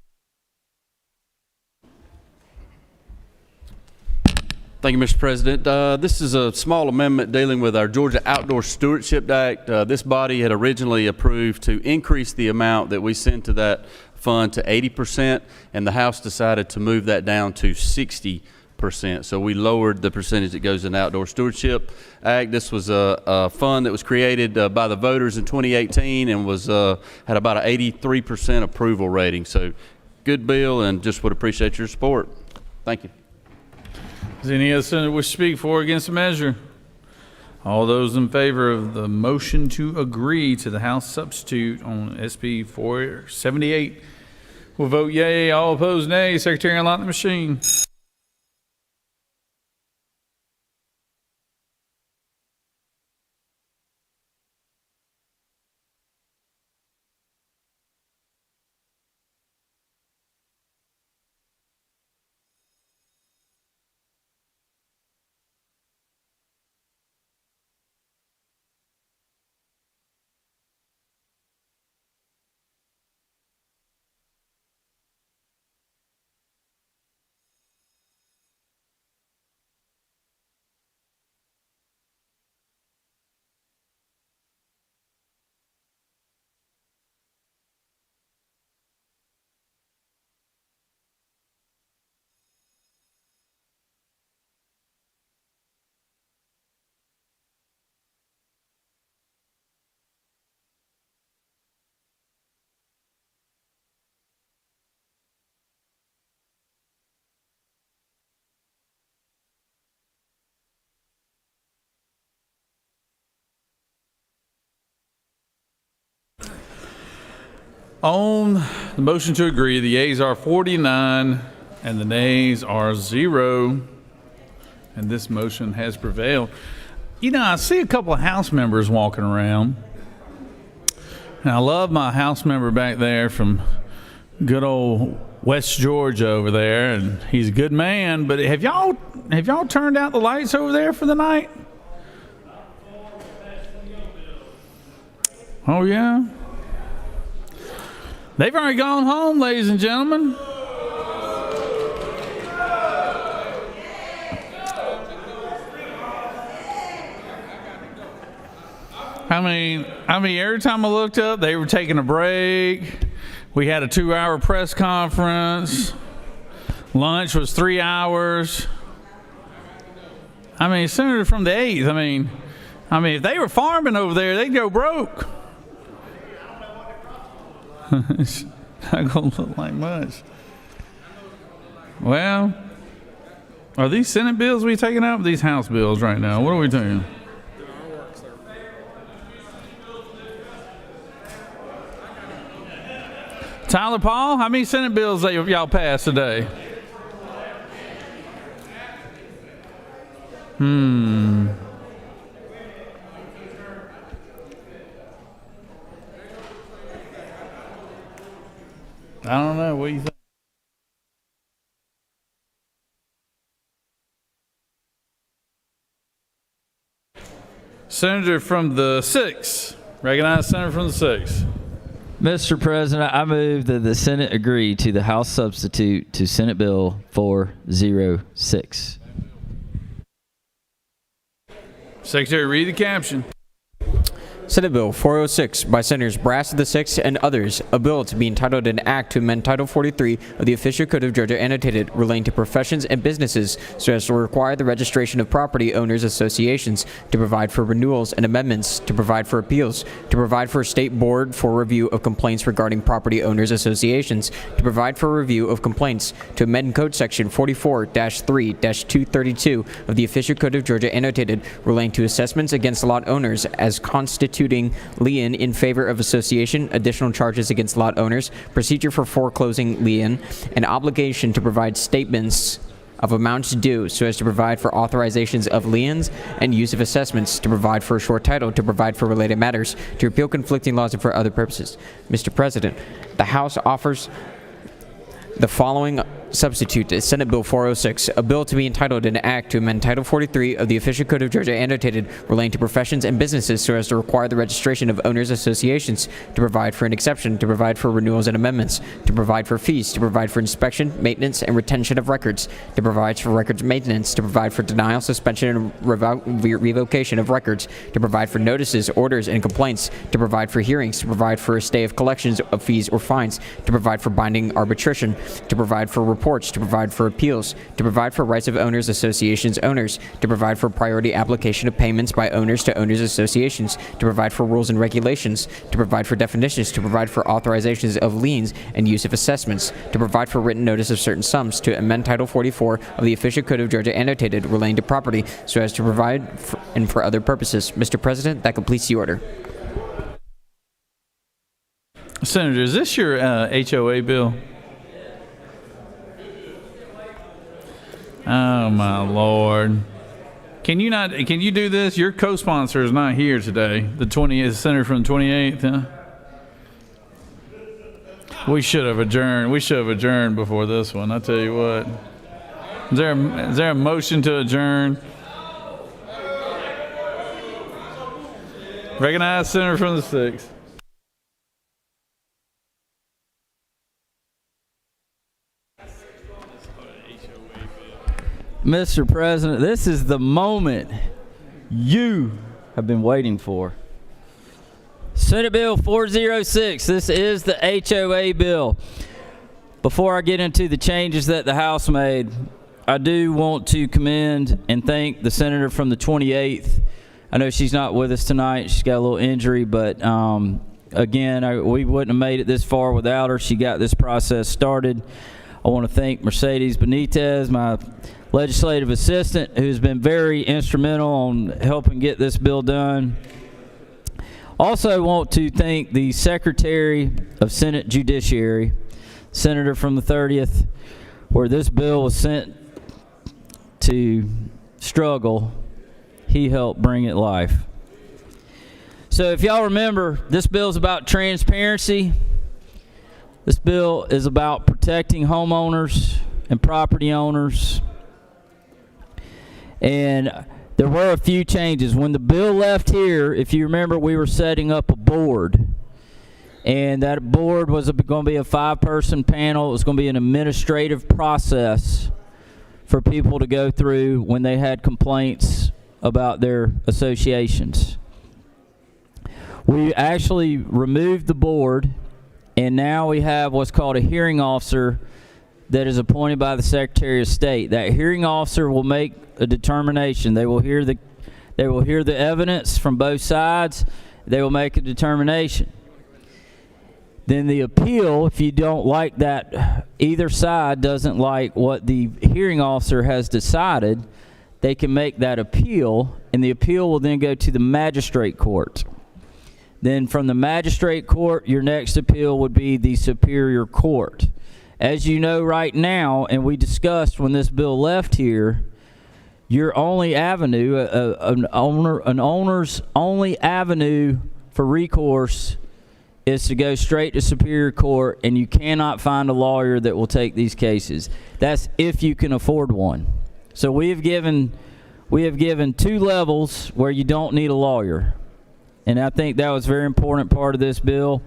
Thank you, Mr. President. This is a small amendment dealing with our Georgia Outdoor Stewardship Act. This body had originally approved to increase the amount that we send to that fund to 80%, and the House decided to move that down to 60%. So we lowered the percentage that goes in the Outdoor Stewardship Act. This was a fund that was created by the voters in 2018 and was had about an 83% approval rating. So good bill, and just would appreciate your support. Thank you. Does any other senator wish to speak for or against the measure? All those in favor of the motion to agree to the House substitute on SB 478 will vote yea. All opposed, nay. Secretary, unlock the machine. On the motion to agree, the yeas are 49 and the nays are 0, and this motion has prevailed. You know, I see a couple of House members walking around, and I love my House member back there from good old West Georgia over there, and he's a good man. But have y'all turned out the lights over there for the night? Oh yeah. They've already gone home, ladies and gentlemen. I mean, every time I looked up, they were taking a break. We had a 2-hour press conference. Lunch was 3 hours. I mean, Senator from the 8th, I mean, if they were farming over there, they'd go broke. It's not going to look like much. Well, are these Senate bills we taking out? These House bills right now? What are we doing? Tyler Paul, how many Senate bills that y'all passed today? I don't know. What do you think? Senator from the 6th. Recognize Senator from the 6th. Mr. President, I move that the Senate agree to the House substitute to Senate Bill 406. Secretary, read the caption. Senate Bill 406 by Senators Brass of the 6th and others, a bill to be entitled an act to amend Title 43 of the Official Code of Georgia annotated relating to professions and businesses so as to require the registration of property owners associations, to provide for renewals and amendments, to provide for appeals, to provide for a state board for review of complaints regarding property owners associations, to provide for review of complaints, to amend Code Section 44-3-232 of the Official Code of Georgia annotated relating to assessments against lot owners as constituting lien in favor of association, additional charges against lot owners, procedure for foreclosing lien, an obligation to provide statements of amounts due so as to provide for authorizations of liens and use of assessments, to provide for a short title, to provide for related matters, to repeal conflicting laws and for other purposes. Mr. President, the House offers the following substitute to Senate Bill 406, a bill to be entitled an act to amend Title 43 of the Official Code of Georgia annotated relating to professions and businesses so as to require the registration of owners associations, to provide for an exception, to provide for renewals and amendments, to provide for fees, to provide for inspection, maintenance, and retention of records, to provide for records maintenance, to provide for denial, suspension, and revocation of records, to provide for notices, orders, and complaints, to provide for hearings, to provide for a stay of collections of fees or fines, to provide for binding arbitration, to provide for reports, to provide for appeals, to provide for rights of owners associations owners, to provide for priority application of payments by owners to owners associations, to provide for rules and regulations, to provide for definitions, to provide for authorizations of liens and use of assessments, to provide for written notice of certain sums, to amend Title 44 of the Official Code of Georgia annotated relating to property so as to provide for, and for other purposes. Mr. President, that completes the order. Senator, is this your HOA bill? Oh my Lord! Can you do this? Your co-sponsor is not here today. The senator from the 28th, huh? We should have adjourned. We should have adjourned before this one. I tell you what. Is there a motion to adjourn? Recognize senator from the 6th. Mr. President, this is the moment you have been waiting for. Senate Bill 406, this is the HOA bill. Before I get into the changes that the House made, I do want to commend and thank the senator from the 28th. I know she's not with us tonight. She's got a little injury, but again, we wouldn't have made it this far without her. She got this process started. I want to thank Mercedes Benitez, my legislative assistant, who's been very instrumental on helping get this bill done. Also want to thank the Secretary of Senate Judiciary, Senator from the 30th, where this bill was sent to struggle. He helped bring it life. So if y'all remember, this bill is about transparency. This bill is about protecting homeowners and property owners. And there were a few changes. When the bill left here, if you remember, we were setting up a board. And that board was going to be a 5-person panel. It was going to be an administrative process for people to go through when they had complaints about their associations. We actually removed the board, and now we have what's called a hearing officer that is appointed by the Secretary of State. That hearing officer will make a determination. They will hear the evidence from both sides. They will make a determination. Then the appeal, if you don't like that, either side doesn't like what the hearing officer has decided, they can make that appeal, and the appeal will then go to the magistrate court. Then from the magistrate court, your next appeal would be the Superior Court. As you know right now, and we discussed when this bill left here, your only avenue, an owner's only avenue for recourse is to go straight to Superior Court, and you cannot find a lawyer that will take these cases. That's if you can afford one. So we have given 2 levels where you don't need a lawyer. And I think that was a very important part of this bill.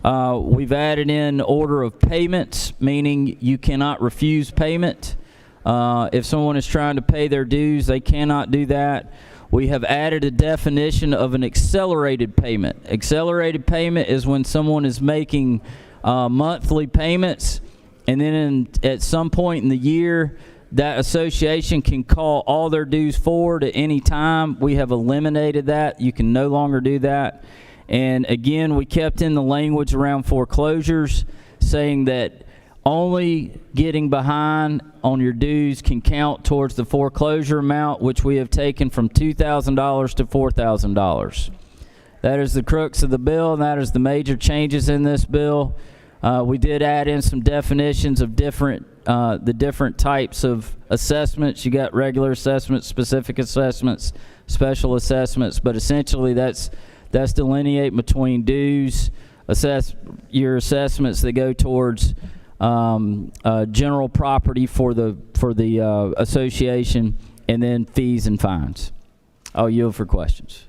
We've added in order of payments, meaning you cannot refuse payment. If someone is trying to pay their dues, they cannot do that. we have added a definition of an accelerated payment. Accelerated payment is when someone is making monthly payments, and then at some point in the year, that association can call all their dues forward at any time. We have eliminated that. You can no longer do that. And again, we kept in the language around foreclosures, saying that only getting behind on your dues can count towards the foreclosure amount, which we have taken from $2,000 to $4,000. That is the crux of the bill, and that is the major changes in this bill. We did add in some definitions of the different types of assessments. You got regular assessments, specific assessments, special assessments, but essentially that's delineate between dues, your assessments that go towards general property for the association, and then fees and fines. I'll yield for questions.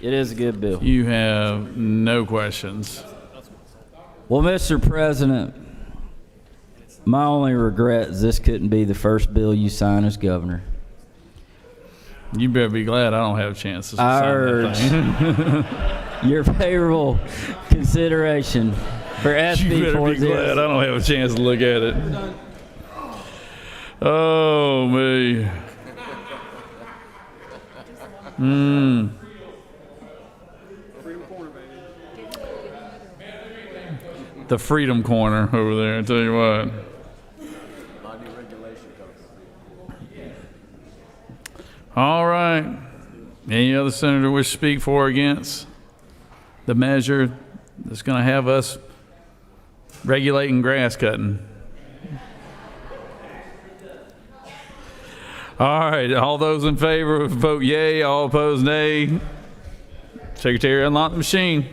It is a good bill. You have no questions. Well, Mr. President, my only regret is this couldn't be the first bill you sign as governor. You better be glad I don't have a chance to I sign urge that thing. your favorable consideration for SB You better be glad I don't have a chance to look at it. Oh, me. The Freedom Corner over there, I tell you what. All right. Any other senator wish to speak for or against the measure that's going to have us regulating grass cutting? All right. All those in favor vote yay. All opposed nay. Secretary, unlock the machine.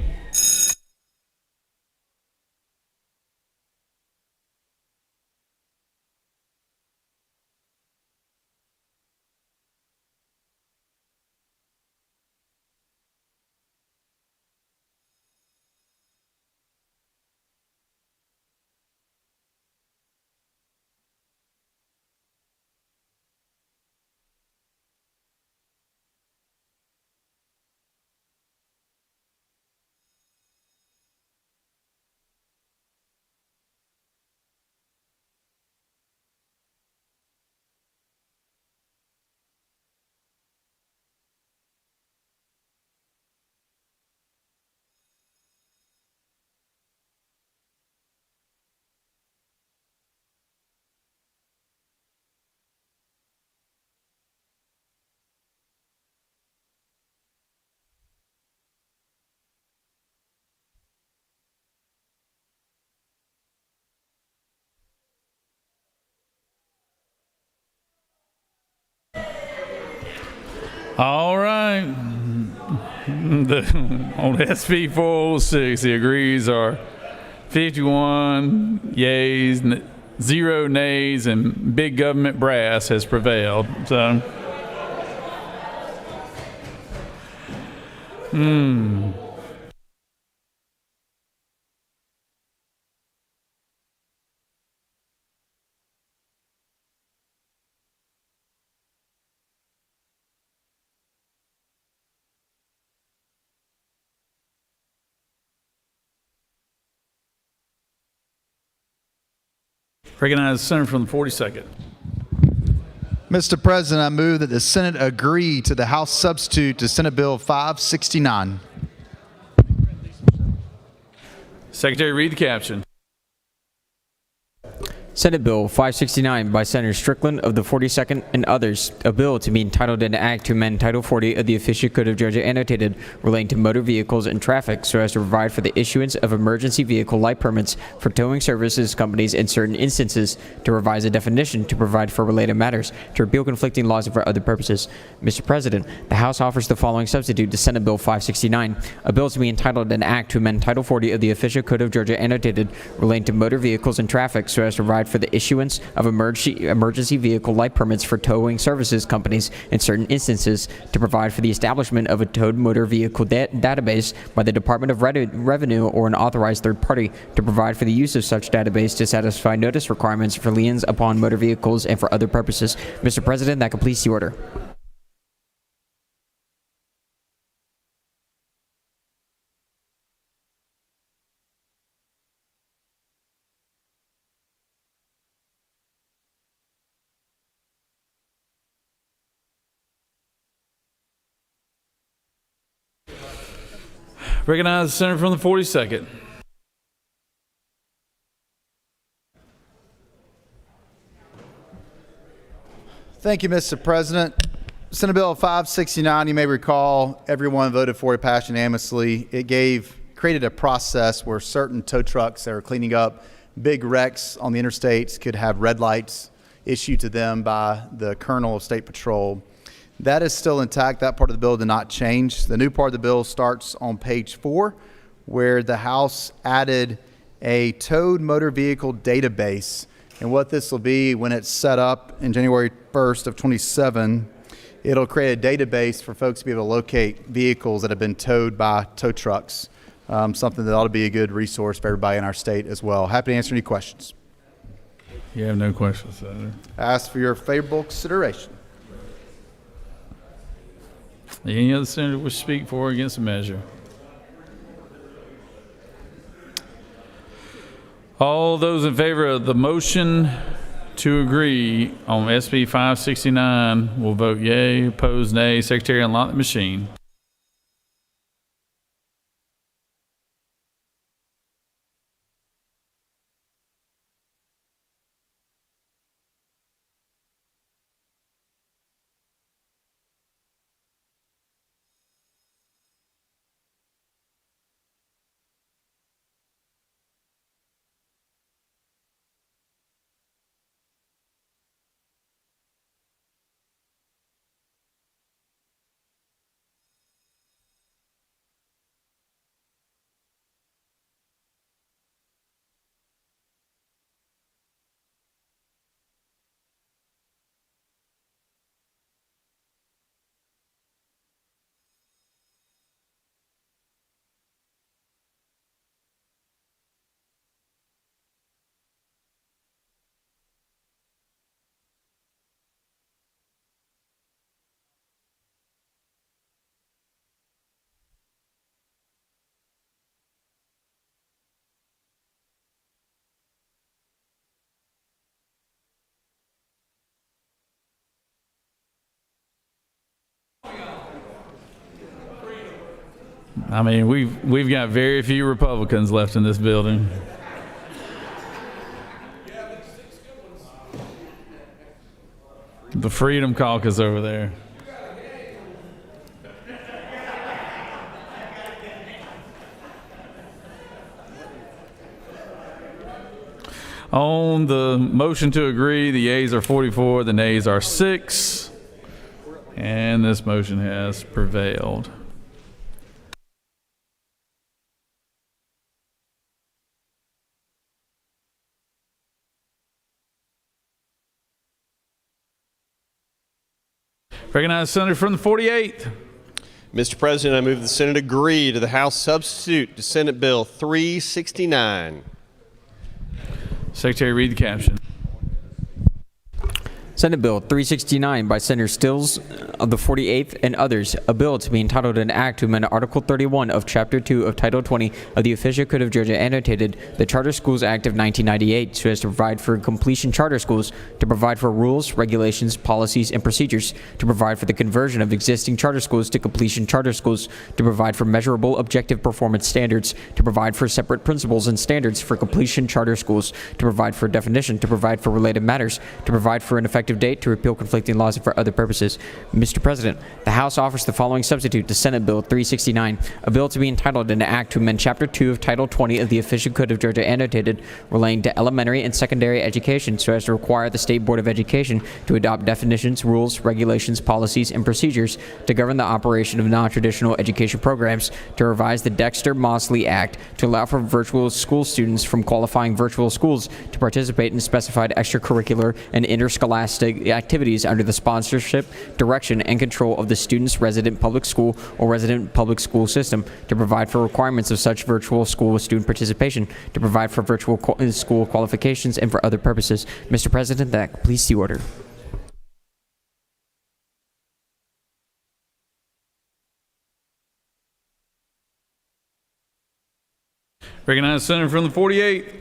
All right. On SB 406, the agrees are 51 yays, 0 nays, and big government brass has prevailed. So, recognize the senator from the 42nd. Mr. President, I move that the Senate agree to the House substitute to Senate Bill 569. Secretary, read the caption. Senate Bill 569 by Senator Strickland of the 42nd and others, a bill to be entitled an act to amend Title 40 of the Official Code of Georgia annotated relating to motor vehicles and traffic so as to provide for the issuance of emergency vehicle light permits for towing services companies in certain instances, to revise a definition, to provide for related matters, to repeal conflicting laws and for other purposes. Mr. President, the House offers the following substitute to Senate Bill 569, a bill to be entitled an act to amend Title 40 of the Official Code of Georgia annotated relating to motor vehicles and traffic so as to provide provide for the issuance of emergency vehicle light permits for towing services companies in certain instances, to provide for the establishment of a towed motor vehicle database by the Department of Revenue or an authorized third party, to provide for the use of such database to satisfy notice requirements for liens upon motor vehicles and for other purposes. Mr. President, that completes the order. Recognize the senator from the 42nd. Thank you, Mr. President. Senate Bill 569, you may recall, everyone voted for it, passed unanimously. It created a process where certain tow trucks that are cleaning up big wrecks on the interstates could have red lights issued to them by the Colonel of State Patrol. That is still intact. That part of the bill did not change. The new part of the bill starts on page 4, where the House added a towed motor vehicle database. And what this will be when it's set up in January 1st of 27, it'll create a database for folks to be able to locate vehicles that have been towed by tow trucks. Something that ought to be a good resource for everybody in our state as well. Happy to answer any questions. You have no questions, Senator. I ask for your favorable consideration. Any other senator wish to speak for or against the measure? All those in favor of the motion to agree on SB 569 will vote yea. Opposed, nay. Secretary, unlock the machine. I mean, we've got very few Republicans left in this building. The Freedom Caucus over there. On the motion to agree, the yeas are 44, the nays are 6, and this motion has prevailed. Recognize the senator from the 48th. Mr. President, I move the Senate agree to the House substitute to Senate Bill 369. Secretary, read the caption. Senate Bill 369 by Senator Stills of the 48th and others, a bill to be entitled an act to amend Article 31 of Chapter 2 of Title 20 of the Official Code of Georgia, annotated the Charter Schools Act of 1998, so as to provide for completion charter schools, to provide for rules, regulations, policies, and procedures, to provide for the conversion of existing charter schools to completion charter schools, to provide for measurable objective performance standards, to provide for separate principles and standards for completion charter schools, to provide for definition, to provide for related matters, to provide for an effective effective date, to repeal conflicting laws, and for other purposes. Mr. President, the House offers the following substitute to Senate Bill 369, a bill to be entitled an act to amend Chapter 2 of Title 20 of the Official Code of Georgia annotated relating to elementary and secondary education so as to require the State Board of Education to adopt definitions, rules, regulations, policies, and procedures to govern the operation of non-traditional education programs, to revise the Dexter-Mosley Act to allow for virtual school students from qualifying virtual schools to participate in specified extracurricular and interscholastic activities under the sponsorship, direction, and control of the student's resident public school or resident public school system, to provide for requirements of such virtual school student participation, to provide for virtual school qualifications, and for other purposes. Mr. President, that completes the order. Recognize the senator from the 48th.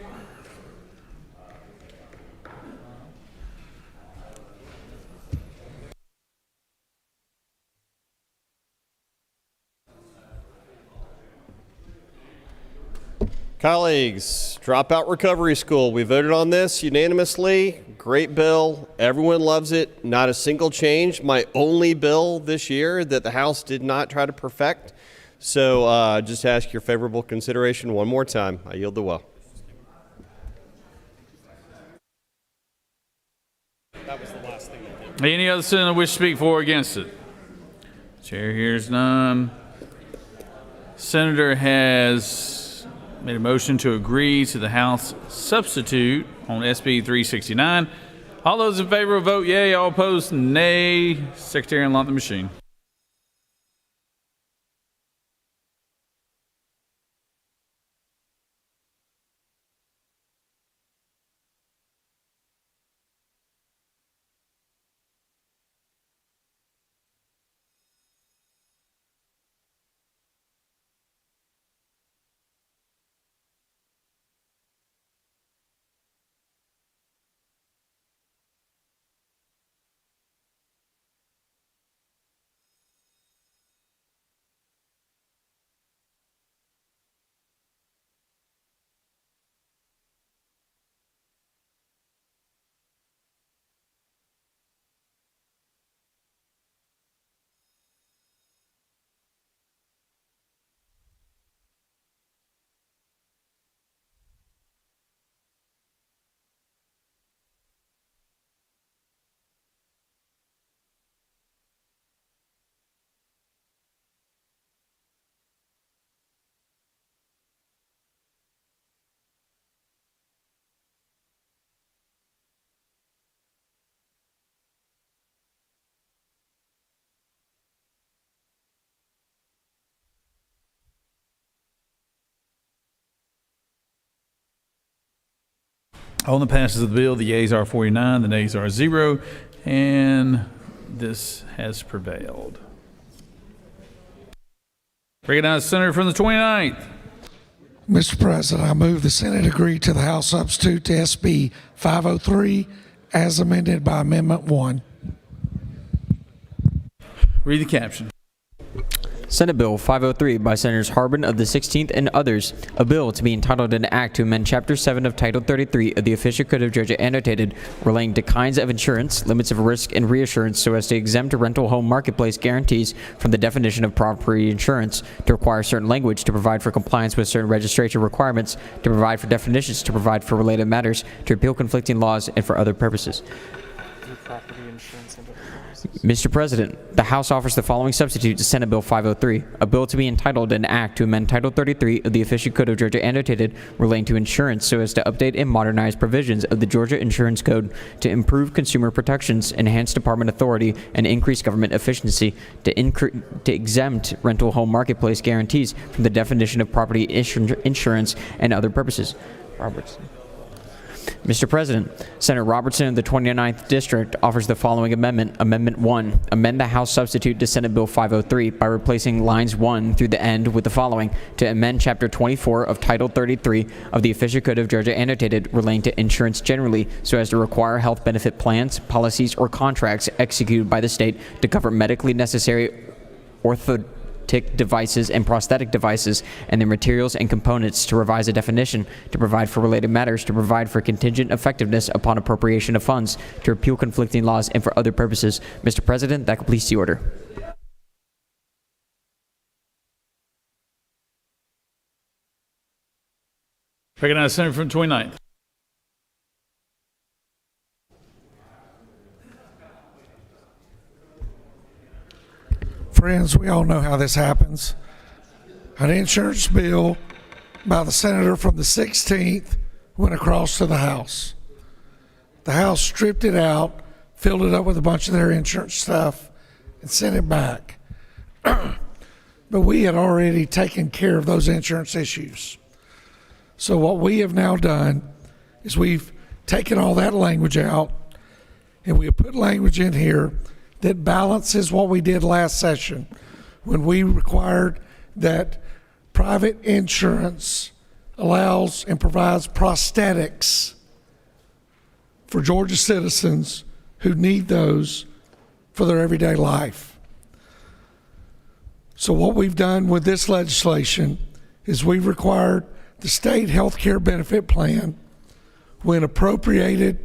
Colleagues, Dropout Recovery School. We voted on this unanimously. Great bill. Everyone loves it. Not a single change. My only bill this year that the House did not try to perfect. So just ask your favorable consideration one more time. I yield the well. That was the last thing they did. Any other senator wish to speak for or against it? Chair hears none. Senator has made a motion to agree to the House substitute on SB 369. All those in favor will vote yea. All opposed, nay. Secretary, unlock the machine. On the passes of the bill, the yeas are 49, the nays are 0, and this has prevailed. Recognize the senator from the 29th. Mr. President, I move the Senate agree to the House substitute to SB 503 as amended by Amendment 1. Read the caption. Senate Bill 503 by Senators Harbin of the 16th and others, a bill to be entitled an act to amend Chapter 7 of Title 33 of the Official Code of Georgia annotated relating to kinds of insurance, limits of risk, and reassurance so as to exempt rental home marketplace guarantees from the definition of property insurance, to require certain language, to provide for compliance with certain registration requirements, to provide for definitions, to provide for related matters, to repeal conflicting laws, and for other purposes. Mr. President, the House offers the following substitute to Senate Bill 503, a bill to be entitled an act to amend Title 33 of the Official Code of Georgia annotated relating to insurance so as to update and modernize provisions of the Georgia Insurance Code to improve consumer protections, enhance department authority, and increase government efficiency, to exempt rental home marketplace guarantees from the definition of property insurance and other purposes. Robertson. Mr. President, Senator Robertson of the 29th District offers the following amendment. Amendment 1, amend the House substitute to Senate Bill 503 by replacing lines 1 through the end with the following, to amend Chapter 24 of Title 33 of the Official Code of Georgia annotated relating to insurance generally so as to require health benefit plans, policies, or contracts executed by the state to cover medically necessary orthodontic tick devices and prosthetic devices and their materials and components, to revise a definition, to provide for related matters, to provide for contingent effectiveness upon appropriation of funds, to repeal conflicting laws, and for other purposes. Mr. President, that completes the order. Recognize Senator from 29th. Friends, we all know how this happens. An insurance bill by the senator from the 16th went across to the House. The House stripped it out, filled it up with a bunch of their insurance stuff, and sent it back. But we had already taken care of those insurance issues. So what we have now done is we've taken all that language out, and we have put language in here that balances what we did last session when we required that private insurance allows and provides prosthetics for Georgia citizens who need those for their everyday life. So what we've done with this legislation is we've required the state health care benefit plan, when appropriated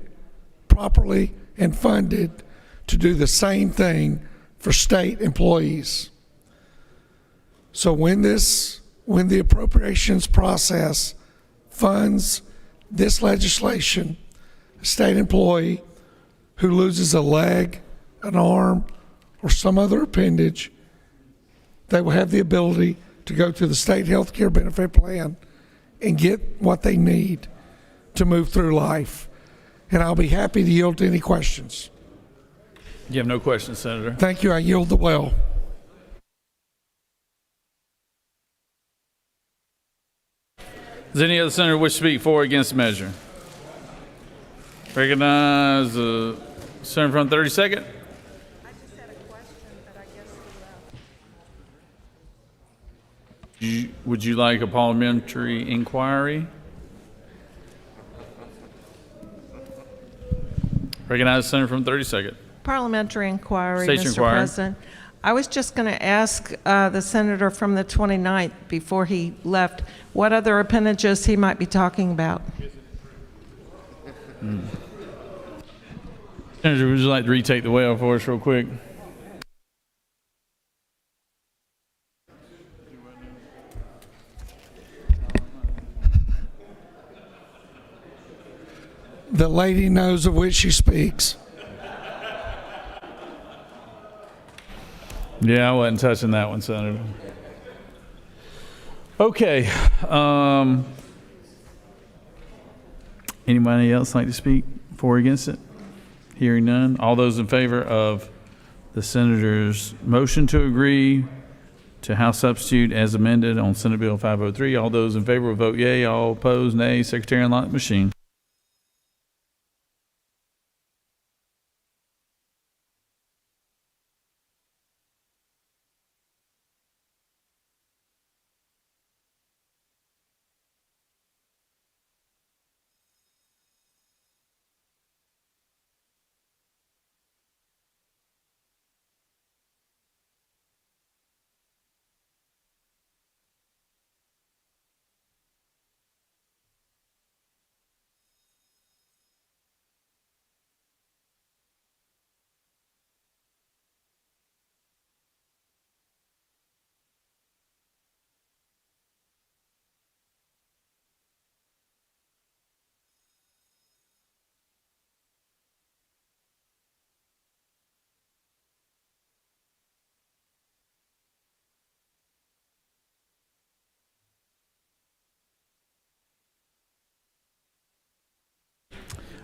properly and funded, to do the same thing for state employees. So when the appropriations process funds this legislation, a state employee who loses a leg, an arm, or some other appendage, they will have the ability to go to the state health care benefit plan and get what they need to move through life. And I'll be happy to yield to any questions. You have no questions, Senator. Thank you. I yield the well. Does any other senator wish to speak for or against the measure? Recognize the senator from 32nd. Would you like a parliamentary inquiry? Recognize the senator from 32nd. Parliamentary inquiry, Station Mr. inquiry. President. I was just going to ask the senator from the 29th before he left what other appendages he might be talking about. Senator, would you like to retake the well for us real quick? The lady knows of which she speaks. Yeah, I wasn't touching that one, Senator. Okay. Anybody else like to speak for or against it? Hearing none. All those in favor of the senator's motion to agree to House substitute as amended on Senate Bill 503, all those in favor will vote yea. All opposed, nay. Secretary unlock the machine.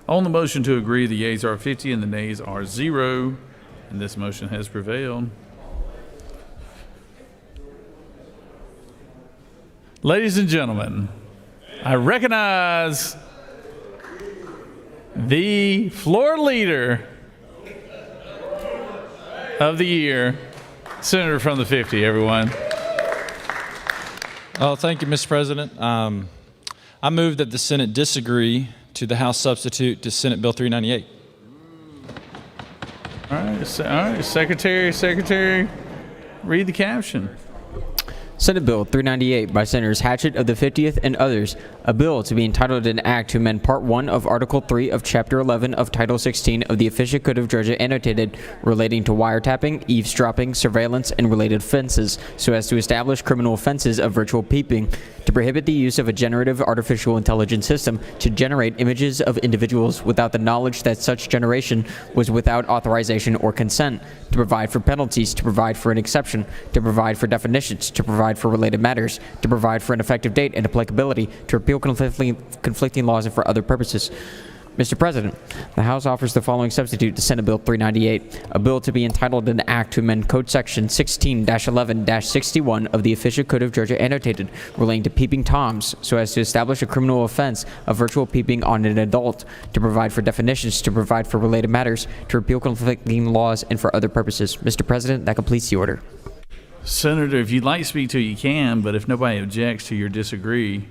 On the motion to agree, the yeas are 50 and the nays are 0, and this motion has prevailed. Ladies and gentlemen, I recognize the floor leader of the year, Senator from the 50, everyone. Oh, thank you, Mr. President. I move that the Senate disagree to the House substitute to Senate Bill 398. All right, Secretary, read the caption. Senate Bill 398 by Senators Hatchett of the 50th and others, a bill to be entitled an act to amend Part 1 of Article 3 of Chapter 11 of Title 16 of the Official Code of Georgia annotated relating to wiretapping, eavesdropping, surveillance, and related offenses so as to establish criminal offenses of virtual peeping, to prohibit the use of a generative artificial intelligence system to generate images of individuals without the knowledge that such generation was without authorization or consent, to provide for penalties, to provide for an exception, to provide for definitions, to provide for related matters, to provide for an effective date and applicability, to repeal conflicting laws, and for other purposes. Mr. President, the House offers the following substitute to Senate Bill 398, a bill to be entitled an act to amend Code Section 16-11-61 of the Official Code of Georgia annotated relating to peeping toms so as to establish a criminal offense of virtual peeping on an adult, to provide for definitions, to provide for related matters, to repeal conflicting laws, and for other purposes. Mr. President, that completes the order. Senator, if you'd like to speak to it, you can, but if nobody objects to your disagree,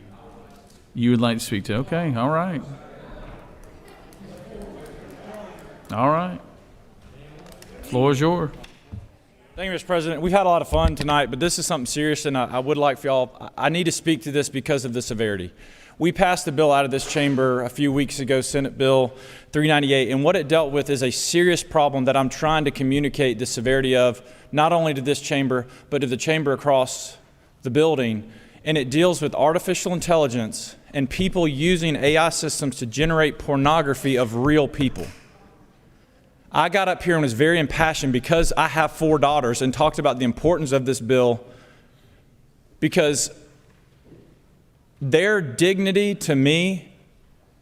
you would like to speak to it. Okay, all right. All right. Floor is yours. Thank you, Mr. President. We've had a lot of fun tonight, but this is something serious, and I would like for y'all, I need to speak to this because of the severity. We passed a bill out of this chamber a few weeks ago, Senate Bill 398, and what it dealt with is a serious problem that I'm trying to communicate the severity of, not only to this chamber, but to the chamber across the building, and it deals with artificial intelligence and people using AI systems to generate pornography of real people. I got up here and was very impassioned because I have 4 daughters and talked about the importance of this bill because their dignity to me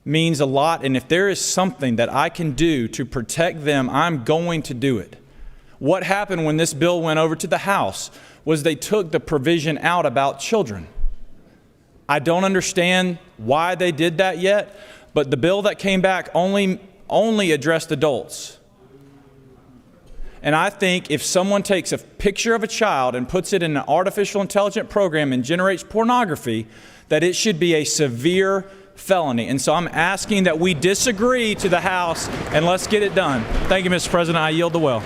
means a lot, and if there is something that I can do to protect them, I'm going to do it. What happened when this bill went over to the House was they took the provision out about children. I don't understand why they did that yet, but the bill that came back only addressed adults. And I think if someone takes a picture of a child and puts it in an artificial intelligence program and generates pornography, that it should be a severe felony. And so I'm asking that we disagree to the House and let's get it done. Thank you, Mr. President. I yield the well.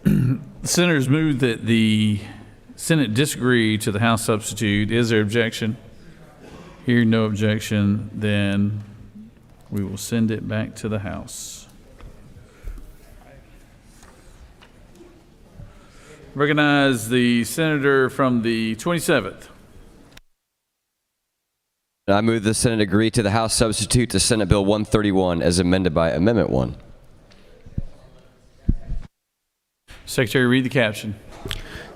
The senators move that the Senate disagree to the House substitute. Is there objection? Hearing no objection, then we will send it back to the House. Recognize the senator from the 27th. I move the Senate agree to the House substitute to Senate Bill 131 as amended by Amendment 1. Secretary, read the caption.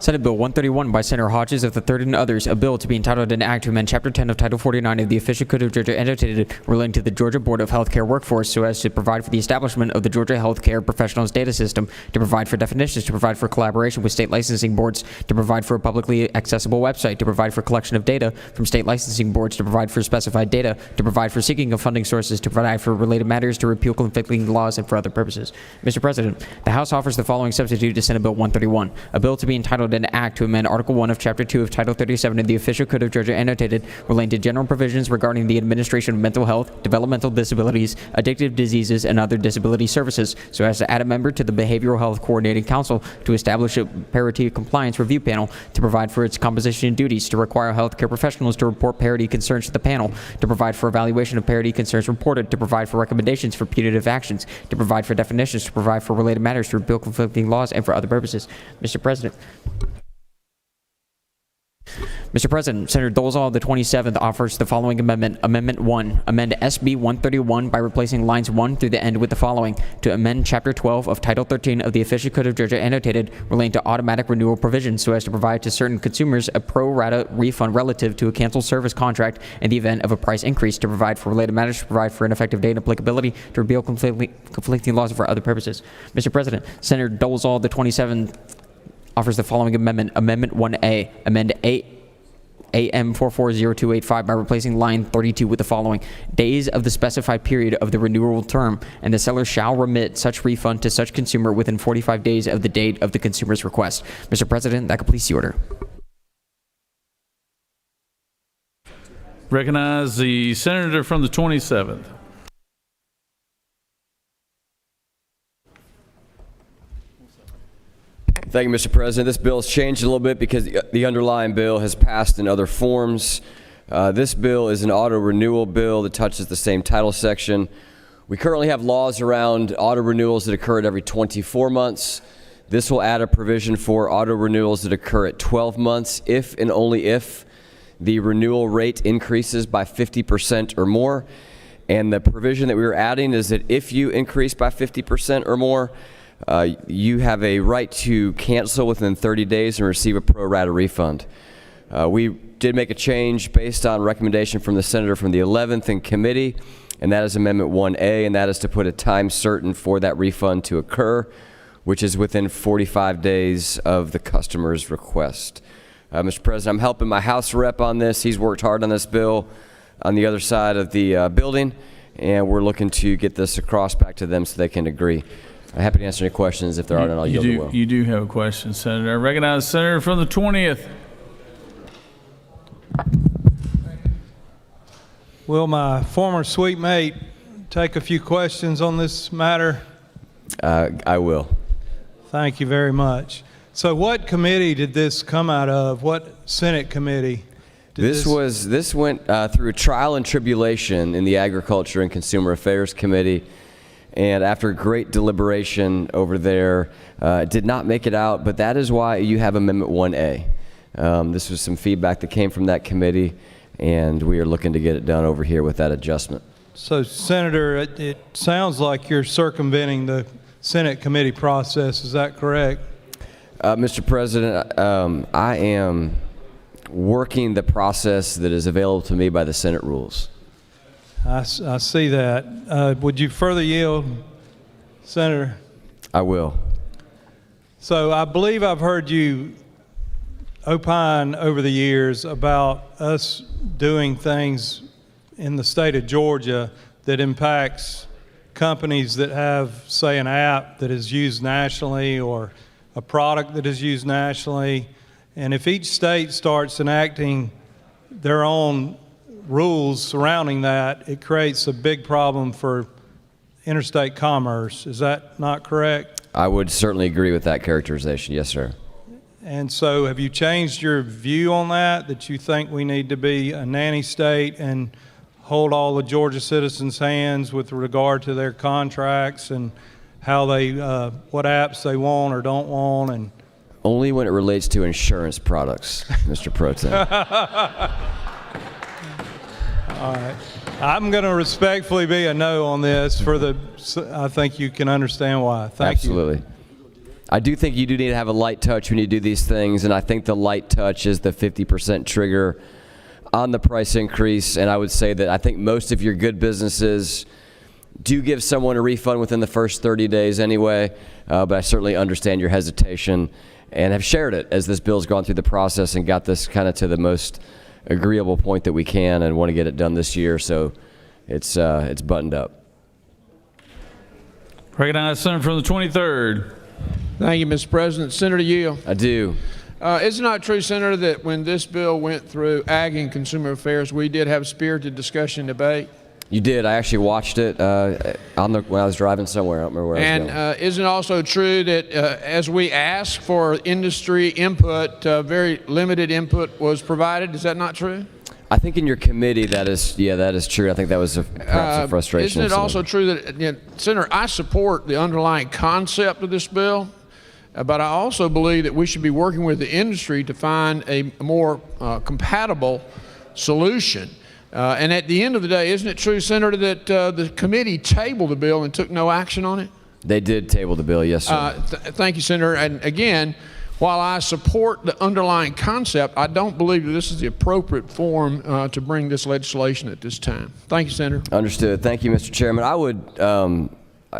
Senate Bill 131 by Senator Hodges of the 3rd and others, a bill to be entitled an act to amend Chapter 10 of Title 49 of the Official Code of Georgia annotated relating to the Georgia Board of Healthcare Workforce so as to provide for the establishment of the Georgia Healthcare Professionals Data System, to provide for definitions, to provide for collaboration with state licensing boards, to provide for a publicly accessible website, to provide for collection of data from state licensing boards, to provide for specified data, to provide for seeking of funding sources, to provide for related matters, to repeal conflicting laws, and for other purposes. Mr. President, the House offers the following substitute to Senate Bill 131, a bill to be entitled an act to amend Article 1 of Chapter 2 of Title 37 of the Official Code of Georgia annotated relating to general provisions regarding the administration of mental health, developmental disabilities, addictive diseases, and other disability services, so as to add a member to the Behavioral Health Coordinating Council, to establish a parity compliance review panel, to provide for its composition and duties, to require healthcare professionals to report parity concerns to the panel, to provide for evaluation of parity concerns reported, to provide for recommendations for punitive actions, to provide for definitions, to provide for related matters, to repeal conflicting laws, and for other purposes. Mr. President. Mr. President, Senator Dolezal of the 27th offers the following amendment. Amendment 1, amend SB 131 by replacing lines 1 through the end with the following: to amend Chapter 12 of Title 13 of the Official Code of Georgia annotated relating to automatic renewal provisions so as to provide to certain consumers a pro rata refund relative to a canceled service contract in the event of a price increase, to provide for related matters, to provide for an effective date and applicability, to repeal conflicting laws, and for other purposes. Mr. President, Senator Dolezal of the 27th offers the following amendment. Amendment 1A, amend AM 440285 by replacing line 32 with the following: days of the specified period of the renewal term, and the seller shall remit such refund to such consumer within 45 days of the date of the consumer's request. Mr. President, that completes the order. Recognize the senator from the 27th. Thank you, Mr. President. This bill has changed a little bit because the underlying bill has passed in other forms. This bill is an auto renewal bill that touches the same title section. We currently have laws around auto renewals that occur at every 24 months. This will add a provision for auto renewals that occur at 12 months if and only if the renewal rate increases by 50% or more. And the provision that we were adding is that if you increase by 50% or more, you have a right to cancel within 30 days and receive a pro rata refund. We did make a change based on recommendation from the senator from the 11th in committee, and that is Amendment 1A, and that is to put a time certain for that refund to occur, which is within 45 days of the customer's request. Mr. President, I'm helping my House rep on this. He's worked hard on this bill on the other side of the building, and we're looking to get this across back to them so they can agree. I'm happy to answer any questions. If there aren't, I'll yield the will. You do have a question, Senator. I recognize the Senator from the 20th. Will my former suite mate take a few questions on this matter? I will. Thank you very much. So what committee did this come out of? What Senate committee? This went through trial and tribulation in the Agriculture and Consumer Affairs Committee. And after great deliberation over there, it did not make it out, but that is why you have Amendment 1A. This was some feedback that came from that committee, and we are looking to get it done over here with that adjustment. So, Senator, it sounds like you're circumventing the Senate committee process. Is that correct? Mr. President, I am working the process that is available to me by the Senate rules. I see that. Would you further yield, Senator? I will. So I believe I've heard you opine over the years about us doing things in the state of Georgia that impacts companies that have, say, an app that is used nationally or a product that is used nationally. And if each state starts enacting their own rules surrounding that, it creates a big problem for interstate commerce. Is that not correct? I would certainly agree with that characterization. Yes, sir. And so have you changed your view on that you think we need to be a nanny state and hold all the Georgia citizens' hands with regard to their contracts and how they, what apps they want or don't want? And only when it relates to insurance products, Mr. Pro Tem. All right. I'm going to respectfully be a no on this I think you can understand why. Thank you. Absolutely. I do think you do need to have a light touch when you do these things, and I think the light touch is the 50% trigger on the price increase. And I would say that I think most of your good businesses do give someone a refund within the first 30 days anyway, but I certainly understand your hesitation and have shared it as this bill's gone through the process and got this kind of to the most agreeable point that we can and want to get it done this year, so it's buttoned up. Recognize the Senator from the 23rd. Thank you, Mr. President. Senator Yield. I do. Is it not true, Senator, that when this bill went through Ag and Consumer Affairs, we did have spirited discussion and debate? You did. I actually watched it when I was driving somewhere. I don't remember where I was going. And isn't it also true that as we asked for industry input, very limited input was provided? Is that not true? I think in your committee that is true. I think that was perhaps a frustration. Isn't it also true that, Senator, I support the underlying concept of this bill, but I also believe that we should be working with the industry to find a more compatible solution. And at the end of the day, isn't it true, Senator, that the committee tabled the bill and took no action on it? They did table the bill, yes, sir. Thank you, Senator. And again, while I support the underlying concept, I don't believe that this is the appropriate forum to bring this legislation at this time. Thank you, Senator. Understood. Thank you, Mr. Chairman. I would,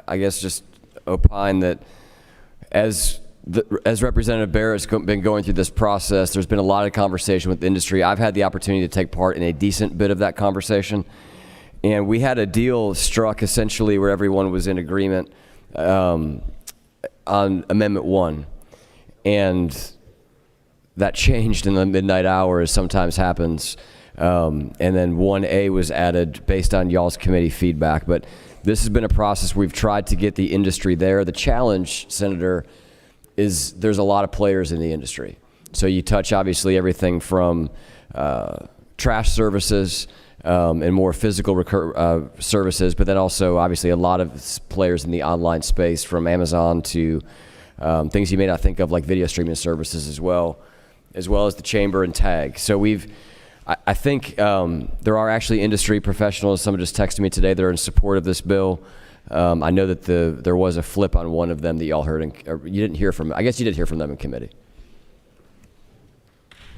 I guess, just opine that as Representative Barrett's been going through this process, there's been a lot of conversation with the industry. I've had the opportunity to take part in a decent bit of that conversation. And we had a deal struck essentially where everyone was in agreement on Amendment 1. And that changed in the midnight hour, as sometimes happens. And then 1A was added based on y'all's committee feedback. But this has been a process we've tried to get the industry there. The challenge, Senator, is there's a lot of players in the industry. So you touch obviously everything from trash services and more physical services, but then also obviously a lot of players in the online space, from Amazon to things you may not think of, like video streaming services as well as the chamber and tag. So I think there are actually industry professionals, someone just texted me today, that are in support of this bill. I know that there was a flip on one of them that y'all heard, or you didn't hear from. I guess you did hear from them in committee.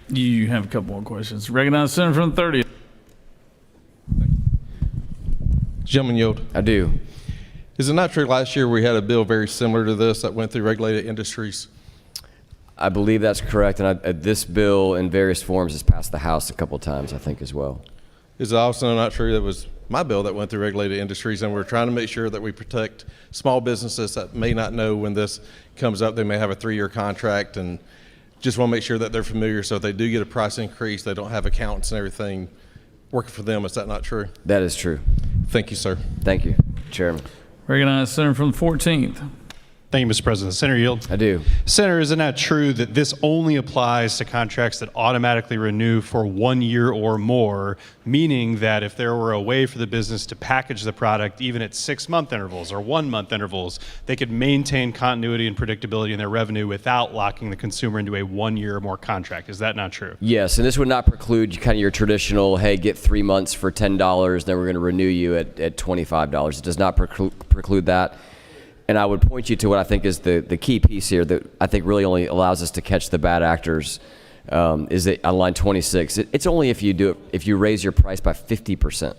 You have a couple more questions. Recognize Senator from the 30th. Gentleman yield. I do. Is it not true last year we had a bill very similar to this that went through regulated industries? I believe that's correct, and this bill in various forms has passed the House a couple of times, I think, as well. Is it also not true that was my bill that went through regulated industries, and we're trying to make sure that we protect small businesses that may not know when this comes up? They may have a 3-year contract and just want to make sure that they're familiar, so if they do get a price increase, they don't have accountants and everything working for them. Is that not true? That is true. Thank you, sir. Thank you, Chairman. Recognize Senator from the 14th. Thank you, Mr. President. Senator Yield. I do. Senator, is it not true that this only applies to contracts that automatically renew for 1 year or more, meaning that if there were a way for the business to package the product even at 6-month intervals or 1-month intervals, they could maintain continuity and predictability in their revenue without locking the consumer into a 1 year or more contract? Is that not true? Yes, and this would not preclude kind of your traditional, hey, get 3 months for $10, then we're going to renew you at $25. It does not preclude that. And I would point you to what I think is the key piece here that I think really only allows us to catch the bad actors, is that on line 26, it's only if you raise your price by 50%.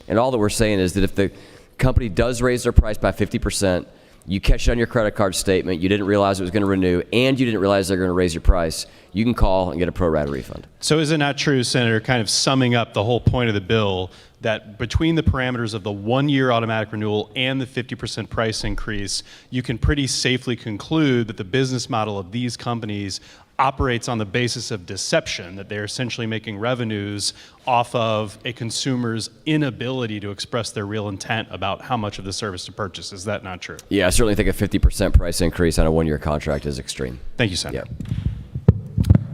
And all that we're saying is that if the company does raise their price by 50%, you catch it on your credit card statement, you didn't realize it was going to renew, and you didn't realize they're going to raise your price, you can call and get a pro rata refund. So is it not true, Senator, kind of summing up the whole point of the bill, that between the parameters of the 1 year automatic renewal and the 50% price increase, you can pretty safely conclude that the business model of these companies operates on the basis of deception, that they're essentially making revenues off of a consumer's inability to express their real intent about how much of the service to purchase? Is that not true? Yeah, I certainly think a 50% price increase on a 1 year contract is extreme. Thank you, Senator. Yeah.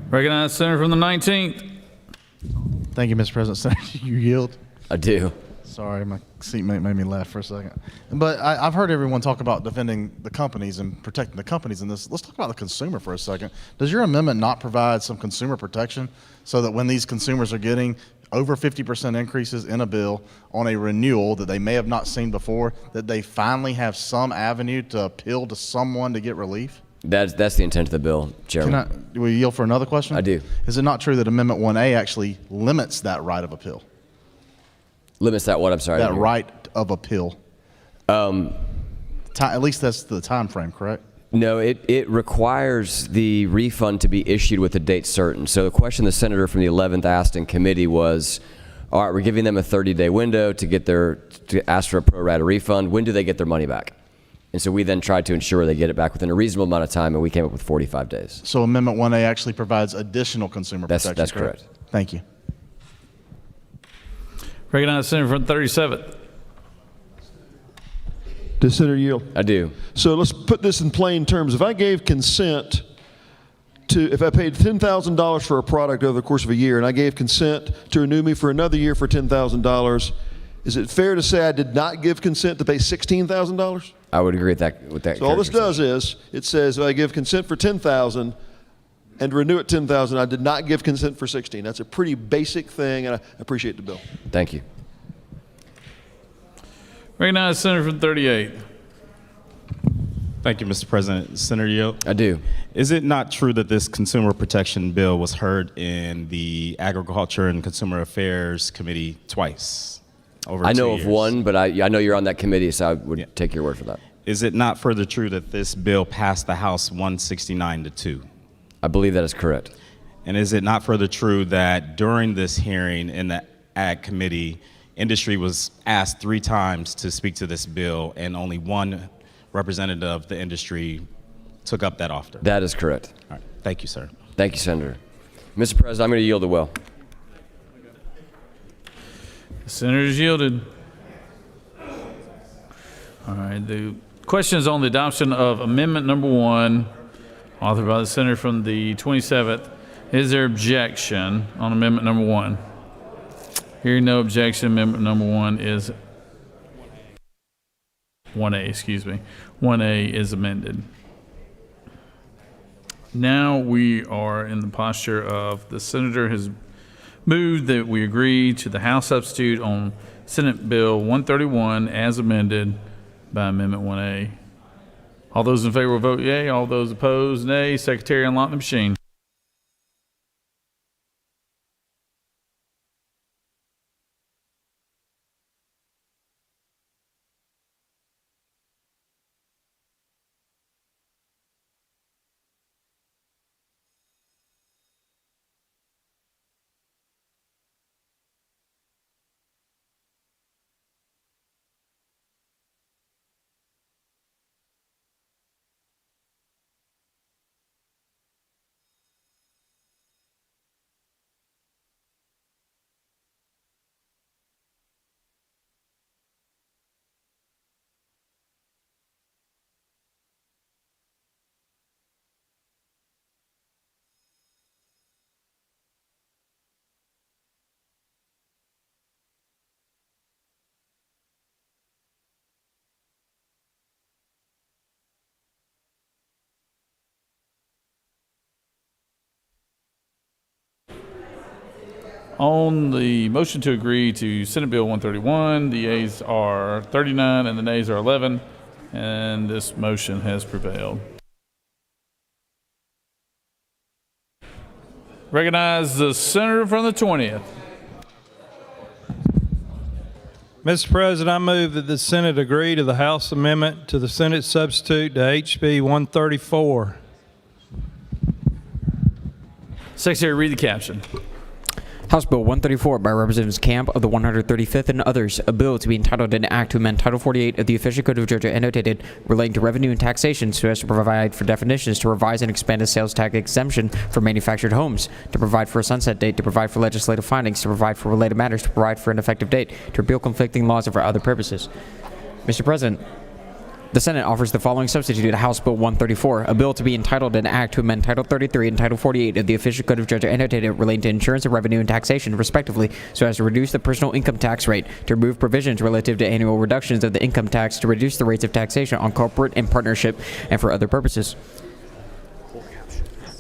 Recognize Senator from the 19th. Thank you, Mr. President. Senator, you yield? I do. Sorry, my seatmate made me laugh for a second. But I've heard everyone talk about defending the companies and protecting the companies in this. Let's talk about the consumer for a second. Does your amendment not provide some consumer protection so that when these consumers are getting over 50% increases in a bill on a renewal that they may have not seen before, that they finally have some avenue to appeal to someone to get relief? That's the intent of the bill, Chairman. Will you yield for another question? I do. Is it not true that Amendment 1A actually limits that right of appeal? Limits that what? I'm sorry. That right of appeal. At least that's the time frame, correct? No, it requires the refund to be issued with a date certain. So the question the senator from the 11th asked in committee was, all right, we're giving them a 30-day window to ask for a pro rata refund. When do they get their money back? And so we then tried to ensure they get it back within a reasonable amount of time, and we came up with 45 days. So Amendment 1A actually provides additional consumer protection. That's correct. Thank you. Recognize Senator from the 37th. Does Senator yield? I do. So let's put this in plain terms. If I gave consent if I paid $10,000 for a product over the course of a year and I gave consent to renew me for another year for $10,000, is it fair to say I did not give consent to pay $16,000? I would agree with that. So all this does is it says if I give consent for $10,000 and renew at $10,000, I did not give consent for $16,000. That's a pretty basic thing, and I appreciate the bill. Thank you. Recognize Senator from 38. Thank you, Mr. President. Senator Yo. I do. Is it not true that this consumer protection bill was heard in the Agriculture and Consumer Affairs Committee twice? Over I 2 know years? of one, but I know you're on that committee, so I would take your word for that. Is it not further true that this bill passed the House 169-2? I believe that is correct. And is it not further true that during this hearing in the Ag Committee, industry was asked 3 times to speak to this bill, and only one representative of the industry took up that offer? That is correct. All right. Thank you, sir. Thank you, Senator. Mr. President, I'm going to yield the well. The senator's yielded. All right. The question is on the adoption of Amendment Number 1 authored by the senator from the 27th. Is there objection on amendment number 1? Hearing no objection, amendment number 1 is 1A, excuse me. 1A is amended. Now we are in the posture of the senator has moved that we agree to the House substitute on Senate Bill 131 as amended by Amendment 1A. All those in favor will vote yea. All those opposed, nay. Secretary, unlock the machine. On the motion to agree to Senate Bill 131, the yeas are 39 and the nays are 11, and this motion has prevailed. Recognize the senator from the 20th. Mr. President, I move that the Senate agree to the House amendment to the Senate substitute to HB 134. Secretary, read the caption. House Bill 134 by Representatives Camp of the 135th and others, a bill to be entitled an act to amend Title 48 of the Official Code of Georgia annotated relating to revenue and taxation so as to provide for definitions, to revise and expand a sales tax exemption for manufactured homes, to provide for a sunset date, to provide for legislative findings, to provide for related matters, to provide for an effective date, to repeal conflicting laws and for other purposes. Mr. President, the Senate offers the following substitute to House Bill 134, a bill to be entitled an act to amend Title 33 and Title 48 of the Official Code of Georgia annotated relating to insurance and revenue and taxation, respectively, so as to reduce the personal income tax rate, to remove provisions relative to annual reductions of the income tax, to reduce the rates of taxation on corporate and partnership, and for other purposes.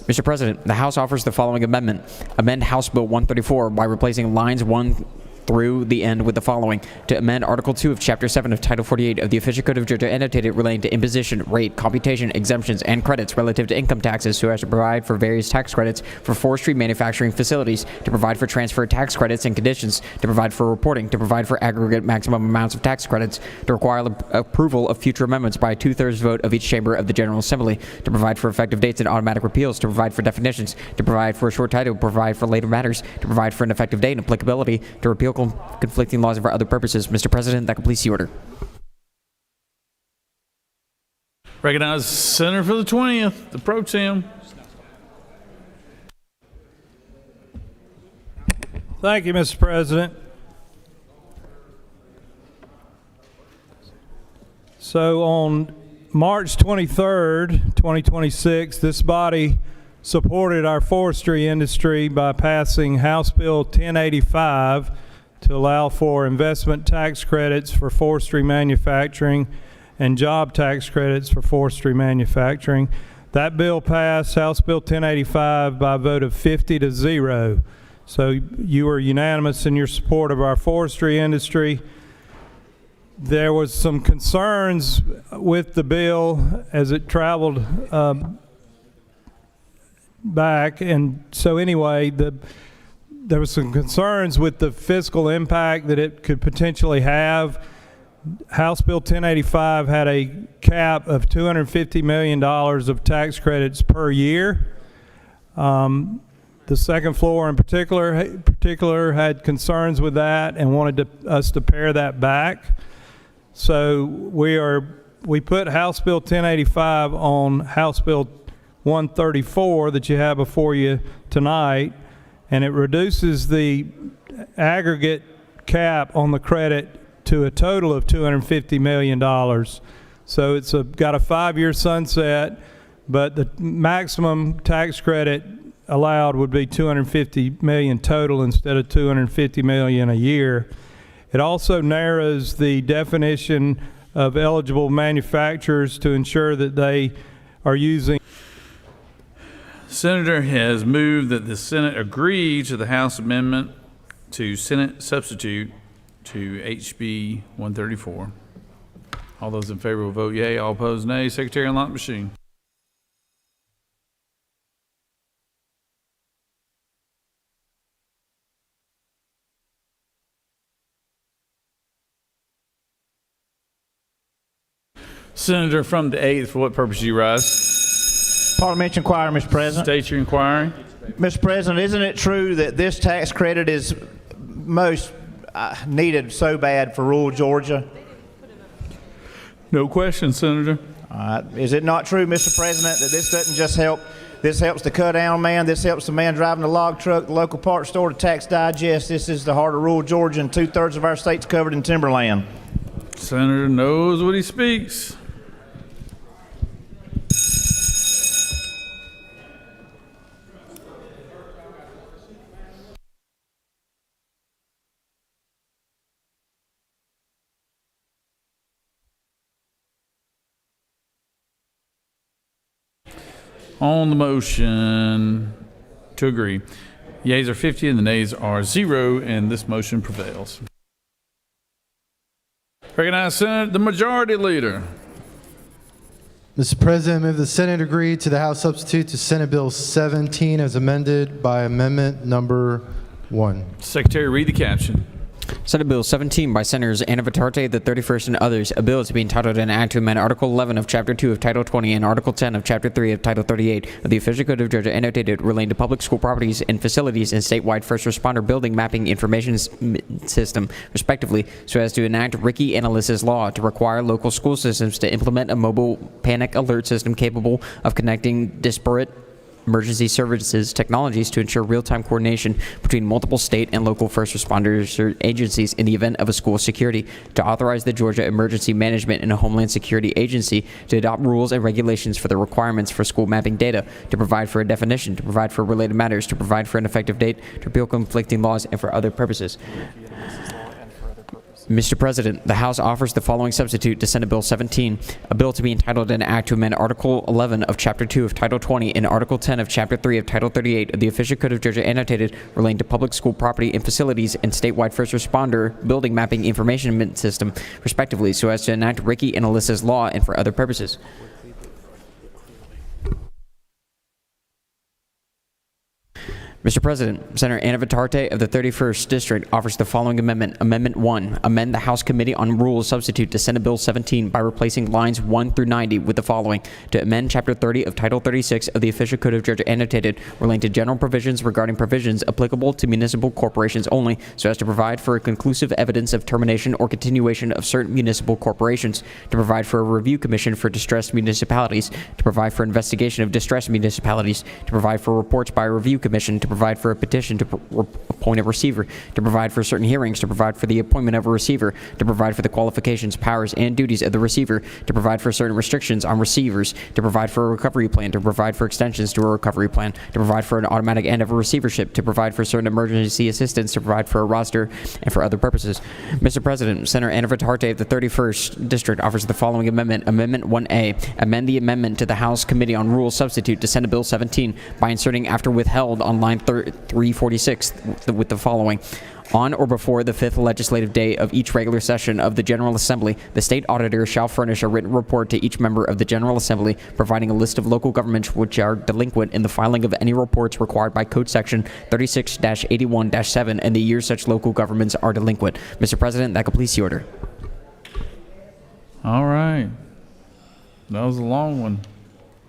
Mr. President, the House offers the following amendment. Amend House Bill 134 by replacing lines 1 through the end with the following: to amend Article 2 of Chapter 7 of Title 48 of the Official Code of Georgia annotated relating to imposition, rate, computation, exemptions, and credits relative to income taxes so as to provide for various tax credits for forestry manufacturing facilities, to provide for transfer tax credits and conditions, to provide for reporting, to provide for aggregate maximum amounts of tax credits, to require approval of future amendments by a 2/3 vote of each chamber of the General Assembly, to provide for effective dates and automatic repeals, to provide for definitions, to provide for a short title, to provide for later matters, to provide for an effective date and applicability, to repeal conflicting laws and for other purposes. Mr. President, that completes the order. Recognize Senator for the 20th, the pro tem. Thank you, Mr. President. So on March 23rd, 2026, this body supported our forestry industry by passing House Bill 1085 to allow for investment tax credits for forestry manufacturing and job tax credits for forestry manufacturing. That bill passed, House Bill 1085, by a vote of 50-0. So you were unanimous in your support of our forestry industry. There was some concerns with the bill as it traveled back, and so anyway, there was some concerns with the fiscal impact that it could potentially have. House Bill 1085 had a cap of $250 million of tax credits per year. The second floor in particular had concerns with that and wanted us to pare that back. So we put House Bill 1085 on House Bill 134 that you have before you tonight, and it reduces the aggregate cap on the credit to a total of $250 million. So it's got a 5-year sunset but the maximum tax credit allowed would be $250 million total instead of $250 million a year. It also narrows the definition of eligible manufacturers to ensure that they are using. Senator has moved that the Senate agree to the House amendment to Senate substitute to HB 134. All those in favor will vote yea. All opposed, nay. Secretary, unlock machine. Senator from the 8th, for what purpose do you rise? Parliamentary inquiry, Mr. President. State your inquiry. Mr. President, isn't it true that this tax credit is most needed so bad for rural Georgia? No question, Senator. Is it not true, Mr. President, that this doesn't just help? This helps the cut-down man. This helps the man driving the log truck, the local parts store, the tax digest. This is the heart of rural Georgia, and 2/3 of our state's covered in timberland. Senator knows what he speaks. On the motion to agree, yeas are 50 and the nays are 0, and this motion prevails. Recognize the majority leader. Mr. President, I move the Senate agree to the House substitute to Senate Bill 17 as amended by Amendment Number 1. Secretary, read the caption. Senate Bill 17 by Senators Anna Vitarte, the 31st, and others. A bill to be entitled an act to amend Article 11 of Chapter 2 of Title 20 and Article 10 of Chapter 3 of Title 38 of the Official Code of Georgia annotated relating to public school properties and facilities and statewide first responder building mapping information system, respectively, so as to enact Ricky and Alyssa's law to require local school systems to implement a mobile panic alert system capable of connecting disparate emergency services technologies to ensure real-time coordination between multiple state and local first responders or agencies in the event of a school security, to authorize the Georgia Emergency Management and Homeland Security Agency to adopt rules and regulations for the requirements for school mapping data, to provide for a definition, to provide for related matters, to provide for an effective date, to repeal conflicting laws, and for other purposes. Mr. President, the House offers the following substitute to Senate Bill 17, a bill to be entitled an act to amend Article 11 of Chapter 2 of Title 20 and Article 10 of Chapter 3 of Title 38 of the Official Code of Georgia annotated relating to public school property and facilities and statewide first responder building mapping information system, respectively, so as to enact Ricky and Alyssa's law and for other purposes. Mr. President, Senator Anna Vitarte of the 31st District offers the following amendment. Amendment 1, amend the House Committee on Rules substitute to Senate Bill 17 by replacing lines 1 through 90 with the following: to amend Chapter 30 of Title 36 of the Official Code of Georgia annotated relating to general provisions regarding provisions applicable to municipal corporations only, so as to provide for a conclusive evidence of termination or continuation of certain municipal corporations, to provide for a review commission for distressed municipalities, to provide for investigation of distressed municipalities, to provide for reports by a review commission, to provide for a petition to appoint a receiver, to provide for certain hearings, to provide for the appointment of a receiver, to provide for the qualifications, powers, and duties of the receiver, to provide for certain restrictions on receivers, to provide for a recovery plan, to provide for extensions to a recovery plan, to provide for an automatic end of a receivership, to provide for certain emergency assistance, to provide for a roster, and for other purposes. Mr. President, Senator Anna Vitarte of the 31st District offers the following amendment. Amendment 1A, amend the amendment to the House Committee on Rules substitute to Senate Bill 17 by inserting after withheld on line 346 with the following: on or before the 5th legislative day of each regular session of the General Assembly, the state auditor shall furnish a written report to each member of the General Assembly, providing a list of local governments which are delinquent in the filing of any reports required by Code Section 36-81-7 and the year such local governments are delinquent. Mr. President, that completes the order. All right. That was a long one.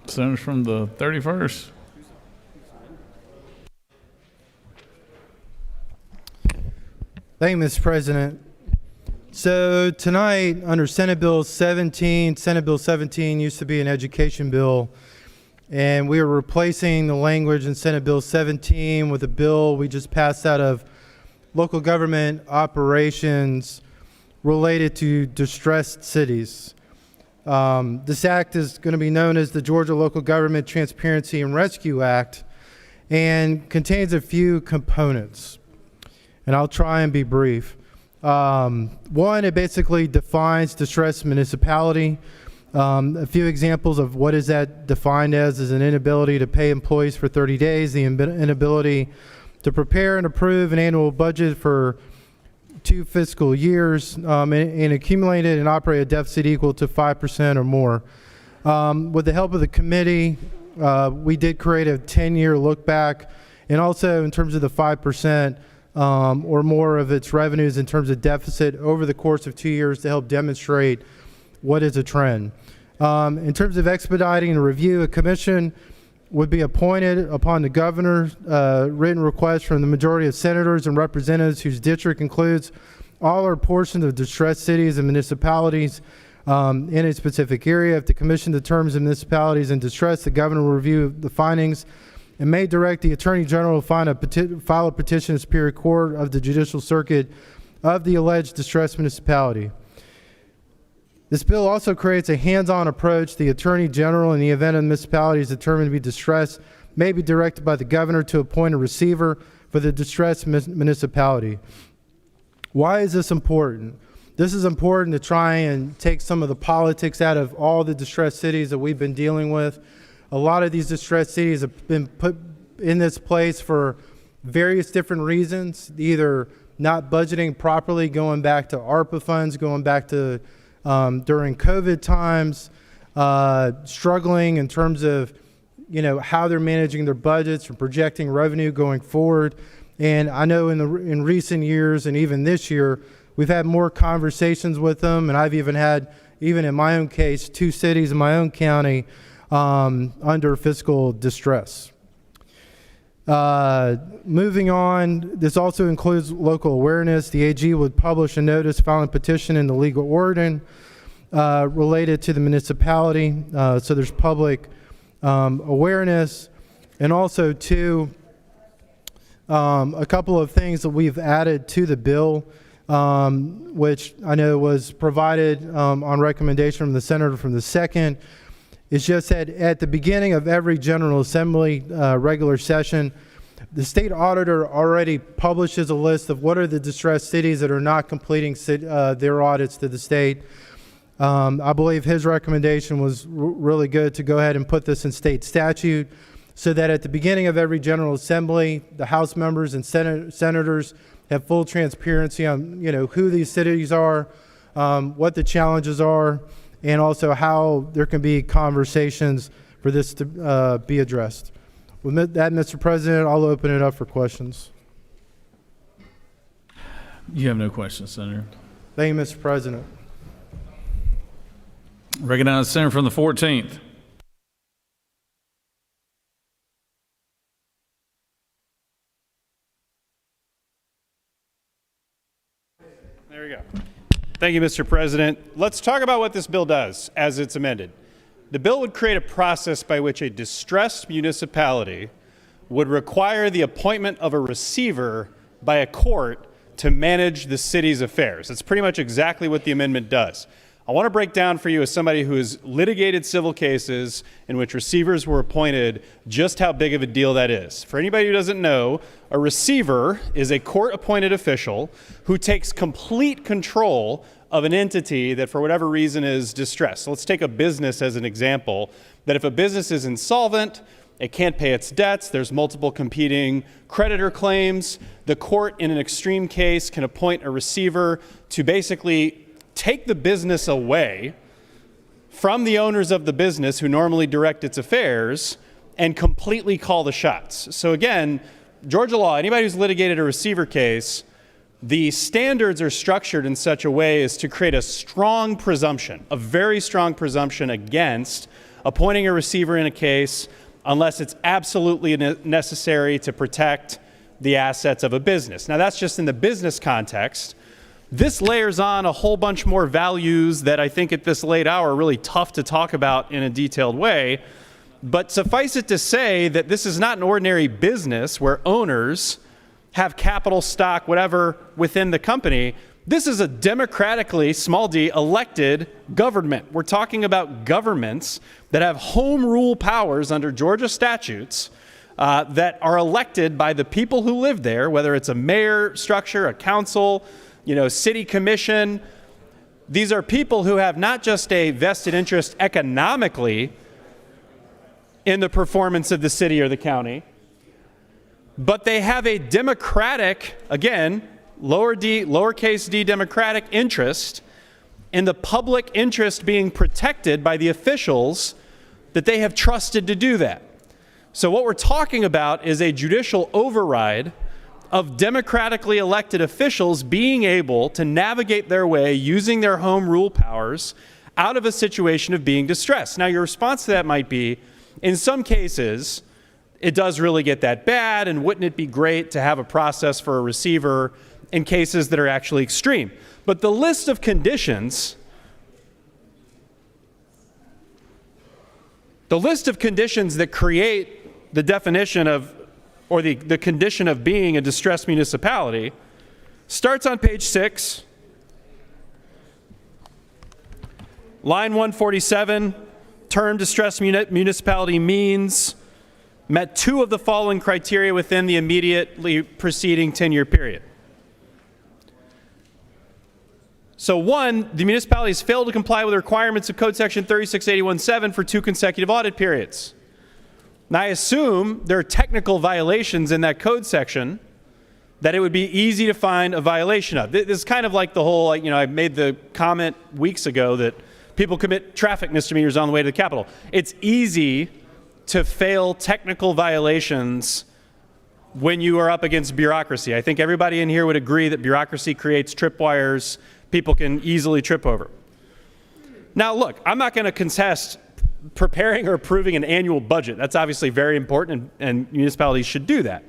Senators from the 31st. Thank you, Mr. President. So tonight, under Senate Bill 17, Senate Bill 17 used to be an education bill, and we are replacing the language in Senate Bill 17 with a bill we just passed out of local government operations related to distressed cities. This act is going to be known as the Georgia Local Government Transparency and Rescue Act and contains a few components. And I'll try and be brief. One, it basically defines distressed municipality. A few examples of what is that defined as is an inability to pay employees for 30 days, the inability to prepare and approve an annual budget for 2 fiscal years, and accumulated and operate a deficit equal to 5% or more. With the help of the committee, we did create a 10-year look back, and also in terms of the 5% or more of its revenues in terms of deficit over the course of 2 years to help demonstrate what is a trend. In terms of expediting a review, a commission would be appointed upon the governor's written request from the majority of senators and representatives whose district includes all or portions of distressed cities and municipalities in a specific area. If the commission determines the municipalities in distress, the governor will review the findings and may direct the Attorney General to file a petition to Superior Court of the Judicial Circuit of the alleged distressed municipality. This bill also creates a hands-on approach. The Attorney General, in the event a municipality is determined to be distressed, may be directed by the governor to appoint a receiver for the distressed municipality. Why is this important? This is important to try and take some of the politics out of all the distressed cities that we've been dealing with. A lot of these distressed cities have been put in this place for various different reasons, either not budgeting properly, going back to ARPA funds, going back to during COVID times, struggling in terms of, how they're managing their budgets and projecting revenue going forward. And I know in recent years and even this year, we've had more conversations with them, and I've even had, even in my own case, 2 cities in my own county under fiscal distress. Moving on, this also includes local awareness. The AG would publish a notice filing petition in the legal organ related to the municipality, so there's public awareness. And also, too, a couple of things that we've added to the bill, which I know was provided on recommendation from the senator from the 2nd. It's just that at the beginning of every General Assembly regular session, the state auditor already publishes a list of what are the distressed cities that are not completing their audits to the state. I believe his recommendation was really good to go ahead and put this in state statute so that at the beginning of every General Assembly, the House members and senators have full transparency on who these cities are, what the challenges are, and also how there can be conversations for this to be addressed. With that, Mr. President, I'll open it up for questions. You have no questions, Senator. Thank you, Mr. President. Recognize the senator from the 14th. There we go. Thank you, Mr. President. Let's talk about what this bill does as it's amended. The bill would create a process by which a distressed municipality would require the appointment of a receiver by a court to manage the city's affairs. That's pretty much exactly what the amendment does. I want to break down for you, as somebody who has litigated civil cases in which receivers were appointed, just how big of a deal that is. For anybody who doesn't know, a receiver is a court-appointed official who takes complete control of an entity that for whatever reason is distressed. So let's take a business as an example, that if a business is insolvent, it can't pay its debts, there's multiple competing creditor claims, the court in an extreme case can appoint a receiver to basically take the business away from the owners of the business who normally direct its affairs and completely call the shots. So again, Georgia law, anybody who's litigated a receiver case, the standards are structured in such a way as to create a strong presumption, a very strong presumption against appointing a receiver in a case unless it's absolutely necessary to protect the assets of a business. Now that's just in the business context. This layers on a whole bunch more values that I think at this late hour are really tough to talk about in a detailed way. But suffice it to say that this is not an ordinary business where owners have capital, stock, whatever within the company. This is a democratically, small d, elected government. We're talking about governments that have home rule powers under Georgia statutes that are elected by the people who live there, whether it's a mayor structure, a council, city commission. These are people who have not just a vested interest economically in the performance of the city or the county, but they have a democratic, again, lowercase d democratic interest in the public interest being protected by the officials that they have trusted to do that. So what we're talking about is a judicial override of democratically elected officials being able to navigate their way using their home rule powers out of a situation of being distressed. Now, your response to that might be, in some cases, it does really get that bad, and wouldn't it be great to have a process for a receiver in cases that are actually extreme? But the list of conditions that create the definition of, or the condition of being a distressed municipality starts on page 6, line 147. Term distressed municipality means met 2 of the following criteria within the immediately preceding 10-year period. So 1, the municipalities failed to comply with the requirements of Code Section 3681.7 for 2 consecutive audit periods. Now, I assume there are technical violations in that code section that it would be easy to find a violation of. This is kind of like the whole, I made the comment weeks ago that people commit traffic misdemeanors on the way to the Capitol. It's easy to fail technical violations when you are up against bureaucracy. I think everybody in here would agree that bureaucracy creates tripwires people can easily trip over. Now, look, I'm not going to contest preparing or approving an annual budget. That's obviously very important, and municipalities should do that.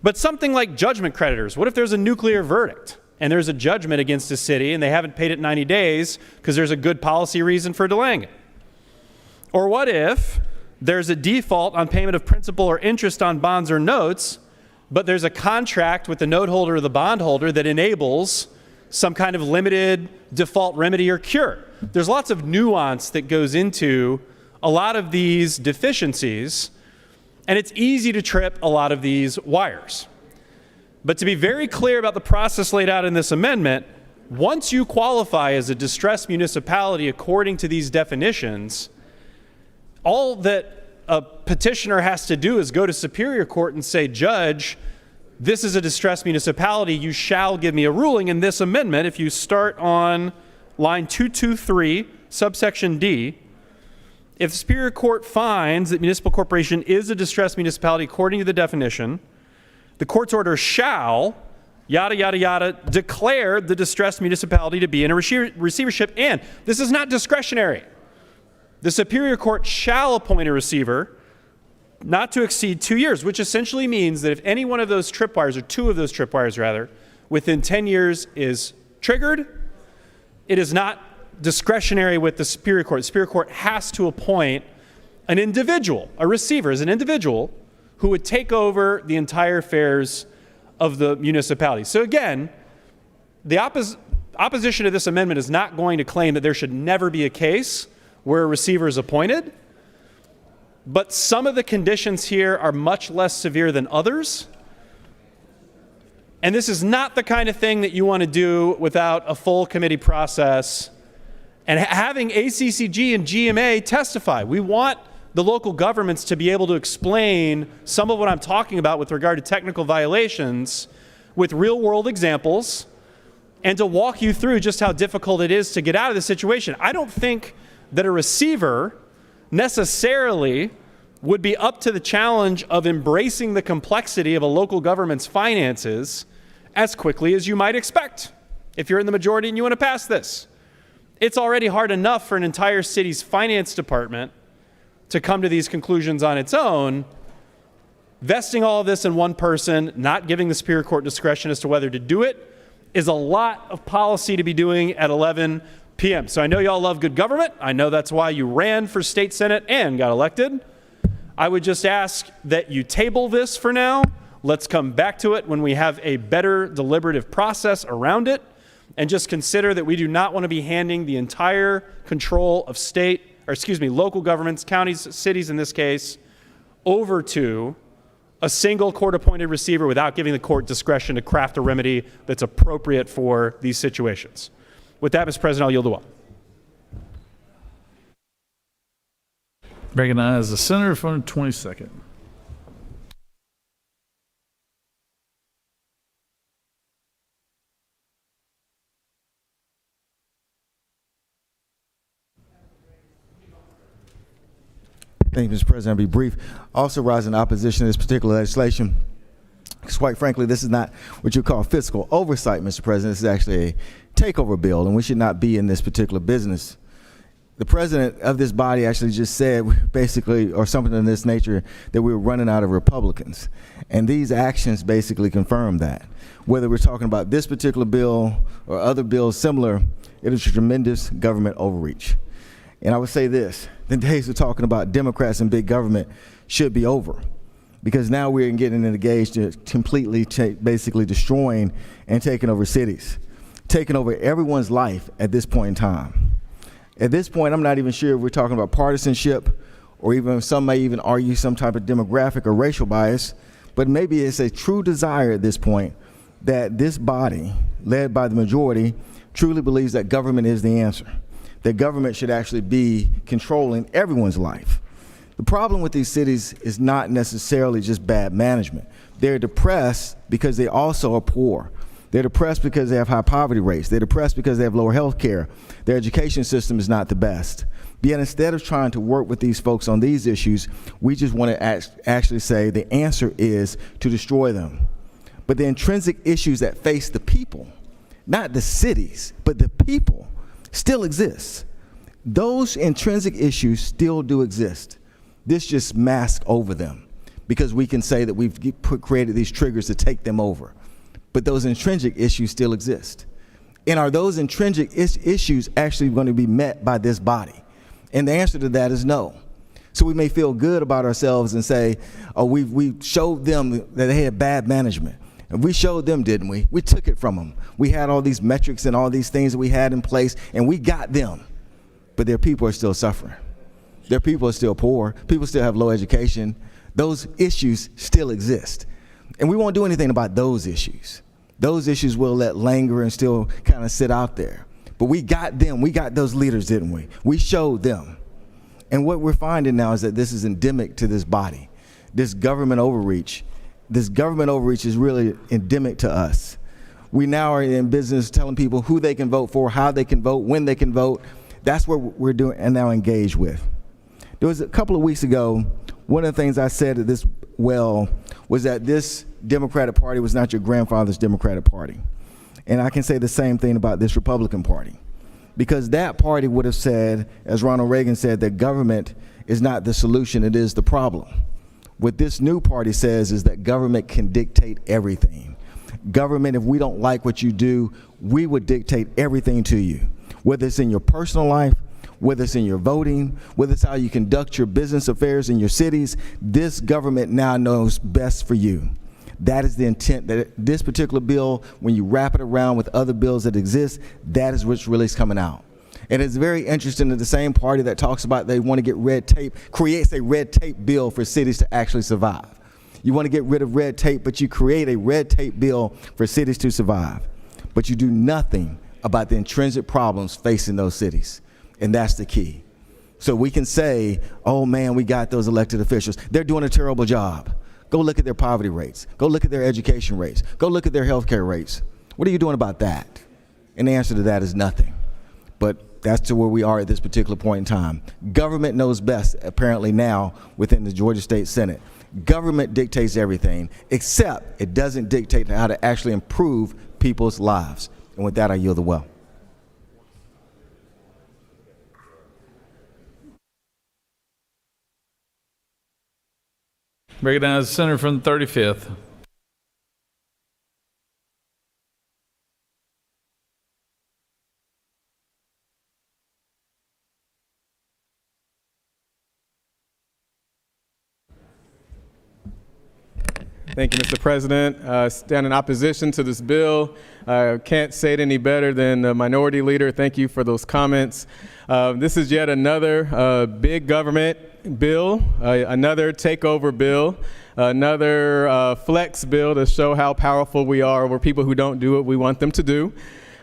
But something like judgment creditors, what if there's a nuclear verdict and there's a judgment against a city and they haven't paid it 90 days because there's a good policy reason for delaying it? Or what if there's a default on payment of principal or interest on bonds or notes, but there's a contract with the note holder or the bond holder that enables some kind of limited default remedy or cure? There's lots of nuance that goes into a lot of these deficiencies, and it's easy to trip a lot of these wires. But to be very clear about the process laid out in this amendment, once you qualify as a distressed municipality according to these definitions, all that a petitioner has to do is go to Superior Court and say, Judge, this is a distressed municipality, you shall give me a ruling. In this amendment, if you start on line 223, subsection D, if the Superior Court finds that municipal corporation is a distressed municipality according to the definition, the court's order shall, yada, yada, yada, declare the distressed municipality to be in a receivership, and this is not discretionary. The Superior Court shall appoint a receiver not to exceed 2 years, which essentially means that if any one of those tripwires, or 2 of those tripwires rather, within 10 years is triggered, it is not discretionary with the Superior Court. The Superior Court has to appoint an individual, a receiver as an individual, who would take over the entire affairs of the municipality. So again, the opposition to this amendment is not going to claim that there should never be a case where a receiver is appointed, but some of the conditions here are much less severe than others. And this is not the kind of thing that you want to do without a full committee process and having ACCG and GMA testify. We want the local governments to be able to explain some of what I'm talking about with regard to technical violations with real world examples and to walk you through just how difficult it is to get out of the situation. I don't think that a receiver necessarily would be up to the challenge of embracing the complexity of a local government's finances as quickly as you might expect if you're in the majority and you want to pass this. It's already hard enough for an entire city's finance department to come to these conclusions on its own. Vesting all of this in one person, not giving the Superior Court discretion as to whether to do it, is a lot of policy to be doing at 11 p.m. So I know y'all love good government. I know that's why you ran for state senate and got elected. I would just ask that you table this for now. Let's come back to it when we have a better deliberative process around it. and just consider that we do not want to be handing the entire control of local governments, counties, cities in this case, over to a single court-appointed receiver without giving the court discretion to craft a remedy that's appropriate for these situations. With that, Mr. President, I'll yield the well. Recognize the senator from the 22nd. Thank you, Mr. President. I'll be brief. Also rise in opposition to this particular legislation, because quite frankly, this is not what you call fiscal oversight, Mr. President. This is actually a takeover bill, and we should not be in this particular business. The president of this body actually just said basically, or something in this nature, that we were running out of Republicans. And these actions basically confirm that. Whether we're talking about this particular bill or other bills similar, it is a tremendous government overreach. And I would say this, the days of talking about Democrats and big government should be over, because now we're getting engaged to completely basically destroying and taking over cities, taking over everyone's life at this point in time. At this point, I'm not even sure if we're talking about partisanship, or even some may even argue some type of demographic or racial bias, but maybe it's a true desire at this point that this body, led by the majority, truly believes that government is the answer, that government should actually be controlling everyone's life. The problem with these cities is not necessarily just bad management. They're depressed because they also are poor. They're depressed because they have high poverty rates. They're depressed because they have lower health care. Their education system is not the best. But yet, instead of trying to work with these folks on these issues, we just want to actually say the answer is to destroy them. But the intrinsic issues that face the people, not the cities, but the people, still exist. Those intrinsic issues still do exist. This just masks over them, because we can say that we've created these triggers to take them over. But those intrinsic issues still exist. And are those intrinsic issues actually going to be met by this body? And the answer to that is no. So we may feel good about ourselves and say, oh, we showed them that they had bad management. And we showed them, didn't we? We took it from them. We had all these metrics and all these things that we had in place, and we got them. But their people are still suffering. Their people are still poor. People still have low education. Those issues still exist. And we won't do anything about those issues. Those issues will let linger and still kind of sit out there. But we got them. We got those leaders, didn't we? We showed them. And what we're finding now is that this is endemic to this body. This government overreach. This government overreach is really endemic to us. We now are in business telling people who they can vote for, how they can vote, when they can vote. That's what we're doing and now engaged with. There was a couple of weeks ago, one of the things I said at this was that this Democratic Party was not your grandfather's Democratic Party. And I can say the same thing about this Republican Party, because that party would have said, as Ronald Reagan said, that government is not the solution, it is the problem. What this new party says is that government can dictate everything. Government, if we don't like what you do, we would dictate everything to you, whether it's in your personal life, whether it's in your voting, whether it's how you conduct your business affairs in your cities. This government now knows best for you. That is the intent, that this particular bill, when you wrap it around with other bills that exist, that is what's really coming out. And it's very interesting that the same party that talks about they want to get red tape creates a red tape bill for cities to actually survive. You want to get rid of red tape, but you create a red tape bill for cities to survive. But you do nothing about the intrinsic problems facing those cities. And that's the key. So we can say, oh man, we got those elected officials. They're doing a terrible job. Go look at their poverty rates. Go look at their education rates. Go look at their health care rates. What are you doing about that? And the answer to that is nothing. But that's to where we are at this particular point in time. Government knows best, apparently now, within the Georgia State Senate. Government dictates everything, except it doesn't dictate how to actually improve people's lives. And with that, I yield the well. Recognize the senator from the 35th. Thank you, Mr. President. Stand in opposition to this bill. Can't say it any better than the minority leader. Thank you for those comments. This is yet another big government bill, another takeover bill, another flex bill to show how powerful we are over people who don't do what we want them to do.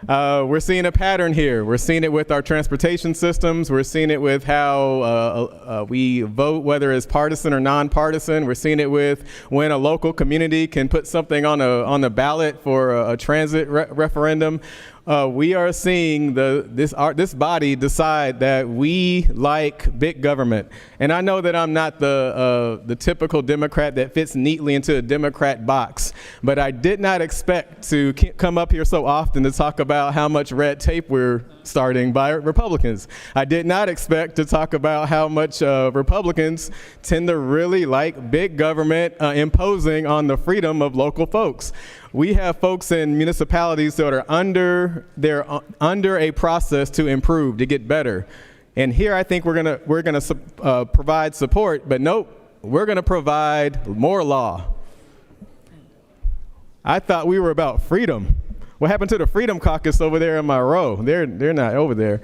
We're seeing a pattern here. We're seeing it with our transportation systems. We're seeing it with how we vote, whether it's partisan or nonpartisan. We're seeing it with when a local community can put something on the ballot for a transit referendum. We are seeing this body decide that we like big government. And I know that I'm not the typical Democrat that fits neatly into a Democrat box, but I did not expect to come up here so often to talk about how much red tape we're starting by Republicans. I did not expect to talk about how much Republicans tend to really like big government imposing on the freedom of local folks. We have folks in municipalities that are under a process to improve, to get better. And here I think we're gonna provide support, but nope, we're gonna provide more law. I thought we were about freedom. What happened to the Freedom Caucus over there in my row? They're not over there.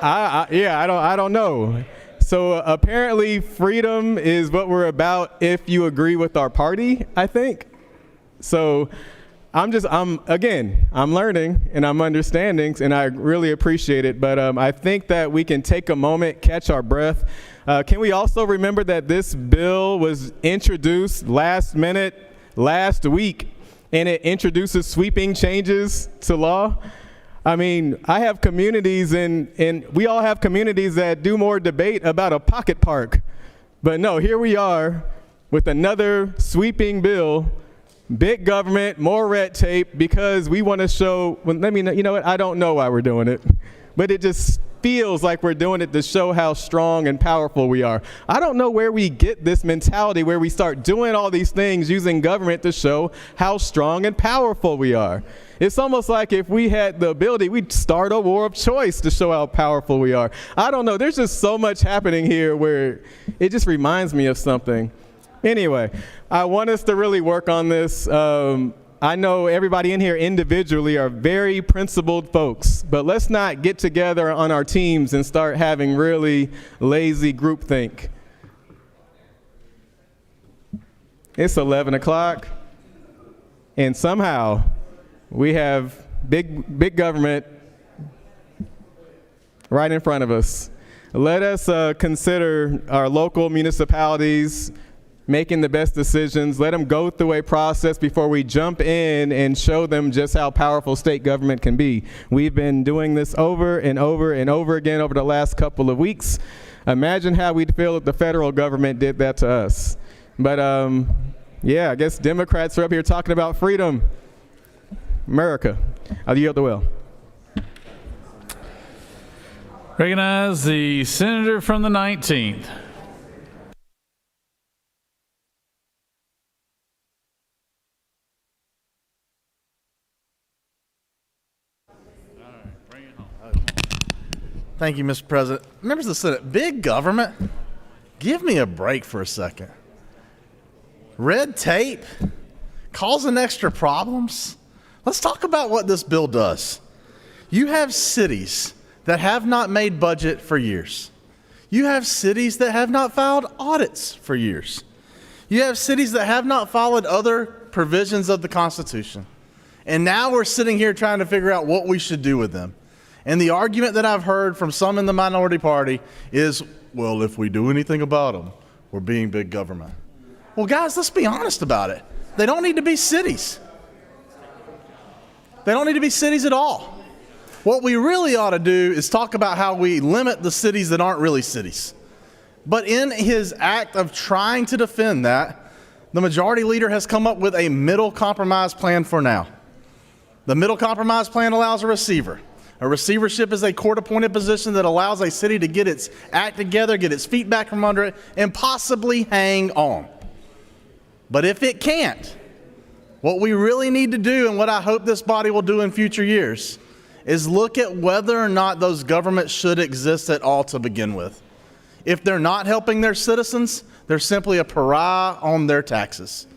I don't know. So apparently freedom is what we're about if you agree with our party, I think. So I'm learning and I'm understanding and I really appreciate it. But I think that we can take a moment, catch our breath. Can we also remember that this bill was introduced last minute, last week, and it introduces sweeping changes to law? I mean, I have communities and we all have communities that do more debate about a pocket park. But no, here we are with another sweeping bill, big government, more red tape, because we want to show, you know what, I don't know why we're doing it, but it just feels like we're doing it to show how strong and powerful we are. I don't know where we get this mentality where we start doing all these things using government to show how strong and powerful we are. It's almost like if we had the ability, we'd start a war of choice to show how powerful we are. I don't know. There's just so much happening here where it just reminds me of something. Anyway, I want us to really work on this. I know everybody in here individually are very principled folks, but let's not get together on our teams and start having really lazy groupthink. It's 11 o'clock, and somehow we have big government right in front of us. Let us consider our local municipalities making the best decisions. Let them go through a process before we jump in and show them just how powerful state government can be. We've been doing this over and over and over again over the last couple of weeks. Imagine how we'd feel if the federal government did that to us. But yeah, I guess Democrats are up here talking about freedom. America. I'll yield the will. Recognize the senator from the 19th. Thank you, Mr. President. Members of the Senate, big government? Give me a break for a second. Red tape? Causing extra problems? Let's talk about what this bill does. You have cities that have not made budget for years. You have cities that have not filed audits for years. You have cities that have not followed other provisions of the Constitution. And now we're sitting here trying to figure out what we should do with them. And the argument that I've heard from some in the minority party is, well, if we do anything about them, we're being big government. Well, guys, let's be honest about it. They don't need to be cities. They don't need to be cities at all. What we really ought to do is talk about how we limit the cities that aren't really cities. But in his act of trying to defend that, the majority leader has come up with a middle compromise plan for now. The middle compromise plan allows a receiver. A receivership is a court-appointed position that allows a city to get its act together, get its feet back from under it, and possibly hang on. But if it can't, what we really need to do, and what I hope this body will do in future years, is look at whether or not those governments should exist at all to begin with. If they're not helping their citizens, they're simply a pariah on their taxes.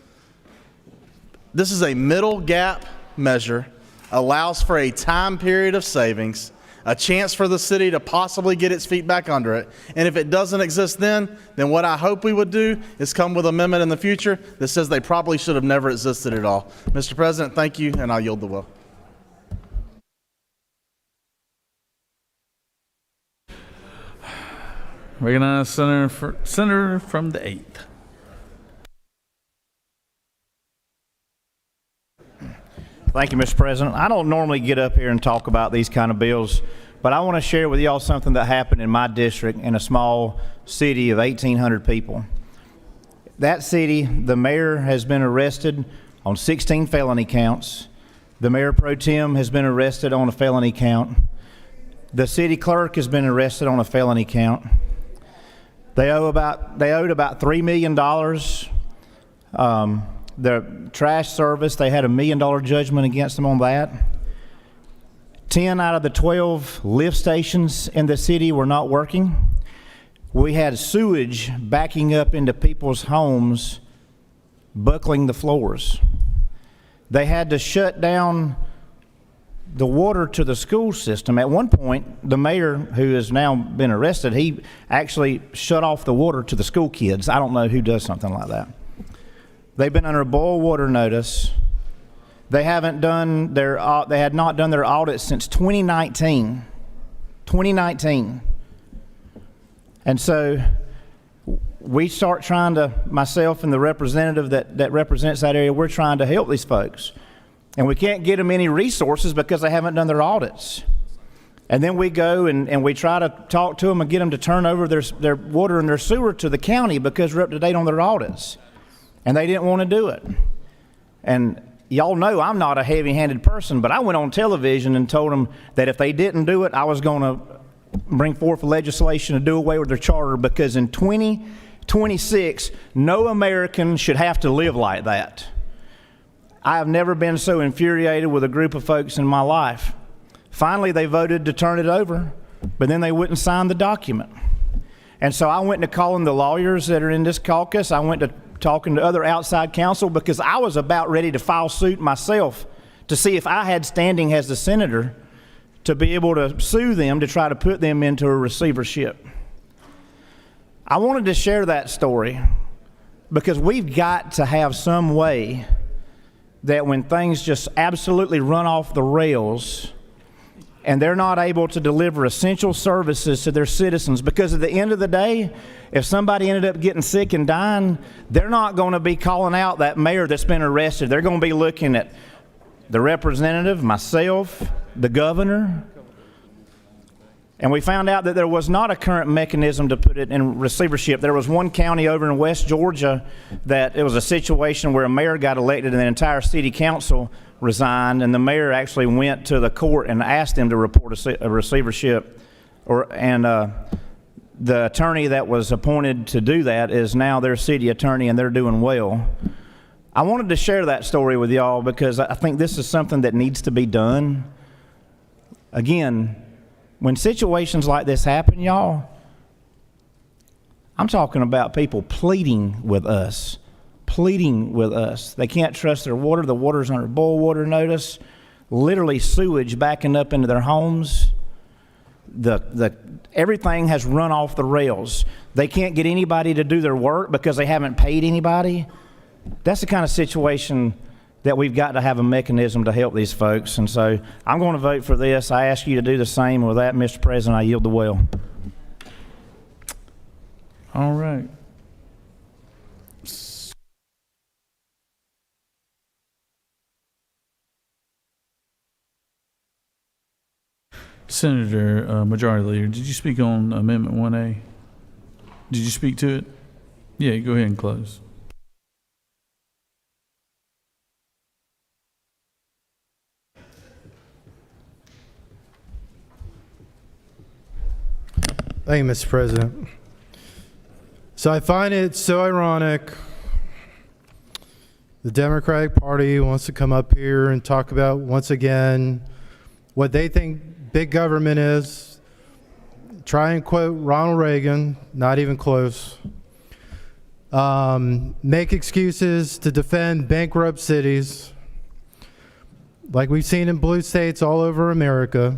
This is a middle gap measure, allows for a time period of savings, a chance for the city to possibly get its feet back under it. And if it doesn't exist then what I hope we would do is come with an amendment in the future that says they probably should have never existed at all. Mr. President, thank you, and I'll yield the will. Recognize Senator from the 8th. Thank you, Mr. President. I don't normally get up here and talk about these kind of bills, but I want to share with y'all something that happened in my district in a small city of 1,800 people. That city, the mayor has been arrested on 16 felony counts. The mayor pro tem has been arrested on a felony count. The city clerk has been arrested on a felony count. They owed about $3 million. The trash service, they had $1 million judgment against them on that. 10 out of the 12 lift stations in the city were not working. We had sewage backing up into people's homes, buckling the floors. They had to shut down the water to the school system. At one point, the mayor, who has now been arrested, he actually shut off the water to the school kids. I don't know who does something like that. They've been under a boil water notice. They had not done their audit since 2019. 2019. And so we start trying to, myself and the representative that represents that area, we're trying to help these folks. And we can't get them any resources because they haven't done their audits. And then we go and we try to talk to them and get them to turn over their water and their sewer to the county because we're up to date on their audits. And they didn't want to do it. And y'all know I'm not a heavy-handed person, but I went on television and told them that if they didn't do it, I was going to bring forth legislation to do away with their charter, because in 2026, no American should have to live like that. I have never been so infuriated with a group of folks in my life. Finally, they voted to turn it over, but then they wouldn't sign the document. And so I went to calling the lawyers that are in this caucus. I went to talking to other outside counsel because I was about ready to file suit myself to see if I had standing as the senator to be able to sue them to try to put them into a receivership. I wanted to share that story because we've got to have some way that when things just absolutely run off the rails and they're not able to deliver essential services to their citizens, because at the end of the day, if somebody ended up getting sick and dying, they're not going to be calling out that mayor that's been arrested. They're going to be looking at the representative, myself, the governor. And we found out that there was not a current mechanism to put it in receivership. There was one county over in West Georgia that it was a situation where a mayor got elected and the entire city council resigned, and the mayor actually went to the court and asked them to report a receivership. The attorney that was appointed to do that is now their city attorney, and they're doing well. I wanted to share that story with y'all because I think this is something that needs to be done. Again, when situations like this happen, y'all, I'm talking about people pleading with us. They can't trust their water. The water's under boil water notice. Literally sewage backing up into their homes. Everything has run off the rails. They can't get anybody to do their work because they haven't paid anybody. That's the kind of situation that we've got to have a mechanism to help these folks. And so I'm going to vote for this. I ask you to do the same. With that, Mr. President, I yield the will. All right. Senator Majority Leader, did you speak on Amendment 1A? Did you speak to it? Yeah, go ahead and close. Thank you, Mr. President. So I find it so ironic the Democratic Party wants to come up here and talk about, once again, what they think big government is, try and quote Ronald Reagan, not even close. Make excuses to defend bankrupt cities, like we've seen in blue states all over America,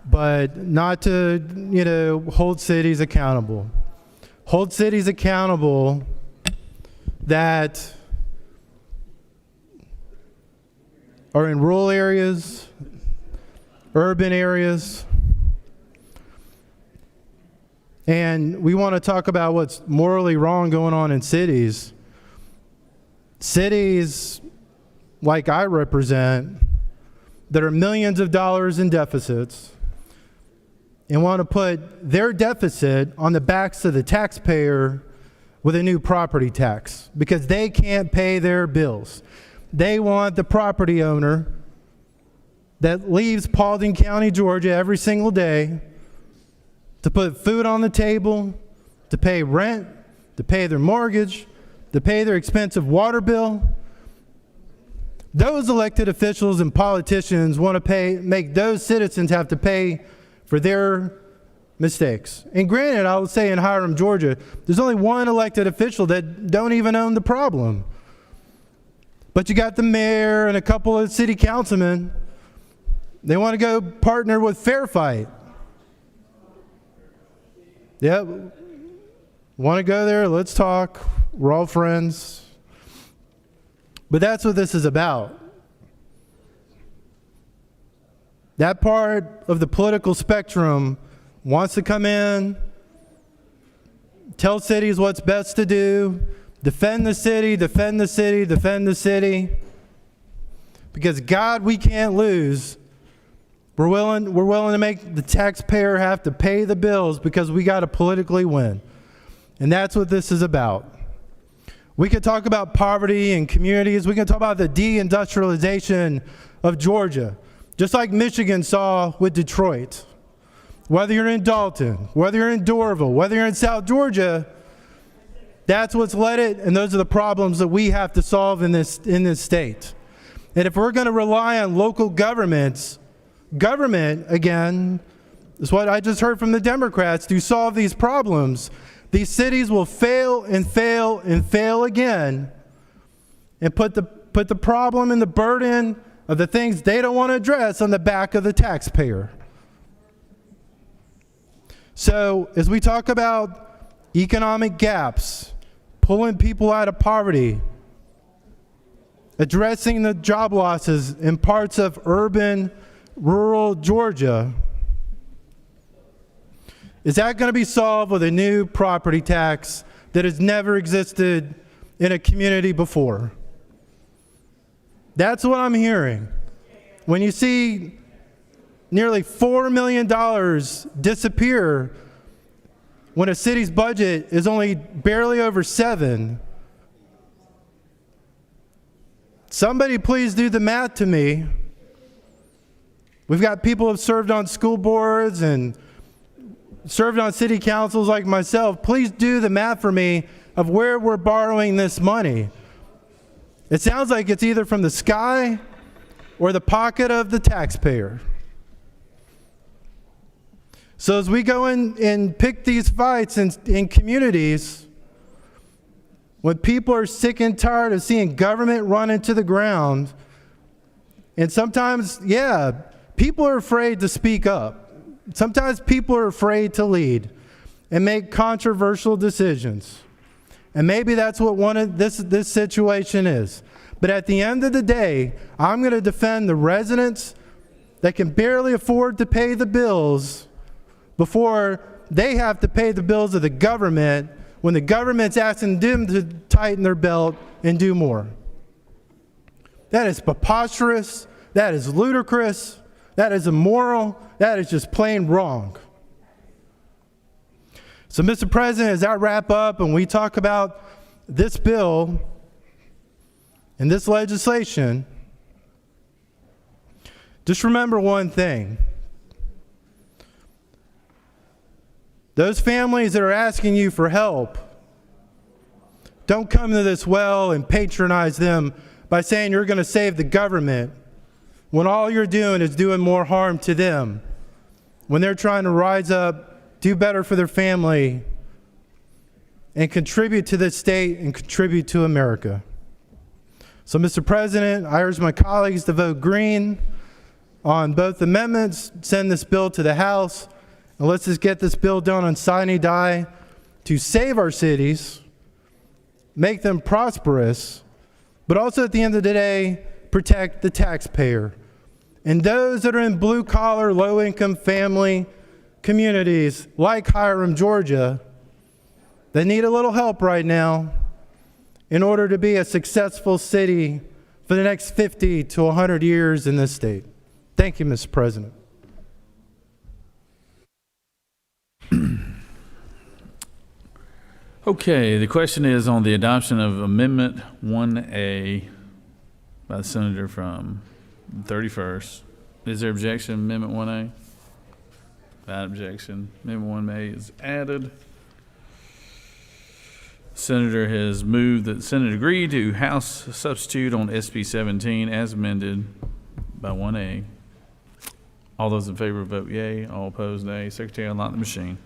but not to, hold cities accountable. Hold cities accountable that are in rural areas, urban areas, and we want to talk about what's morally wrong going on in cities. Cities like I represent that are millions of dollars in deficits and want to put their deficit on the backs of the taxpayer with a new property tax because they can't pay their bills. They want the property owner that leaves Paulding County, Georgia every single day to put food on the table, to pay rent, to pay their mortgage, to pay their expensive water bill. Those elected officials and politicians want to make those citizens have to pay for their mistakes. And granted, I would say in Hiram, Georgia, there's only one elected official that don't even own the problem. But you got the mayor and a couple of city councilmen. They want to go partner with Fair Fight. Yep. Want to go there? Let's talk. We're all friends. But that's what this is about. That part of the political spectrum wants to come in, tell cities what's best to do, defend the city, defend the city, defend the city. Because God, we can't lose. We're willing to make the taxpayer have to pay the bills because we got to politically win. And that's what this is about. We could talk about poverty in communities. We can talk about the deindustrialization of Georgia, just like Michigan saw with Detroit. Whether you're in Dalton, whether you're in Doraville, whether you're in South Georgia, that's what's led it, and those are the problems that we have to solve in this state. And if we're going to rely on local governments, government, again, is what I just heard from the Democrats, to solve these problems, these cities will fail and fail and fail again and put the problem and the burden of the things they don't want to address on the back of the taxpayer. So as we talk about economic gaps, pulling people out of poverty, addressing the job losses in parts of urban, rural Georgia, is that going to be solved with a new property tax that has never existed in a community before? That's what I'm hearing. When you see nearly $4 million disappear when a city's budget is only barely over $7, somebody please do the math to me. We've got people who have served on school boards and served on city councils like myself. Please do the math for me of where we're borrowing this money. It sounds like it's either from the sky or the pocket of the taxpayer. So as we go in and pick these fights in communities, when people are sick and tired of seeing government run into the ground, and sometimes, people are afraid to speak up. Sometimes people are afraid to lead and make controversial decisions. And maybe that's what one of this situation is. But at the end of the day, I'm going to defend the residents that can barely afford to pay the bills before they have to pay the bills of the government when the government's asking them to tighten their belt and do more. That is preposterous. That is ludicrous. That is immoral. That is just plain wrong. So, Mr. President, as I wrap up and we talk about this bill and this legislation, just remember one thing. Those families that are asking you for help, don't come to this well and patronize them by saying you're going to save the government when all you're doing is doing more harm to them. when they're trying to rise up, do better for their family, and contribute to the state and contribute to America. So, Mr. President, I urge my colleagues to vote green on both amendments, send this bill to the House, and let's just get this bill done on sine die to save our cities, make them prosperous, but also at the end of the day, protect the taxpayer. And those that are in blue-collar, low-income family communities like Hiram, Georgia, that need a little help right now in order to be a successful city for the next 50 to 100 years in this state. Thank you, Mr. President. Okay, the question is on the adoption of Amendment 1A by the senator from the 31st. Is there objection, Amendment 1A? Without objection, Amendment 1A is added. Senator has moved that the Senate agree to House substitute on SB 17 as amended by 1A. All those in favor vote yea. All opposed nay. Secretary, unlock the machine.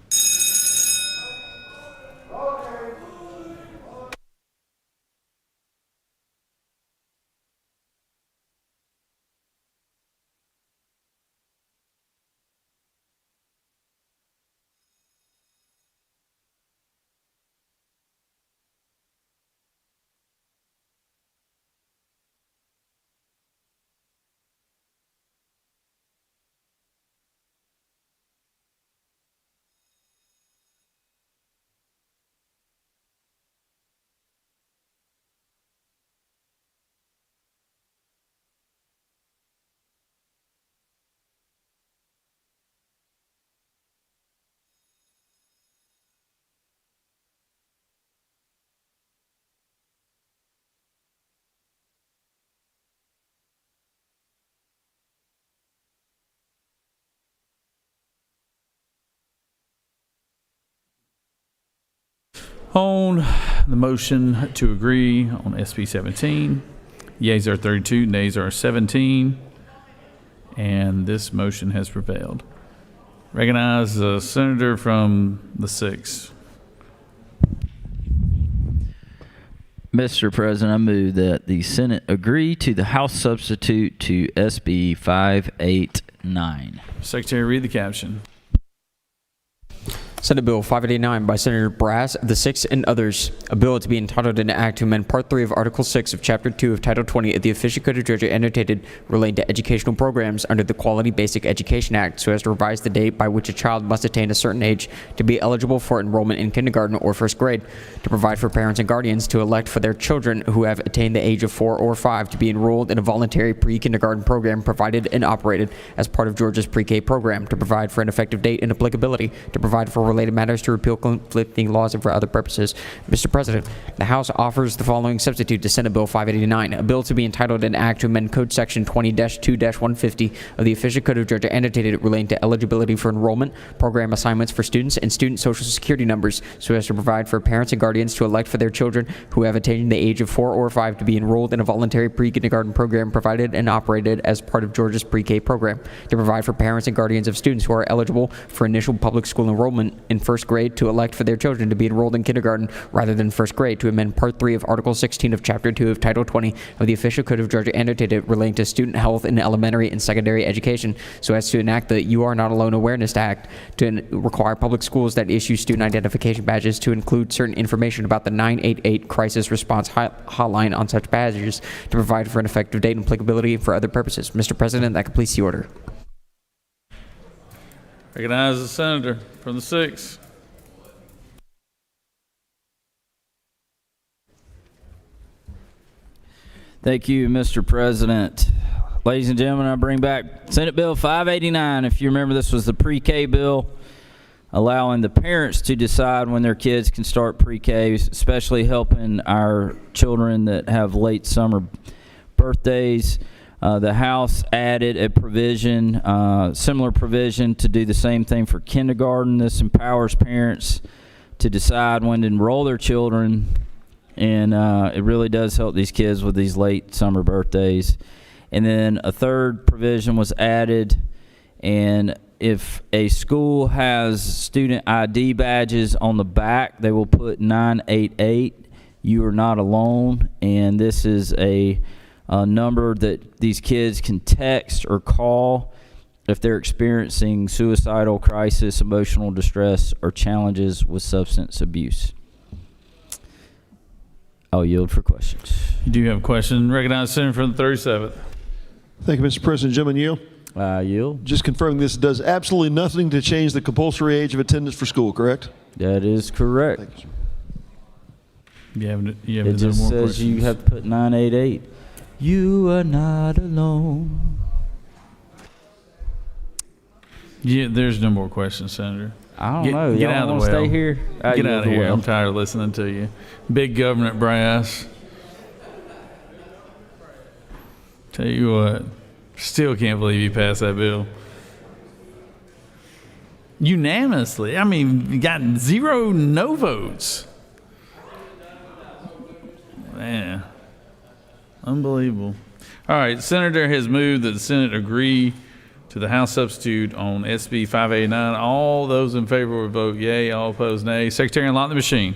On the motion to agree on SB 17, yeas are 32, nays are 17, and this motion has prevailed. Recognize the senator from the 6th. Mr. President, I move that the Senate agree to the House substitute to SB 589. Secretary, read the caption. Senate Bill 589 by Senator Brass of the 6th and others. A bill to be entitled an act to amend Part 3 of Article 6 of Chapter 2 of Title 20 of the Official Code of Georgia annotated relating to educational programs under the Quality Basic Education Act so as to revise the date by which a child must attain a certain age to be eligible for enrollment in kindergarten or first grade, to provide for parents and guardians to elect for their children who have attained the age of 4 or 5 to be enrolled in a voluntary pre-kindergarten program provided and operated as part of Georgia's pre-K program, to provide for an effective date and applicability, to provide for related matters, to repeal conflicting laws, and for other purposes. Mr. President, the House offers the following substitute to Senate Bill 589, a bill to be entitled an act to amend Code Section 20-2-150 of the Official Code of Georgia annotated relating to eligibility for enrollment, program assignments for students, and student social security numbers so as to provide for parents and guardians to elect for their children who have attained the age of 4 or 5 to be enrolled in a voluntary pre-kindergarten program provided and operated as part of Georgia's pre-K program, to provide for parents and guardians of students who are eligible for initial public school enrollment in first grade to elect for their children to be enrolled in kindergarten rather than first grade, to amend Part 3 of Article 16 of Chapter 2 of Title 20 of the Official Code of Georgia annotated relating to student health in elementary and secondary education so as to enact the You Are Not Alone Awareness Act, to require public schools that issue student identification badges to include certain information about the 988 crisis response hotline on such badges, to provide for an effective date and applicability for other purposes. Mr. President, that completes the order. Recognize the senator from the 6th. Thank you, Mr. President. Ladies and gentlemen, I bring back Senate Bill 589. If you remember, this was the pre-K bill, allowing the parents to decide when their kids can start pre-K, especially helping our children that have late summer birthdays. The House added a provision, similar provision, to do the same thing for kindergarten. This empowers parents to decide when to enroll their children, and it really does help these kids with these late summer birthdays. And then a third provision was added, and if a school has student ID badges on the back, they will put 988. You are not alone, and this is a number that these kids can text or call if they're experiencing suicidal crisis, emotional distress, or challenges with substance abuse. I'll yield for questions. You do have a question. Recognize the Senator from the 37th. Thank you, Mr. President. Gentlemen, yield. Yield. Just confirming this does absolutely nothing to change the compulsory age of attendance for school, correct? That is correct. Thank you, sir. It just says you have to put 988. You are not alone. Yeah, there's no more questions, Senator. I don't know. Get Y'all out of the wanna well. stay here? Get out of here. Well. I'm tired of listening to you. Big government brass. Tell you what, still can't believe you passed that bill. Unanimously. I mean, you got 0 no votes. Man, unbelievable. All right, Senator has moved that the Senate agree to the House substitute on SB 589. All those in favor will vote yea, all opposed nay. Secretary, unlock the machine.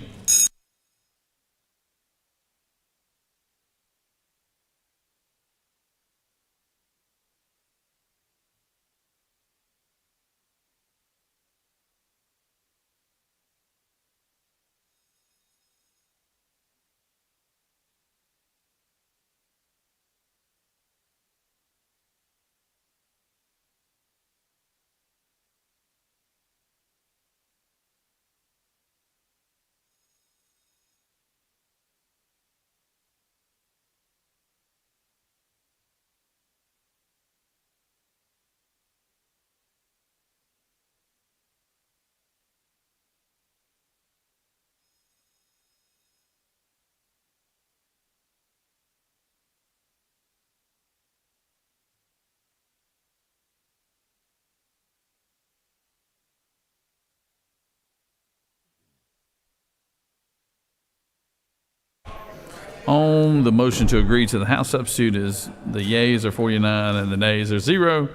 On the motion to agree to the House substitute is the yeas are 49 and the nays are 0.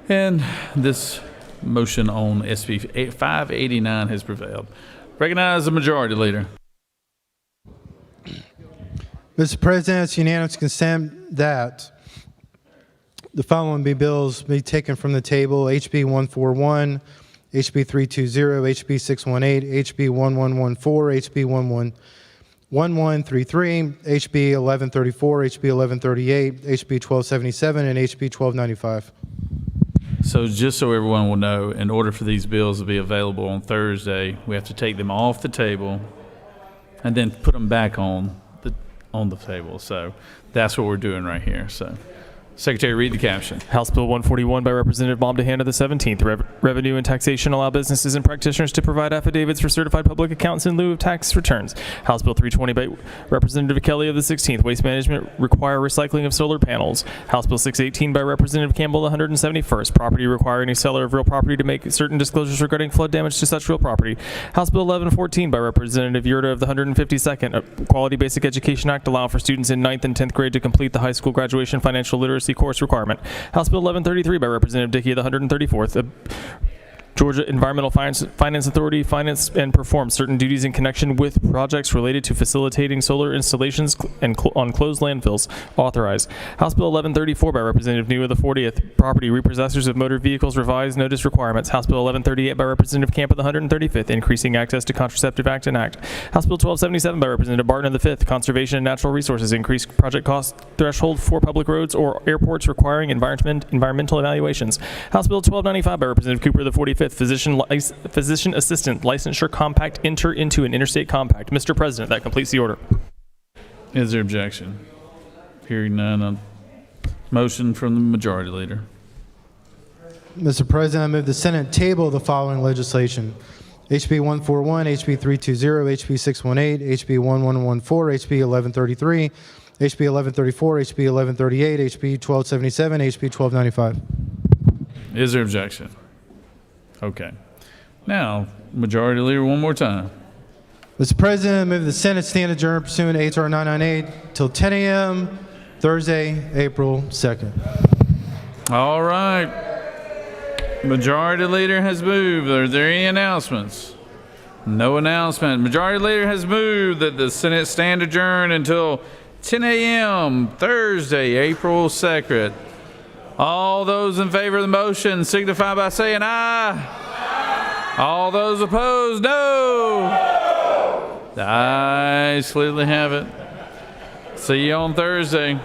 And this motion on SB 589 has prevailed. Recognize the majority leader. Mr. President, it's unanimous consent that the following bills be taken from the table: HB 141, HB 320, HB 618, HB 1114, HB 1133, HB 1134, HB 1138, HB 1277, and HB 1295. So just so everyone will know, in order for these bills to be available on Thursday, we have to take them off the table and then put them back on the table. So that's what we're doing right here. So, Secretary, read the caption. House Bill 141 by Representative Momdehand of the 17th. Revenue and taxation allow businesses and practitioners to provide affidavits for certified public accounts in lieu of tax returns. House Bill 320 by Representative Kelly of the 16th. Waste management require recycling of solar panels. House Bill 618 by Representative Campbell of the 171st. Property requiring a seller of real property to make certain disclosures regarding flood damage to such real property. House Bill 1114 by Representative Yurda of the 152nd. Quality Basic Education Act allow for students in 9th and 10th grade to complete the high school graduation financial literacy course requirement. House Bill 1133 by Representative Dickey of the 134th. Georgia Environmental Finance Authority finance and perform certain duties in connection with projects related to facilitating solar installations on closed landfills. Authorized. House Bill 1134 by Representative New of the 40th. Property repossessors of motor vehicles revised notice requirements. House Bill 1138 by Representative Camp of the 135th. Increasing access to contraceptive act and act. House Bill 1277 by Representative Barton of the 5th. Conservation and natural resources. Increased project cost threshold for public roads or airports requiring environmental evaluations. House Bill 1295 by Representative Cooper of the 45th. Physician assistant licensure compact enter into an interstate compact. Mr. President, that completes the order. Is there objection? Hearing none on motion from the majority leader. Mr. President, I move the Senate table the following legislation: HB 141, HB 320, HB 618, HB 1114, HB 1133, HB 1134, HB 1138, HB 1277, HB 1295. Is there objection? Okay. Now, majority leader, one more time. Mr. President, I move the Senate stand adjourned pursuant to H.R. 998 till 10 a.m. Thursday, April 2nd. All right. Majority Leader has moved. Are there any announcements? No announcement. Majority Leader has moved that the Senate stand adjourned until 10 a.m. Thursday, April 2nd. All those in favor of the motion signify by saying aye. All those opposed, no. The ayes clearly have it. See you on Thursday.